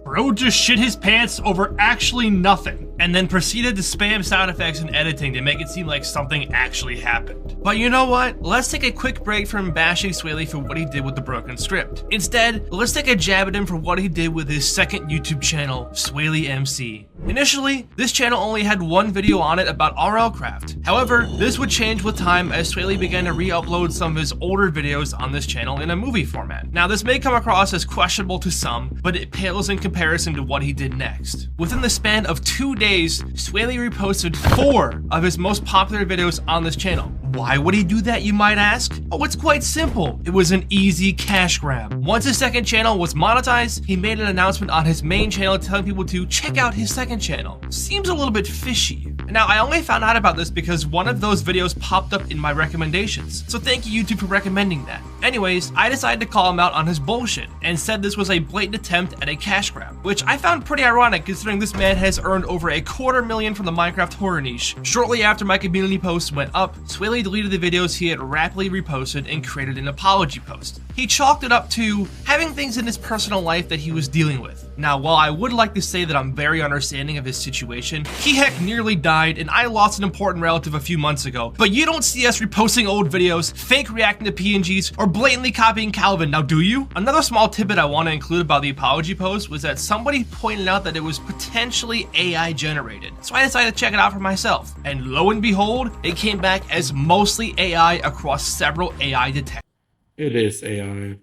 Bro just shit his pants over actually nothing, and then proceeded to spam sound effects and editing to make it seem like something actually happened. But you know what? Let's take a quick break from bashing Swayle for what he did with the Broken Script. Instead, let's take a jab at him for what he did with his second YouTube channel, Swayle MC. Initially, this channel only had one video on it about RLcraft. However, this would change with time as Swayle began to re-upload some of his older videos on this channel in a movie format. Now, this may come across as questionable to some, but it pales in comparison to what he did next. Within the span of 2 days, Swayle reposted 4 of his most popular videos on this channel. Why would he do that, you might ask? Oh, it's quite simple. It was an easy cash grab. Once his second channel was monetized, he made an announcement on his main channel telling people to check out his second channel. Seems a little bit fishy. Now, I only found out about this because one of those videos popped up in my recommendations, so thank you YouTube for recommending that. Anyways, I decided to call him out on his bullshit and said this was a blatant attempt at a cash grab, which I found pretty ironic considering this man has earned over $250,000 from the Minecraft horror niche. Shortly after my community post went up, Swayle deleted the videos he had rapidly reposted and created an apology post. he chalked it up to having things in his personal life that he was dealing with. Now, while I would like to say that I'm very understanding of his situation, he heck nearly died and I lost an important relative a few months ago. But you don't see us reposting old videos, fake reacting to PNGs, or blatantly copying Calvin, now do you? Another small tidbit I want to include about the apology post was that somebody pointed out that it was potentially AI generated. So I decided to check it out for myself. And lo and behold, it came back as mostly AI across several AI detectors. It is AI.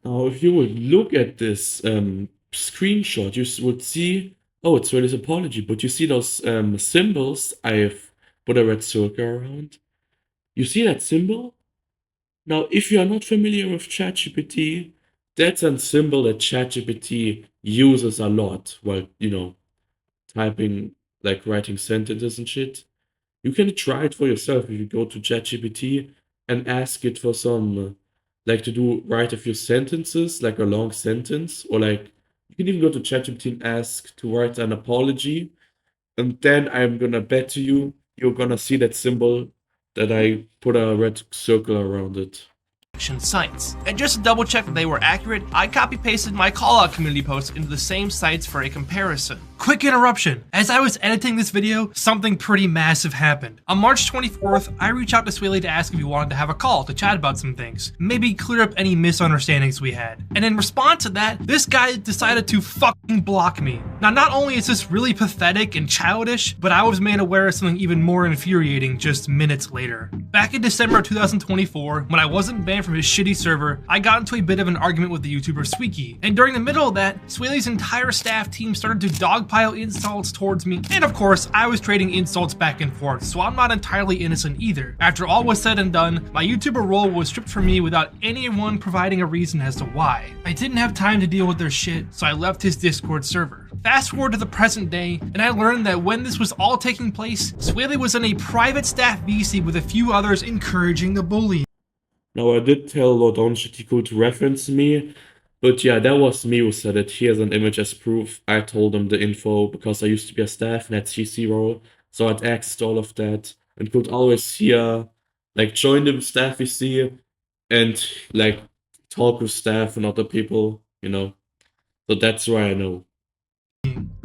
Now, if you would look at this screenshot, you would see, oh, it's Swayle's apology, but you see those symbols I've put a red circle around. You see that symbol? Now, if you are not familiar with ChatGPT, that's a symbol that ChatGPT uses a lot while, typing, like writing sentences and shit. You can try it for yourself if you go to ChatGPT and ask it for some, write a few sentences, like a long sentence, or like, you can even go to ChatGPT and ask to write an apology, and then I'm gonna bet to you, you're gonna see that symbol that I put a red circle around it. Sites. And just to double check that they were accurate, I copy pasted my callout community post into the same sites for a comparison. Quick interruption. As I was editing this video, something pretty massive happened. On March 24th, I reached out to Swayle to ask if he wanted to have a call to chat about some things, maybe clear up any misunderstandings we had. And in response to that, this guy decided to fucking block me. Now, not only is this really pathetic and childish, but I was made aware of something even more infuriating just minutes later. Back in December 2024, when I wasn't banned from his shitty server, I got into a bit of an argument with the YouTuber Squeaky. And during the middle of that, Swayle's entire staff team started to dogpile insults towards me. And of course, I was trading insults back and forth, so I'm not entirely innocent either. After all was said and done, my YouTuber role was stripped from me without anyone providing a reason as to why. I didn't have time to deal with their shit, so I left his Discord server. Fast forward to the present day, and I learned that when this was all taking place, Swayle was in a private staff VC with a few others encouraging the bullying. Now, I did tell Lord Orange that he could reference me, but yeah, that was me who said it. Here's an image as proof. I told him the info because I used to be a staff and had CC role, so I'd access to all of that and could always hear, join the staff VC and, talk with staff and other people, So that's why I know.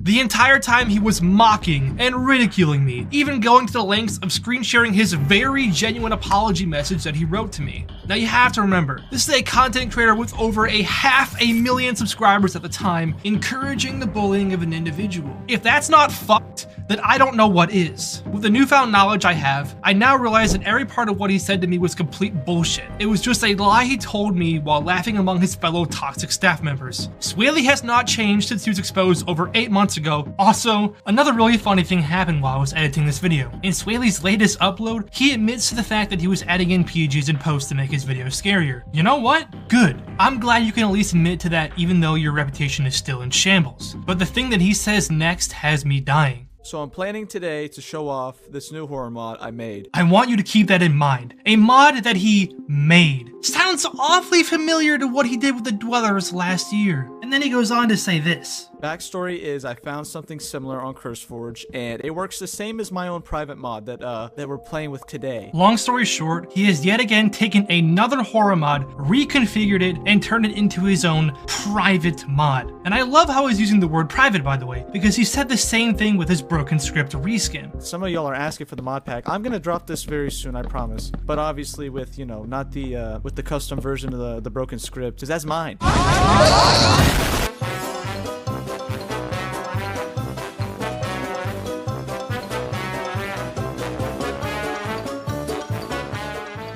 The entire time he was mocking and ridiculing me, even going to the lengths of screen sharing his very genuine apology message that he wrote to me. Now you have to remember, this is a content creator with over 500,000 subscribers at the time, encouraging the bullying of an individual. If that's not fucked, then I don't know what is. With the newfound knowledge I have, I now realize that every part of what he said to me was complete bullshit. It was just a lie he told me while laughing among his fellow toxic staff members. Swayle has not changed since he was exposed over 8 months ago. Also, another really funny thing happened while I was editing this video. In Swayle's latest upload, he admits to the fact that he was adding in PGs and posts to make his video scarier. You know what? Good. I'm glad you can at least admit to that even though your reputation is still in shambles. But the thing that he says next has me dying. So I'm planning today to show off this new horror mod I made. I want you to keep that in mind. A mod that he made. Sounds awfully familiar to what he did with the Dwellers last year. And then he goes on to say this. Backstory is I found something similar on CurseForge, and it works the same as my own private mod that we're playing with today. Long story short, he has yet again taken another horror mod, reconfigured it, and turned it into his own private mod. And I love how he's using the word private, by the way, because he said the same thing with his broken script reskin. Some of y'all are asking for the mod pack. I'm gonna drop this very soon, I promise. But obviously with, not the with the custom version of the broken script, because that's mine.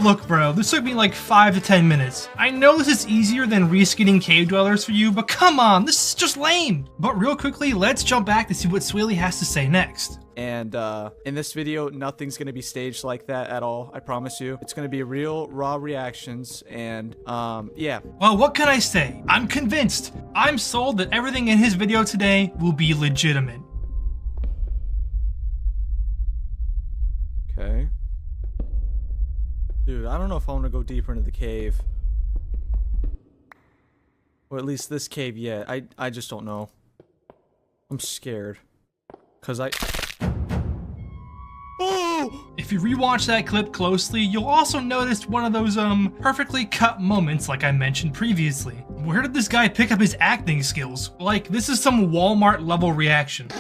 Look bro, this took me like 5 to 10 minutes. I know this is easier than reskinning cave dwellers for you, but come on, this is just lame. But real quickly, let's jump back to see what Swayle has to say next. And in this video, nothing's gonna be staged like that at all, I promise you. It's gonna be real, raw reactions, and yeah. Well, what can I say? I'm convinced. I'm sold that everything in his video today will be legitimate. Okay. Dude, I don't know if I want to go deeper into the cave. Or at least this cave yet. I just don't know. I'm scared. Cause Oh! If you rewatch that clip closely, you'll also notice one of those perfectly cut moments like I mentioned previously. Where did this guy pick up his acting skills? Like, this is some Walmart level reaction.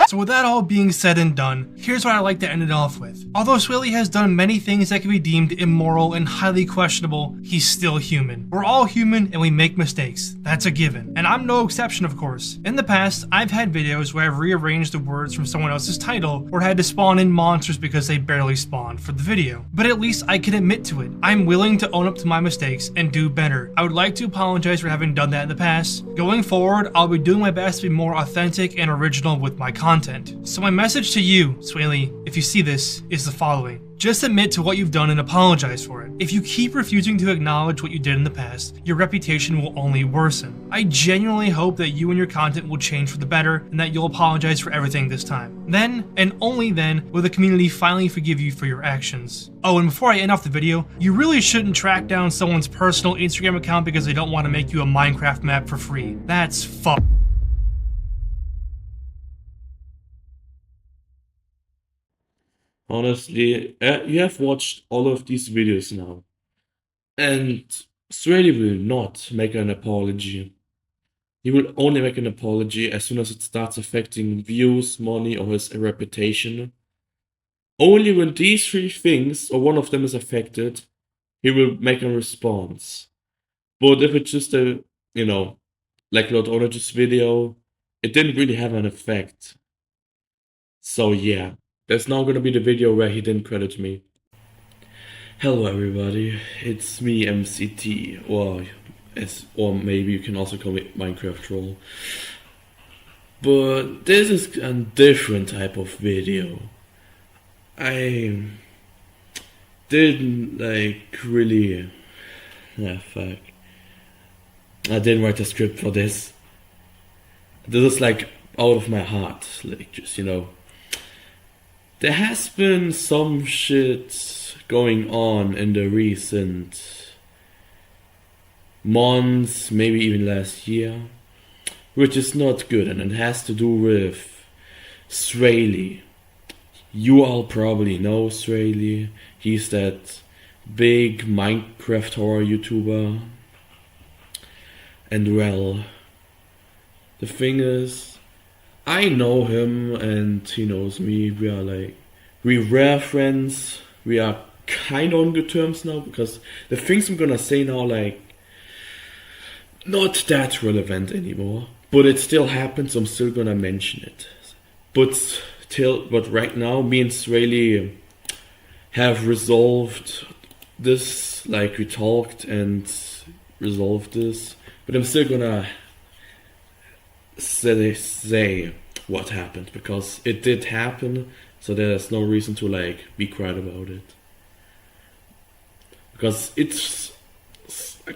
So with that all being said and done, here's what I like to end it off with. Although Swayle has done many things that can be deemed immoral and highly questionable, he's still human. We're all human and we make mistakes. That's a given. And I'm no exception, of course. In the past, I've had videos where I've rearranged the words from someone else's title or had to spawn in monsters because they barely spawned for the video. But at least I can admit to it. I'm willing to own up to my mistakes and do better. I would like to apologize for having done that in the past. Going forward, I'll be doing my best to be more authentic and original with my content. So my message to you, Swayle, if you see this, is the following. Just admit to what you've done and apologize for it. If you keep refusing to acknowledge what you did in the past, your reputation will only worsen. I genuinely hope that you and your content will change for the better and that you'll apologize for everything this time. Then, and only then, will the community finally forgive you for your actions. Oh, and before I end off the video, you really shouldn't track down someone's personal Instagram account because they don't want to make you a Minecraft map for free. That's fucked. Honestly, you have watched all of these videos now, and Swayle will not make an apology. He will only make an apology as soon as it starts affecting views, money, or his reputation. Only when these three things, or one of them is affected, he will make a response. But if it's just a, like Lord Onage's video, it didn't really have an effect. So yeah. There's now gonna be the video where he didn't credit me. Hello everybody, it's me MCT, or maybe you can also call me Minecraft Troll. But this is a different type of video. I didn't really... fuck. I didn't write a script for this. This is out of my heart, just, There has been some shit going on in the recent months, maybe even last year, which is not good, and it has to do with Swayle. You all probably know Swayle. He's that big Minecraft horror YouTuber. And well, the thing is, I know him and he knows me. We rare friends. We are kind of on good terms now because the things I'm gonna say now, not that relevant anymore. But it still happens, so I'm still gonna mention it. But right now, me and Swayle have resolved this, we talked and resolved this. But I'm still gonna say what happened because it did happen, so there's no reason to be quiet about it because it's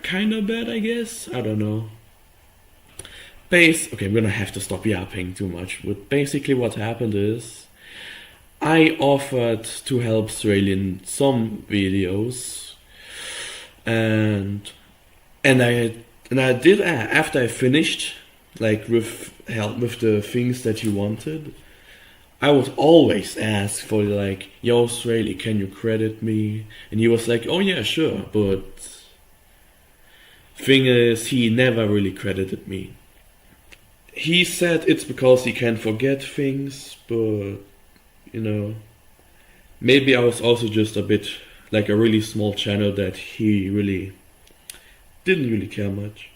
kind of bad, I guess. I don't know. Okay, I'm gonna have to stop yapping too much, but basically what happened is I offered to help Swayle in some videos, and I did after I finished with help with the things that he wanted. I would always ask for yo Swayle, can you credit me? And he was like, oh yeah, sure, but thing is, he never really credited me. He said it's because he can forget things, but maybe I was also just a bit a really small channel that he really didn't really care much.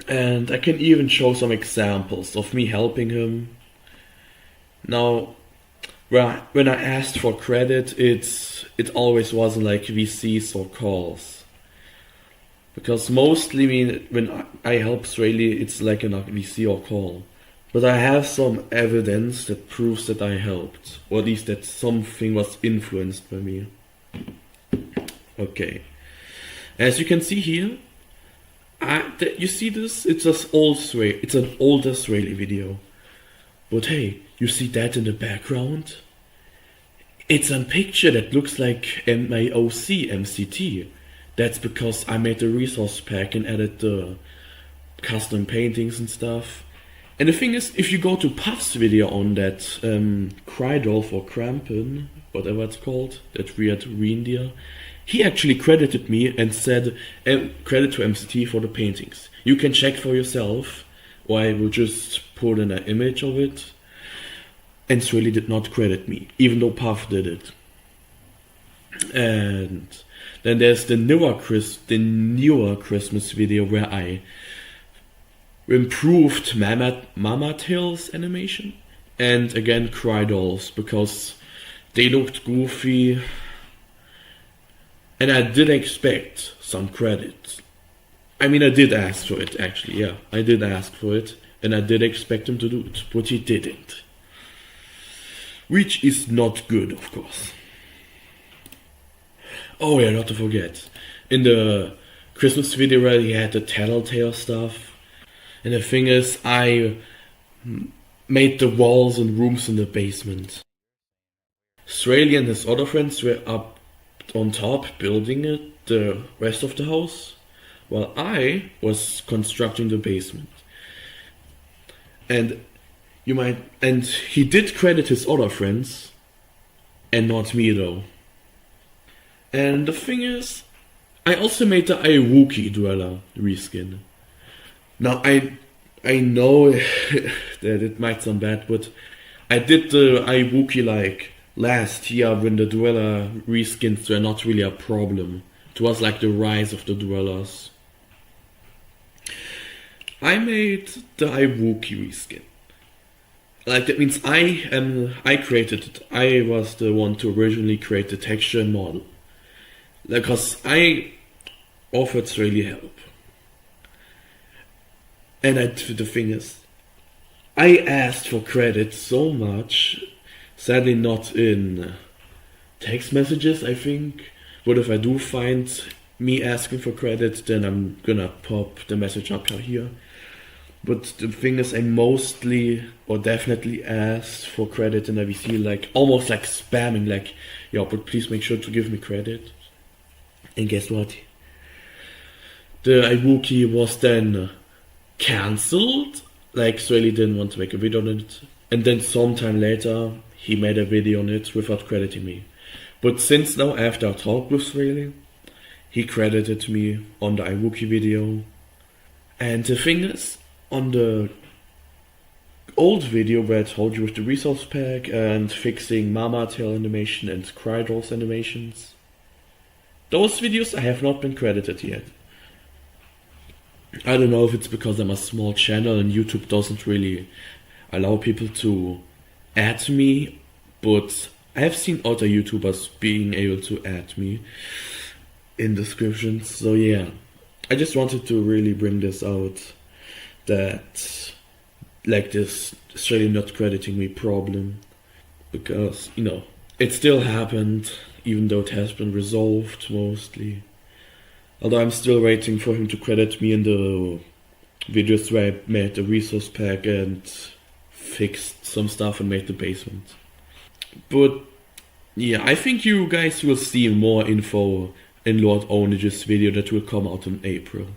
And I can even show some examples of me helping him. Now, when I asked for credit, it always wasn't VCs or calls. Because mostly when I help Swayle, it's a VC or call. But I have some evidence that proves that I helped. Or at least that something was influenced by me. Okay. As you can see here, you see this? It's an older Swayle video. But hey, you see that in the background? It's a picture that looks like my OC MCT. That's because I made the resource pack and added the custom paintings and stuff. And the thing is, if you go to Puff's video on that Krydolf or Krampen, whatever it's called, that weird reindeer, he actually credited me and said, credit to MCT for the paintings. You can check for yourself, or I will just put in an image of it. And Swayle did not credit me, even though Puff did it. And then there's the newer Christmas video where I improved Mama Tails animation and again Cry Dolls because they looked goofy and I did expect some credit. I mean, I did ask for it actually, yeah. I did ask for it and I did expect him to do it, but he didn't. Which is not good, of course. Oh yeah, not to forget. In the Christmas video where he had the Tattletale stuff. And the thing is, I made the walls and rooms in the basement. Swayle and his other friends were up on top building it, the rest of the house, while I was constructing the basement. And he did credit his other friends, and not me though. And the thing is, I also made the Iwuki Dweller reskin. Now I know that it might sound bad, but I did the Iwuki like last year when the Dweller reskins were not really a problem. It was like the rise of the Dwellers. I made the Iwuki reskin. Like that means I created it. I was the one to originally create the texture and model. Because I offered Swayle help. And the thing is, I asked for credit so much, sadly not in text messages, I think. But if I do find me asking for credit, then I'm gonna pop the message up here. But the thing is, I mostly or definitely asked for credit in IVC, like almost like spamming, like, yo, but please make sure to give me credit. And guess what? The Iwuki was then cancelled. Like Swayle didn't want to make a video on it. And then sometime later, he made a video on it without crediting me. But since now, after I talked with Swayle, he credited me on the Iwuki video. And the thing is, on the old video where I told you with the resource pack and fixing Mama Tail animation and Cry Dolls animations, those videos I have not been credited yet. I don't know if it's because I'm a small channel and YouTube doesn't really allow people to add me, but I have seen other YouTubers being able to add me in descriptions, so yeah. I just wanted to really bring this out, that like this Swayle not crediting me problem, because, you know, it still happened, even though it has been resolved mostly. Although I'm still waiting for him to credit me in the videos where I made the resource pack and fixed some stuff and made the basement. But yeah, I think you guys will see more info in Lord Onage's video that will come out in April.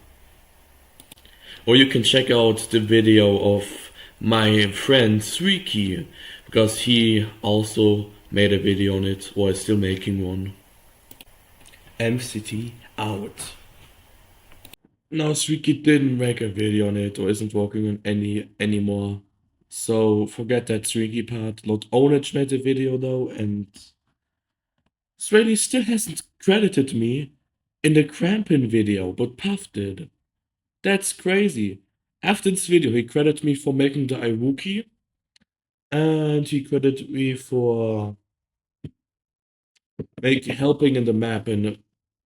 Or you can check out the video of my friend Suiki, because he also made a video on it, or is still making one. MCT out. Now Suiki didn't make a video on it, or isn't working on any anymore. So forget that Suiki part. Lord Onage made a video though, and Swayle still hasn't credited me in the Crampin video, but Puff did. That's crazy. After this video, he credited me for making the Iwuki, and he credited me for helping in the map and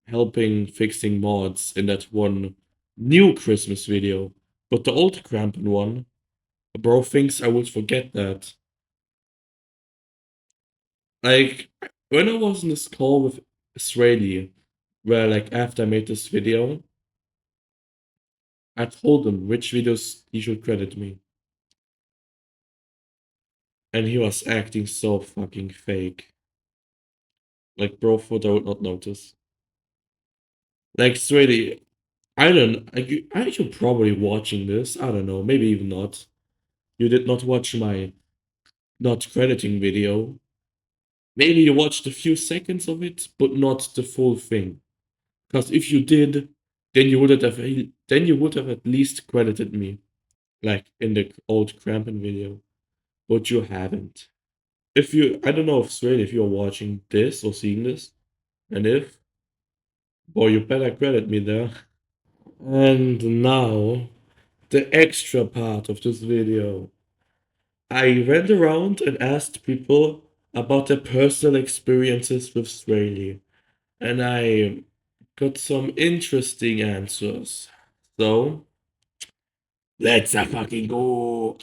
helping fixing mods in that one new Christmas video. But the old Crampin one, bro thinks I would forget that. Like, when I was in this call with Swayle, where like after I made this video, I told him which videos he should credit me. And he was acting so fucking fake. Like, bro thought I would not notice. Like, Swayle, I don't, are you probably watching this? I don't know, maybe even not. you did not watch my not crediting video. Maybe you watched a few seconds of it, but not the full thing. Because if you did, then you would have at least credited me, like in the old Crampon video. But you haven't. I don't know if Swayle, if you're watching this or seeing this, and if, boy, you better credit me there. And now, the extra part of this video. I went around and asked people about their personal experiences with Swayle, and I got some interesting answers. So, let's fucking go.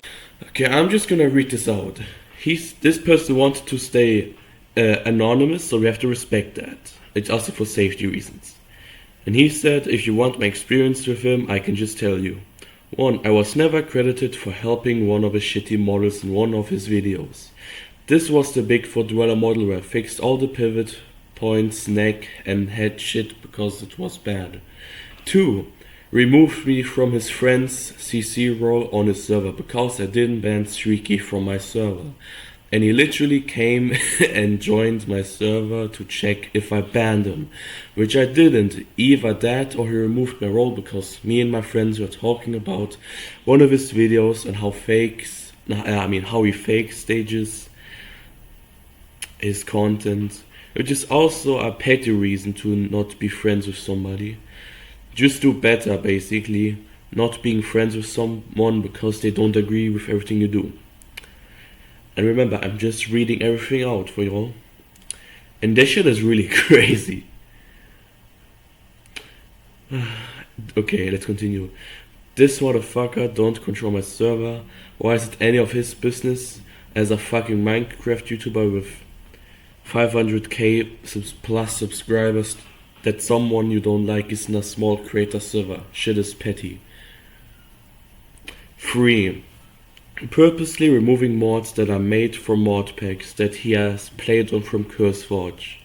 Okay, I'm just gonna read this out. This person wanted to stay anonymous, so we have to respect that. It's also for safety reasons. And he said, if you want my experience with him, I can just tell you. 1. I was never credited for helping one of his shitty models in one of his videos. This was the Bigfoot dweller model where I fixed all the pivot points, neck and head shit because it was bad. 2. Removed me from his friend's CC role on his server because I didn't ban Streaky from my server. And he literally came and joined my server to check if I banned him, which I didn't. Either that or he removed my role because me and my friends were talking about one of his videos and how he fake stages his content, which is also a petty reason to not be friends with somebody. Just do better, basically, not being friends with someone because they don't agree with everything you do. And remember, I'm just reading everything out for y'all. And this shit is really crazy. Okay, let's continue. This motherfucker don't control my server. Why is it any of his business as a fucking Minecraft YouTuber with 500k plus subscribers that someone you don't like is in a small creator server? Shit is petty. 3. Purposely removing mods that are made from mod packs that he has played on from CurseForge.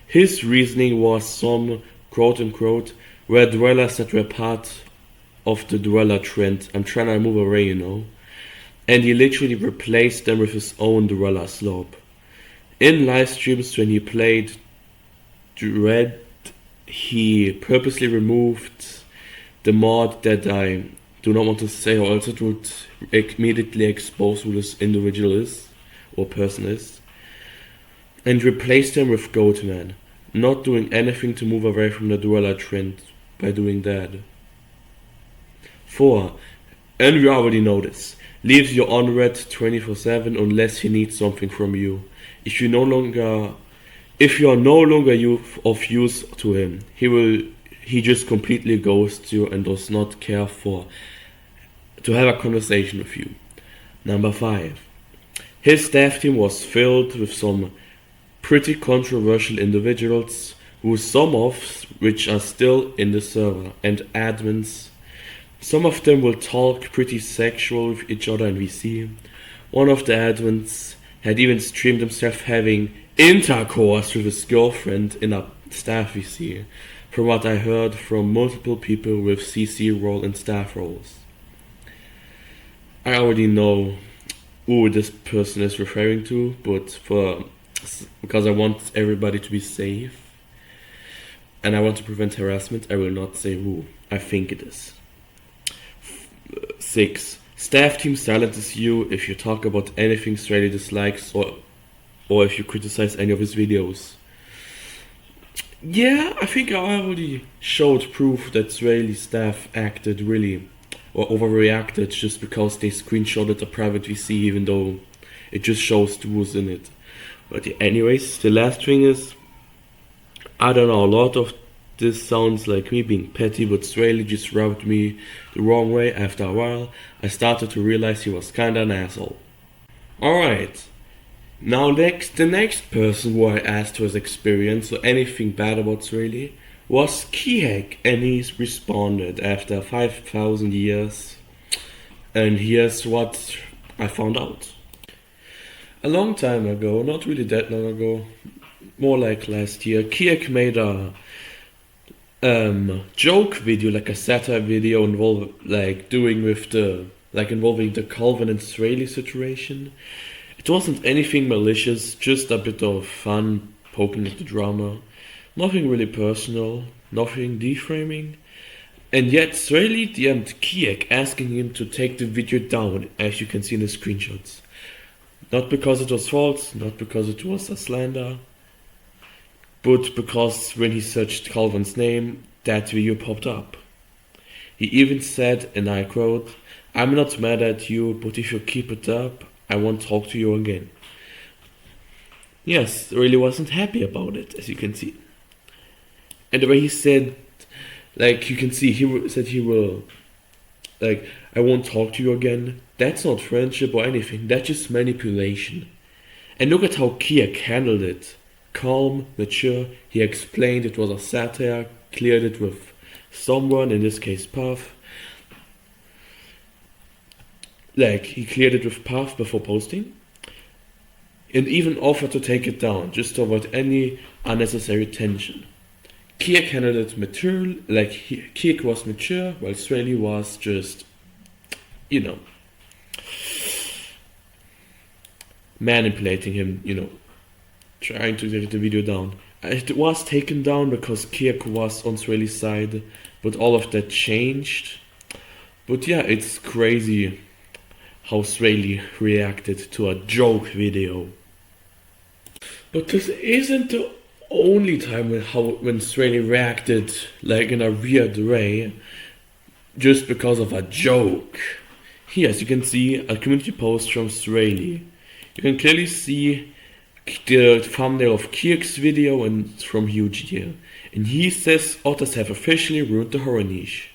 His reasoning was some quote-unquote were dwellers that were part of the dweller trend. I'm trying to move away, you know. And he literally replaced them with his own dweller slope. In live streams when he played Dread, he purposely removed the mod that I do not want to say, or else it would immediately expose who this individual is or person is, and replaced them with Goatman, not doing anything to move away from the dweller trend by doing that. 4. And we already know this, leaves you on red 24/7 unless he needs something from you. If you are no longer of use to him, he just completely ghosts you and does not care to have a conversation with you. Number 5. His staff team was filled with some pretty controversial individuals, some of which are still in the server, and admins. Some of them will talk pretty sexual with each other in VC. One of the admins had even streamed himself having intercourse with his girlfriend in a staff VC, from what I heard from multiple people with CC role and staff roles. I already know who this person is referring to, but because I want everybody to be safe and I want to prevent harassment, I will not say who I think it is. 6. Staff team silences you if you talk about anything Swayle dislikes or if you criticize any of his videos. Yeah, I think I already showed proof that Swayle's staff acted really or overreacted just because they screenshotted a private VC, even though it just shows who was in it. But anyways, the last thing is, I don't know, a lot of this sounds like me being petty, but Swayle just rubbed me the wrong way. After a while, I started to realize he was kinda an asshole. Alright, now the next person who I asked for his experience or anything bad about Swayle was Kihek, and he's responded after 5,000 years, and here's what I found out. A long time ago, not really that long ago, more like last year, Kihek made a joke video, like a satire video involved like doing with the like involving the Calvin and Swayle situation. It wasn't anything malicious, just a bit of fun poking at the drama. Nothing really personal, nothing deframing. And yet Swayle DM'd Kiek asking him to take the video down, as you can see in the screenshots. Not because it was false, not because it was a slander, but because when he searched Calvin's name, that video popped up. He even said, and I quote, "I'm not mad at you, but if you keep it up, I won't talk to you again." Yes, really wasn't happy about it, as you can see. And the way he said, like, you can see, said he will, like, "I won't talk to you again." That's not friendship or anything, that's just manipulation. And look at how Kiek handled it. Calm, mature, he explained it was a satire, cleared it with someone, in this case Puff. Like, he cleared it with Puff before posting. And even offered to take it down, just to avoid any unnecessary tension. Kiek handled it mature, like Kiek was mature, while Swayle was just, you know, manipulating him, you know, trying to get the video down. It was taken down because Kiek was on Swayle's side, but all of that changed. But yeah, it's crazy how Swayle reacted to a joke video. But this isn't the only time when Swayle reacted like in a weird way, just because of a joke. Here, as you can see, a community post from Swayle. You can clearly see the thumbnail of Kiek's video and it's from Huge here. And he says otters have officially ruined the horror niche.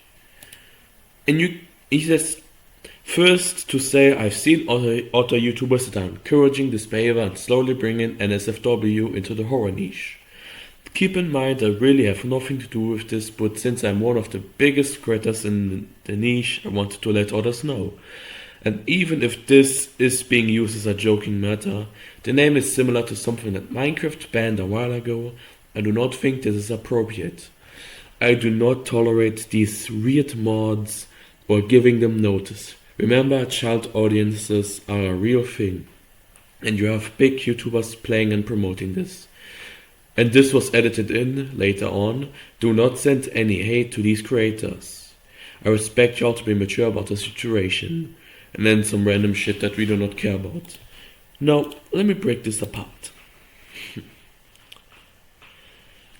And he says, first to say I've seen otter YouTubers that are encouraging this behavior and slowly bringing NSFW into the horror niche. Keep in mind I really have nothing to do with this, but since I'm one of the biggest creators in the niche, I wanted to let others know. And even if this is being used as a joking matter, the name is similar to something that Minecraft banned a while ago. I do not think this is appropriate. I do not tolerate these weird mods or giving them notice. Remember, child audiences are a real thing. And you have big YouTubers playing and promoting this. And this was edited in later on. Do not send any hate to these creators. I respect y'all to be mature about the situation. And then some random shit that we do not care about. Now, let me break this apart.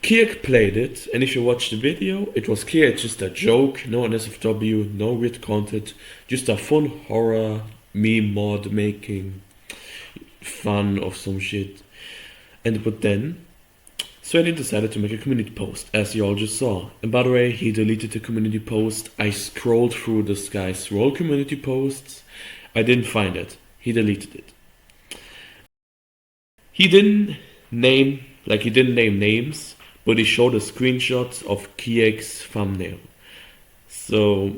Kiek played it, and if you watch the video, it was clear it's just a joke, no NSFW, no weird content, just a fun horror meme mod making fun of some shit. But then, Swayle decided to make a community post, as you all just saw. And by the way, he deleted the community post. I scrolled through this guy's roll community posts. I didn't find it. He deleted it. He didn't name names, but he showed the screenshots of Kiek's thumbnail. So,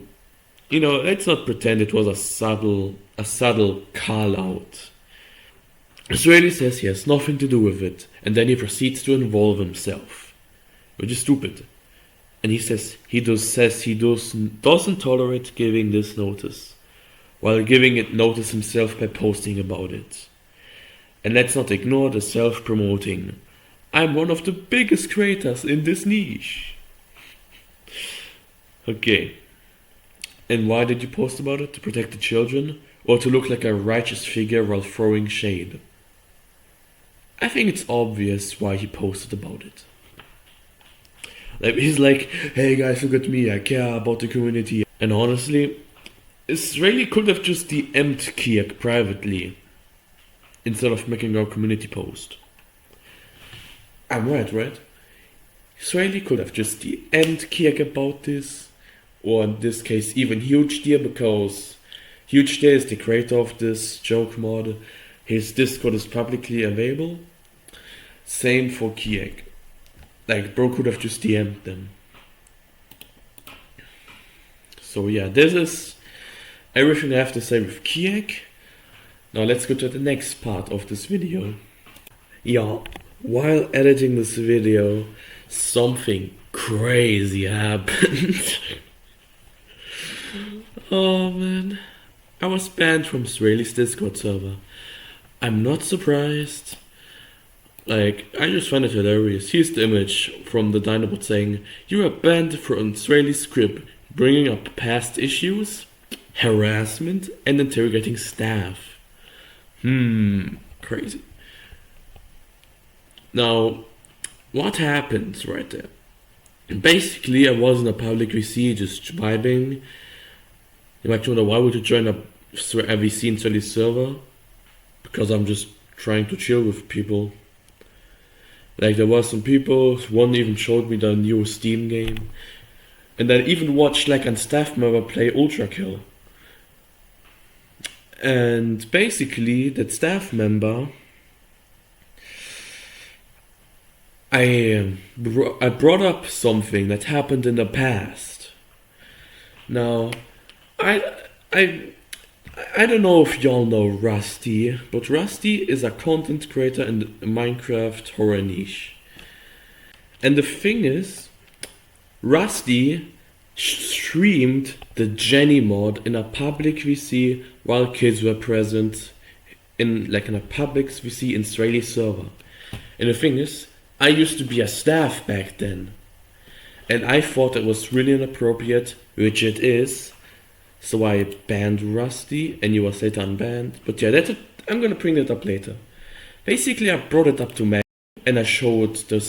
you know, let's not pretend it was a subtle call out. Swayle says he has nothing to do with it, and then he proceeds to involve himself, which is stupid. And he says he doesn't tolerate giving this notice, while giving it notice himself by posting about it. And let's not ignore the self-promoting. I'm one of the biggest creators in this niche. Okay. And why did you post about it? To protect the children? Or to look like a righteous figure while throwing shade? I think it's obvious why he posted about it. Like, he's like, hey guys, look at me, I care about the community. And honestly, Swayle could have just DM'd Kiek privately instead of making a community post. I'm right? Swayle could have just DM'd Kiek about this, or in this case even Huge Deer, because Huge Deer is the creator of this joke mod. His Discord is publicly available. Same for Kiek. Like, bro could have just DM'd them. So yeah, this is everything I have to say with Kiek. Now let's go to the next part of this video. Yeah, while editing this video, something crazy happened. Oh man. I was banned from Swayle's Discord server. I'm not surprised. Like, I just find it hilarious. Here's the image from the Dinobot saying, "You are banned from Swayle's script, bringing up past issues, harassment, and interrogating staff." Crazy. Now, what happened right there? Basically, I was in a public VC just vibing. You might wonder, why would you join a VC in Swayle's server? Because I'm just trying to chill with people. Like, there were some people, one even showed me the new Steam game. And I even watched like a staff member play Ultra Kill. And basically, that staff member, I brought up something that happened in the past. Now, I don't know if y'all know Rusty, but Rusty is a content creator in the Minecraft horror niche. And the thing is, Rusty streamed the Jenny mod in a public VC while kids were present in a public VC in Swayle's server. And the thing is, I used to be a staff back then. And I thought it was really inappropriate, which it is. So I banned Rusty, and he was later unbanned. But yeah, I'm gonna bring that up later. Basically, I brought it up to Meg, and I showed the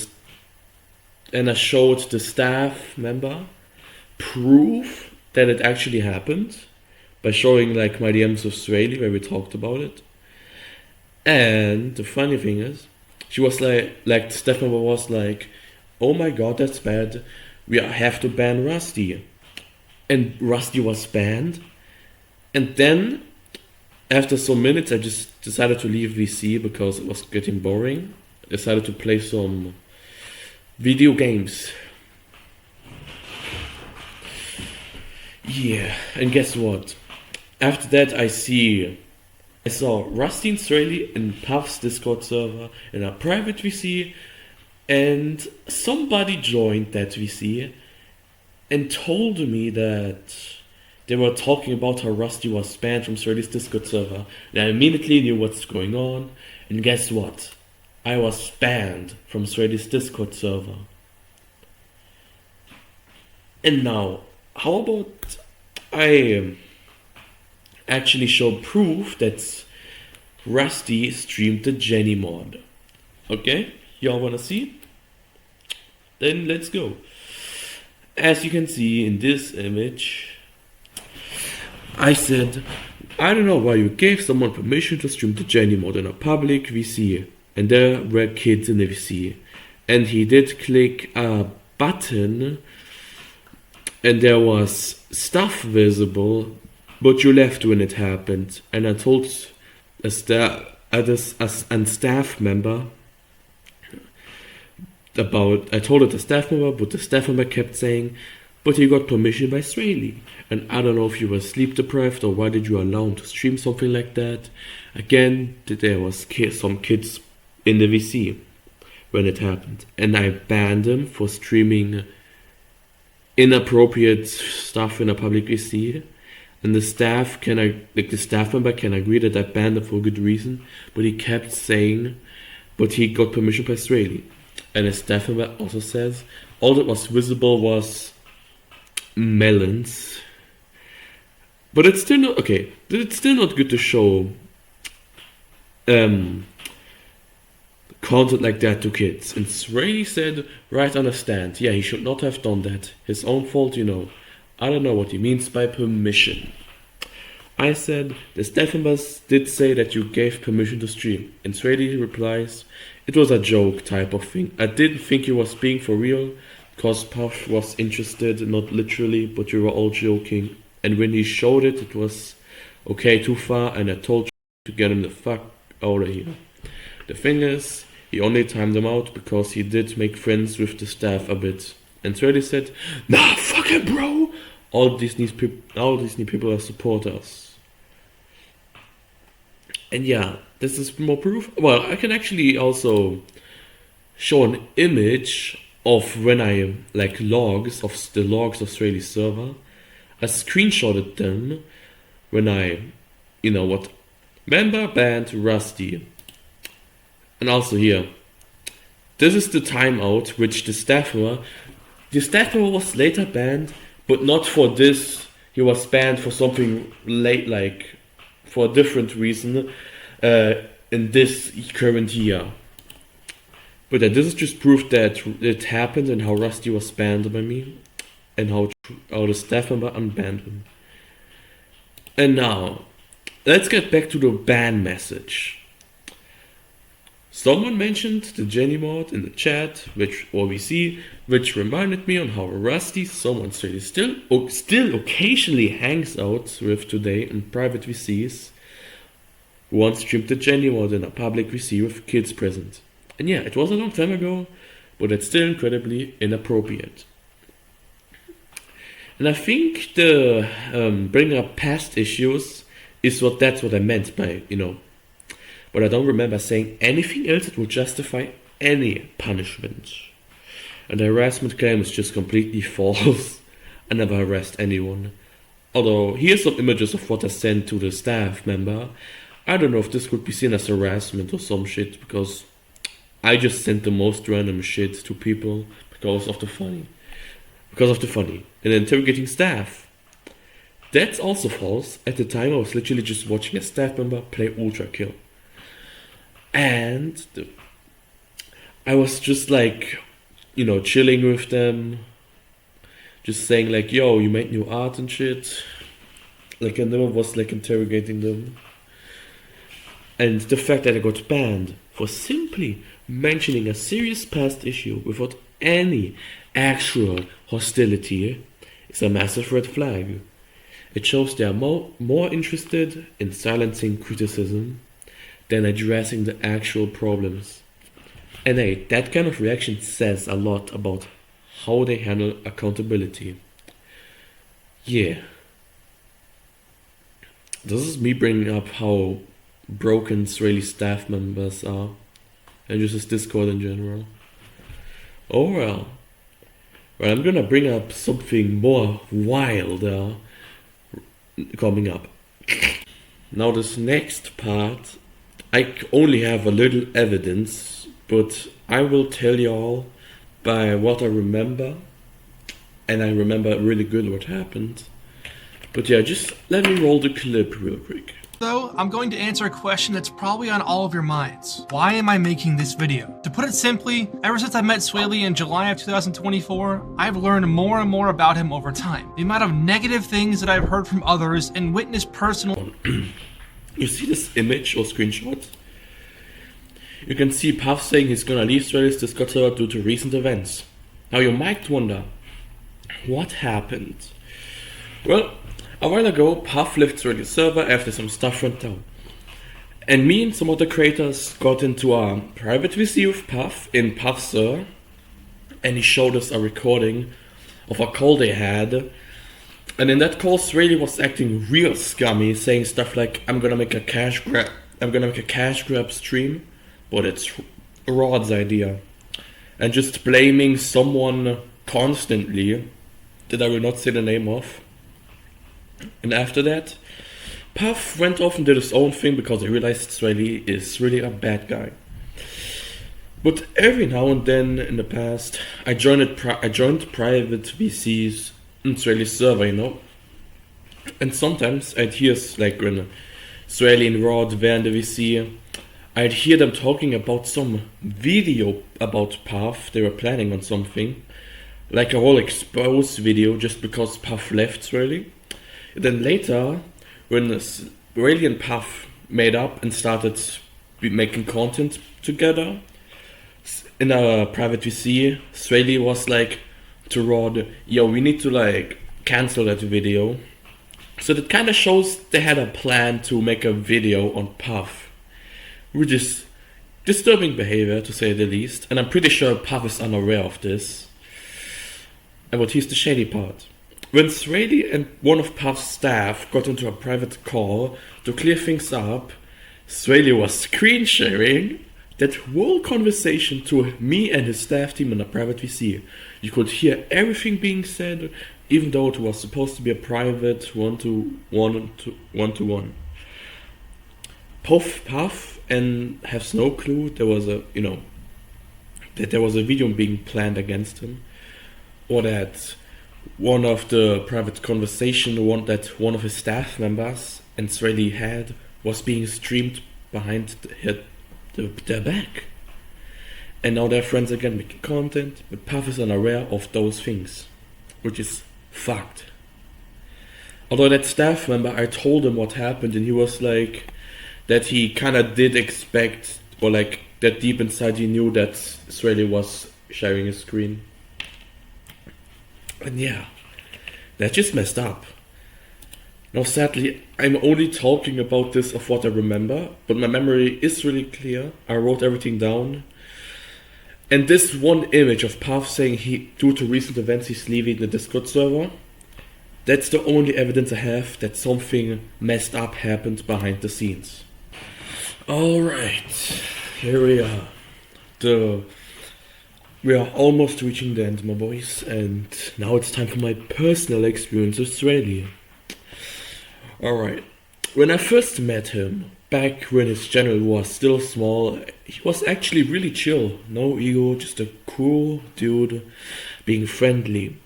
staff member proof that it actually happened by showing like my DMs of Swayle where we talked about it. And the funny thing is, she was like the staff member was like, "Oh my god, that's bad. We have to ban Rusty." And Rusty was banned. And then, after some minutes, I just decided to leave VC because it was getting boring. I decided to play some video games. Yeah, and guess what? After that, I saw Rusty and Swayle in Puff's Discord server in a private VC, and somebody joined that VC and told me that they were talking about how Rusty was banned from Swayle's Discord server. And I immediately knew what's going on. And guess what? I was banned from Swayle's Discord server. And now, how about I actually show proof that Rusty streamed the Jenny mod? Okay? Y'all wanna see? Then let's go. As you can see in this image, I said, "I don't know why you gave someone permission to stream the Jenny mod in a public VC." And there were kids in the VC. And he did click a button and there was stuff visible, but you left when it happened. And I told a staff member I told it to the staff member, but the staff member kept saying, "But he got permission by Swayle." And I don't know if you were sleep deprived or why did you allow him to stream something like that. Again, there was some kids in the VC when it happened. And I banned him for streaming inappropriate stuff in a public VC. And the staff member can agree that I banned him for good reason. But he kept saying, "But he got permission by Swayle." And the staff member also says all that was visible was melons. But it's still not okay. It's still not good to show content like that to kids. And Swayle said, "Right, understand. Yeah, he should not have done that. His own fault, you know. I don't know what he means by permission." I said, "The staff members did say that you gave permission to stream." And Swayle replies, "It was a joke type of thing. I didn't think he was being for real, because Puff was interested, not literally, but you were all joking. And when he showed it, it was okay too far, and I told you to get him the fuck out of here." The thing is, he only timed him out because he did make friends with the staff a bit. And Swayle said, "Nah, fuck him, bro. All these new people are supporters." And yeah, this is more proof. Well, I can actually also show an image of when I logs of Swayle's server. I screenshotted them when I you know what? Member banned Rusty. And also here, this is the timeout which the staff member was later banned, but not for this. He was banned for something late, like for a different reason in this current year. But this is just proof that it happened and how Rusty was banned by me, and how the staff member unbanned him. And now, let's get back to the ban message. Someone mentioned the Jenny mod in the chat, which reminded me on how Rusty, someone still occasionally hangs out with today in private VCs, once streamed the Jenny mod in a public VC with kids present. And yeah, it was a long time ago, but it's still incredibly inappropriate. And I think the bringing up past issues is that's what I meant by, but I don't remember saying anything else that would justify any punishment. And the harassment claim is just completely false. I never harassed anyone. Although, here's some images of what I sent to the staff member. I don't know if this could be seen as harassment or some shit, because I just sent the most random shit to people because of the funny. And interrogating staff. That's also false. At the time I was literally just watching a staff member play Ultra Kill. And I was just like, chilling with them. Just saying like, yo, you made new art and shit. Like I never was like interrogating them. And the fact that I got banned for simply mentioning a serious past issue without any actual hostility is a massive red flag. It shows they are more interested in silencing criticism than addressing the actual problems. And hey, that kind of reaction says a lot about how they handle accountability. Yeah. This is me bringing up how broken Swayle staff members are, and just his Discord in general. Oh well. Well, I'm gonna bring up something more wilder coming up. Now this next part, I only have a little evidence, but I will tell y'all by what I remember, and I remember really good what happened. But yeah, just let me roll the clip real quick. Though, I'm going to answer a question that's probably on all of your minds. Why am I making this video? To put it simply, ever since I met Swayle in July of 2024, I've learned more and more about him over time. The amount of negative things that I've heard from others and witnessed personal... You see this image or screenshot? You can see Puff saying he's gonna leave Swayle's Discord server due to recent events. Now you might wonder, what happened? Well, a while ago, Puff left Swayle's server after some stuff went down. And me and some other creators got into a private VC with Puff in Puff's server, and he showed us a recording of a call they had. And in that call, Swayle was acting real scummy, saying stuff like, I'm gonna make a cash grab stream, but it's Rod's idea. And just blaming someone constantly that I will not say the name of. And after that, Puff went off and did his own thing because he realized Swayle is really a bad guy. But every now and then in the past, I joined private VCs in Swayle's server, And sometimes I'd hear, like when Swayle and Rod were in the VC, I'd hear them talking about some video about Puff. They were planning on something, like a whole expose video just because Puff left Swayle. Then later, when Swayle and Puff made up and started making content together in a private VC, Swayle was like to Rod, yo, we need to like cancel that video. So that kind of shows they had a plan to make a video on Puff, which is disturbing behavior to say the least. And I'm pretty sure Puff is unaware of this. And what here's the shady part. When Swayle and one of Puff's staff got into a private call to clear things up, Swayle was screen sharing that whole conversation to me and his staff team in a private VC. You could hear everything being said, even though it was supposed to be a private one-to-one. Puff and has no clue there was a, that there was a video being planned against him, or that one of the private conversation that one of his staff members and Swayle had was being streamed behind their back. And now they're friends again making content, but Puff is unaware of those things, which is fucked. Although that staff member, I told him what happened, and he was like, that he kinda did expect, or like, that deep inside he knew that Swayle was sharing his screen. And yeah, that's just messed up. Now sadly, I'm only talking about this of what I remember, but my memory is really clear. I wrote everything down. And this one image of Puff saying due to recent events he's leaving the Discord server, that's the only evidence I have that something messed up happened behind the scenes. Alright, here we are. We are almost reaching the end, my boys, and now it's time for my personal experience with Swayle. Alright, when I first met him, back when his channel was still small, he was actually really chill. No ego, just a cool dude being friendly.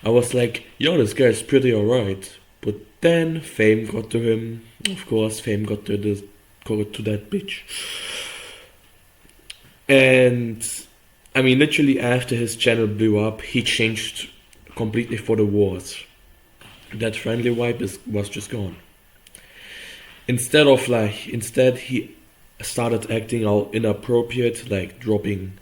I was like, yo, this guy's pretty alright. But then fame got to him. Of course, fame got to that bitch. And I mean, literally after his channel blew up, he changed completely for the worse. That friendly vibe was just gone. Instead he started acting all inappropriate, like dropping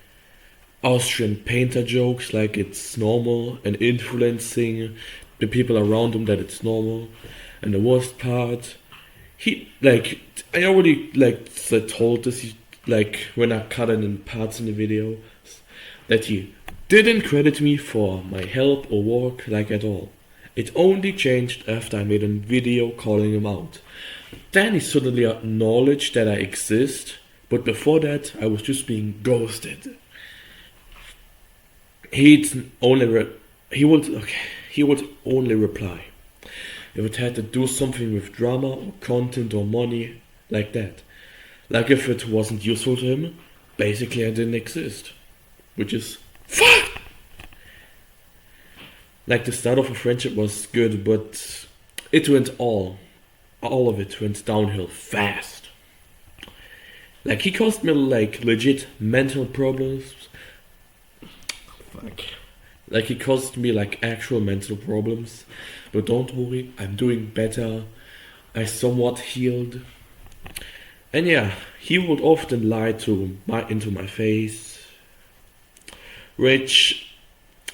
Austrian painter jokes like it's normal and influencing the people around him that it's normal. And the worst part, I already told this, when I cut it in parts in the video, that he didn't credit me for my help or work at all. It only changed after I made a video calling him out. Then he suddenly acknowledged that I exist, but before that I was just being ghosted. He would only reply if it had to do something with drama or content or money like that. Like if it wasn't useful to him, basically I didn't exist. Which is fuck! Like the start of a friendship was good, but it went all of it went downhill fast. Like he caused me legit mental problems. Fuck. Like he caused me actual mental problems. But don't worry, I'm doing better. I somewhat healed. And yeah, he would often lie into my face, which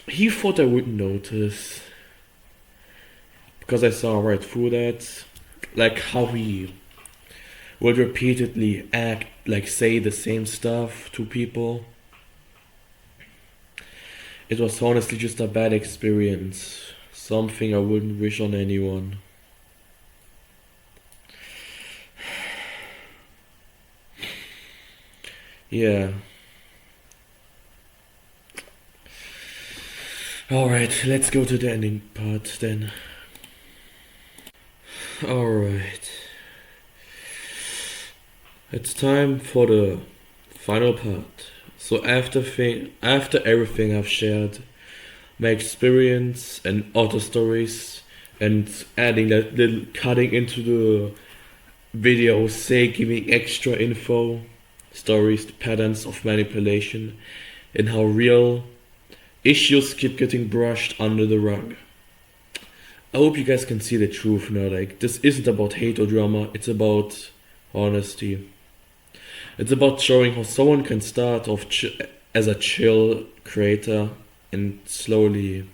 he thought I wouldn't notice, because I saw right through that. Like how he would repeatedly say the same stuff to people. It was honestly just a bad experience, something I wouldn't wish on anyone. Yeah. Alright, let's go to the ending part then. Alright. It's time for the final part. So after everything I've shared, my experience and other stories, and adding that little cutting into the video, giving extra info, stories, patterns of manipulation, and how real issues keep getting brushed under the rug. I hope you guys can see the truth now. This isn't about hate or drama, it's about honesty. It's about showing how someone can start off as a chill creator and slowly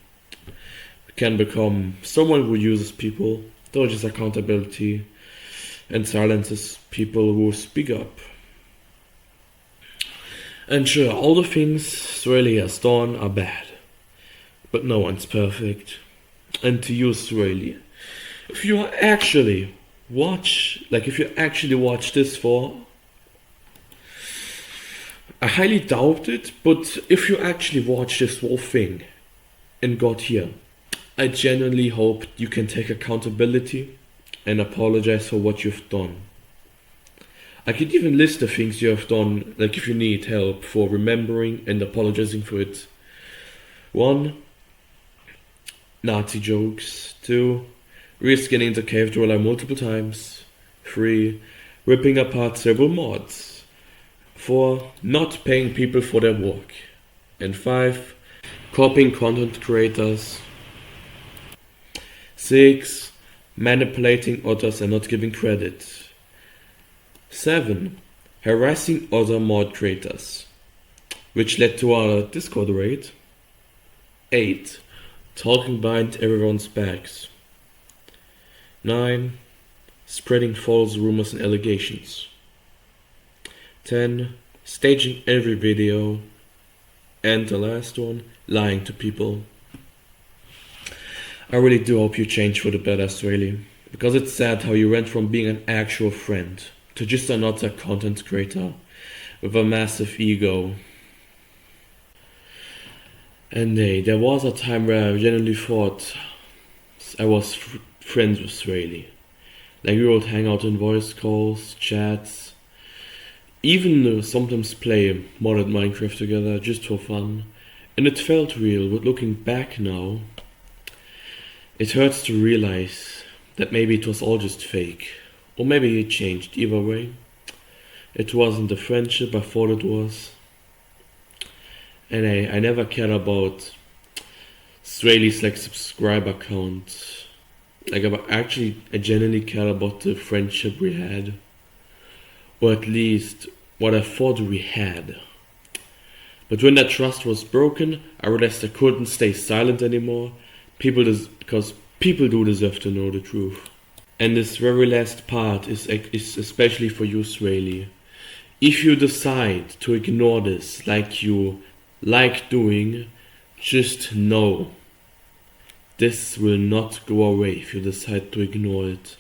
can become someone who uses people, dodges accountability, and silences people who speak up. And sure, all the things Swayle has done are bad, but no one's perfect. And to you, Swayle, if you actually watch this for, I highly doubt it, but if you actually watch this whole thing and got here, I genuinely hope you can take accountability and apologize for what you've done. I could even list the things you have done, like if you need help for remembering and apologizing for it. 1. Nazi jokes. 2. Reskinning the cave dweller multiple times. 3. Ripping apart several mods. 4. Not paying people for their work. And 5. Copying content creators. 6. Manipulating others and not giving credit. 7. Harassing other mod creators, which led to our Discord raid. 8. Talking behind everyone's backs. 9. Spreading false rumors and allegations. 10. Staging every video. And the last one, lying to people. I really do hope you change for the better, Swayle, because it's sad how you went from being an actual friend to just another content creator with a massive ego. And hey, there was a time where I genuinely thought I was friends with Swayle. Like we would hang out in voice calls, chats, even sometimes play modded Minecraft together just for fun. And it felt real, but looking back now, it hurts to realize that maybe it was all just fake. Or maybe it changed. Either way, it wasn't the friendship I thought it was. And I never cared about Swayle's like subscriber count. Like I genuinely cared about the friendship we had. Or at least what I thought we had. But when that trust was broken, I realized I couldn't stay silent anymore. Because people do deserve to know the truth. And this very last part is especially for you, Swayle. If you decide to ignore this like you like doing, just know this will not go away if you decide to ignore it.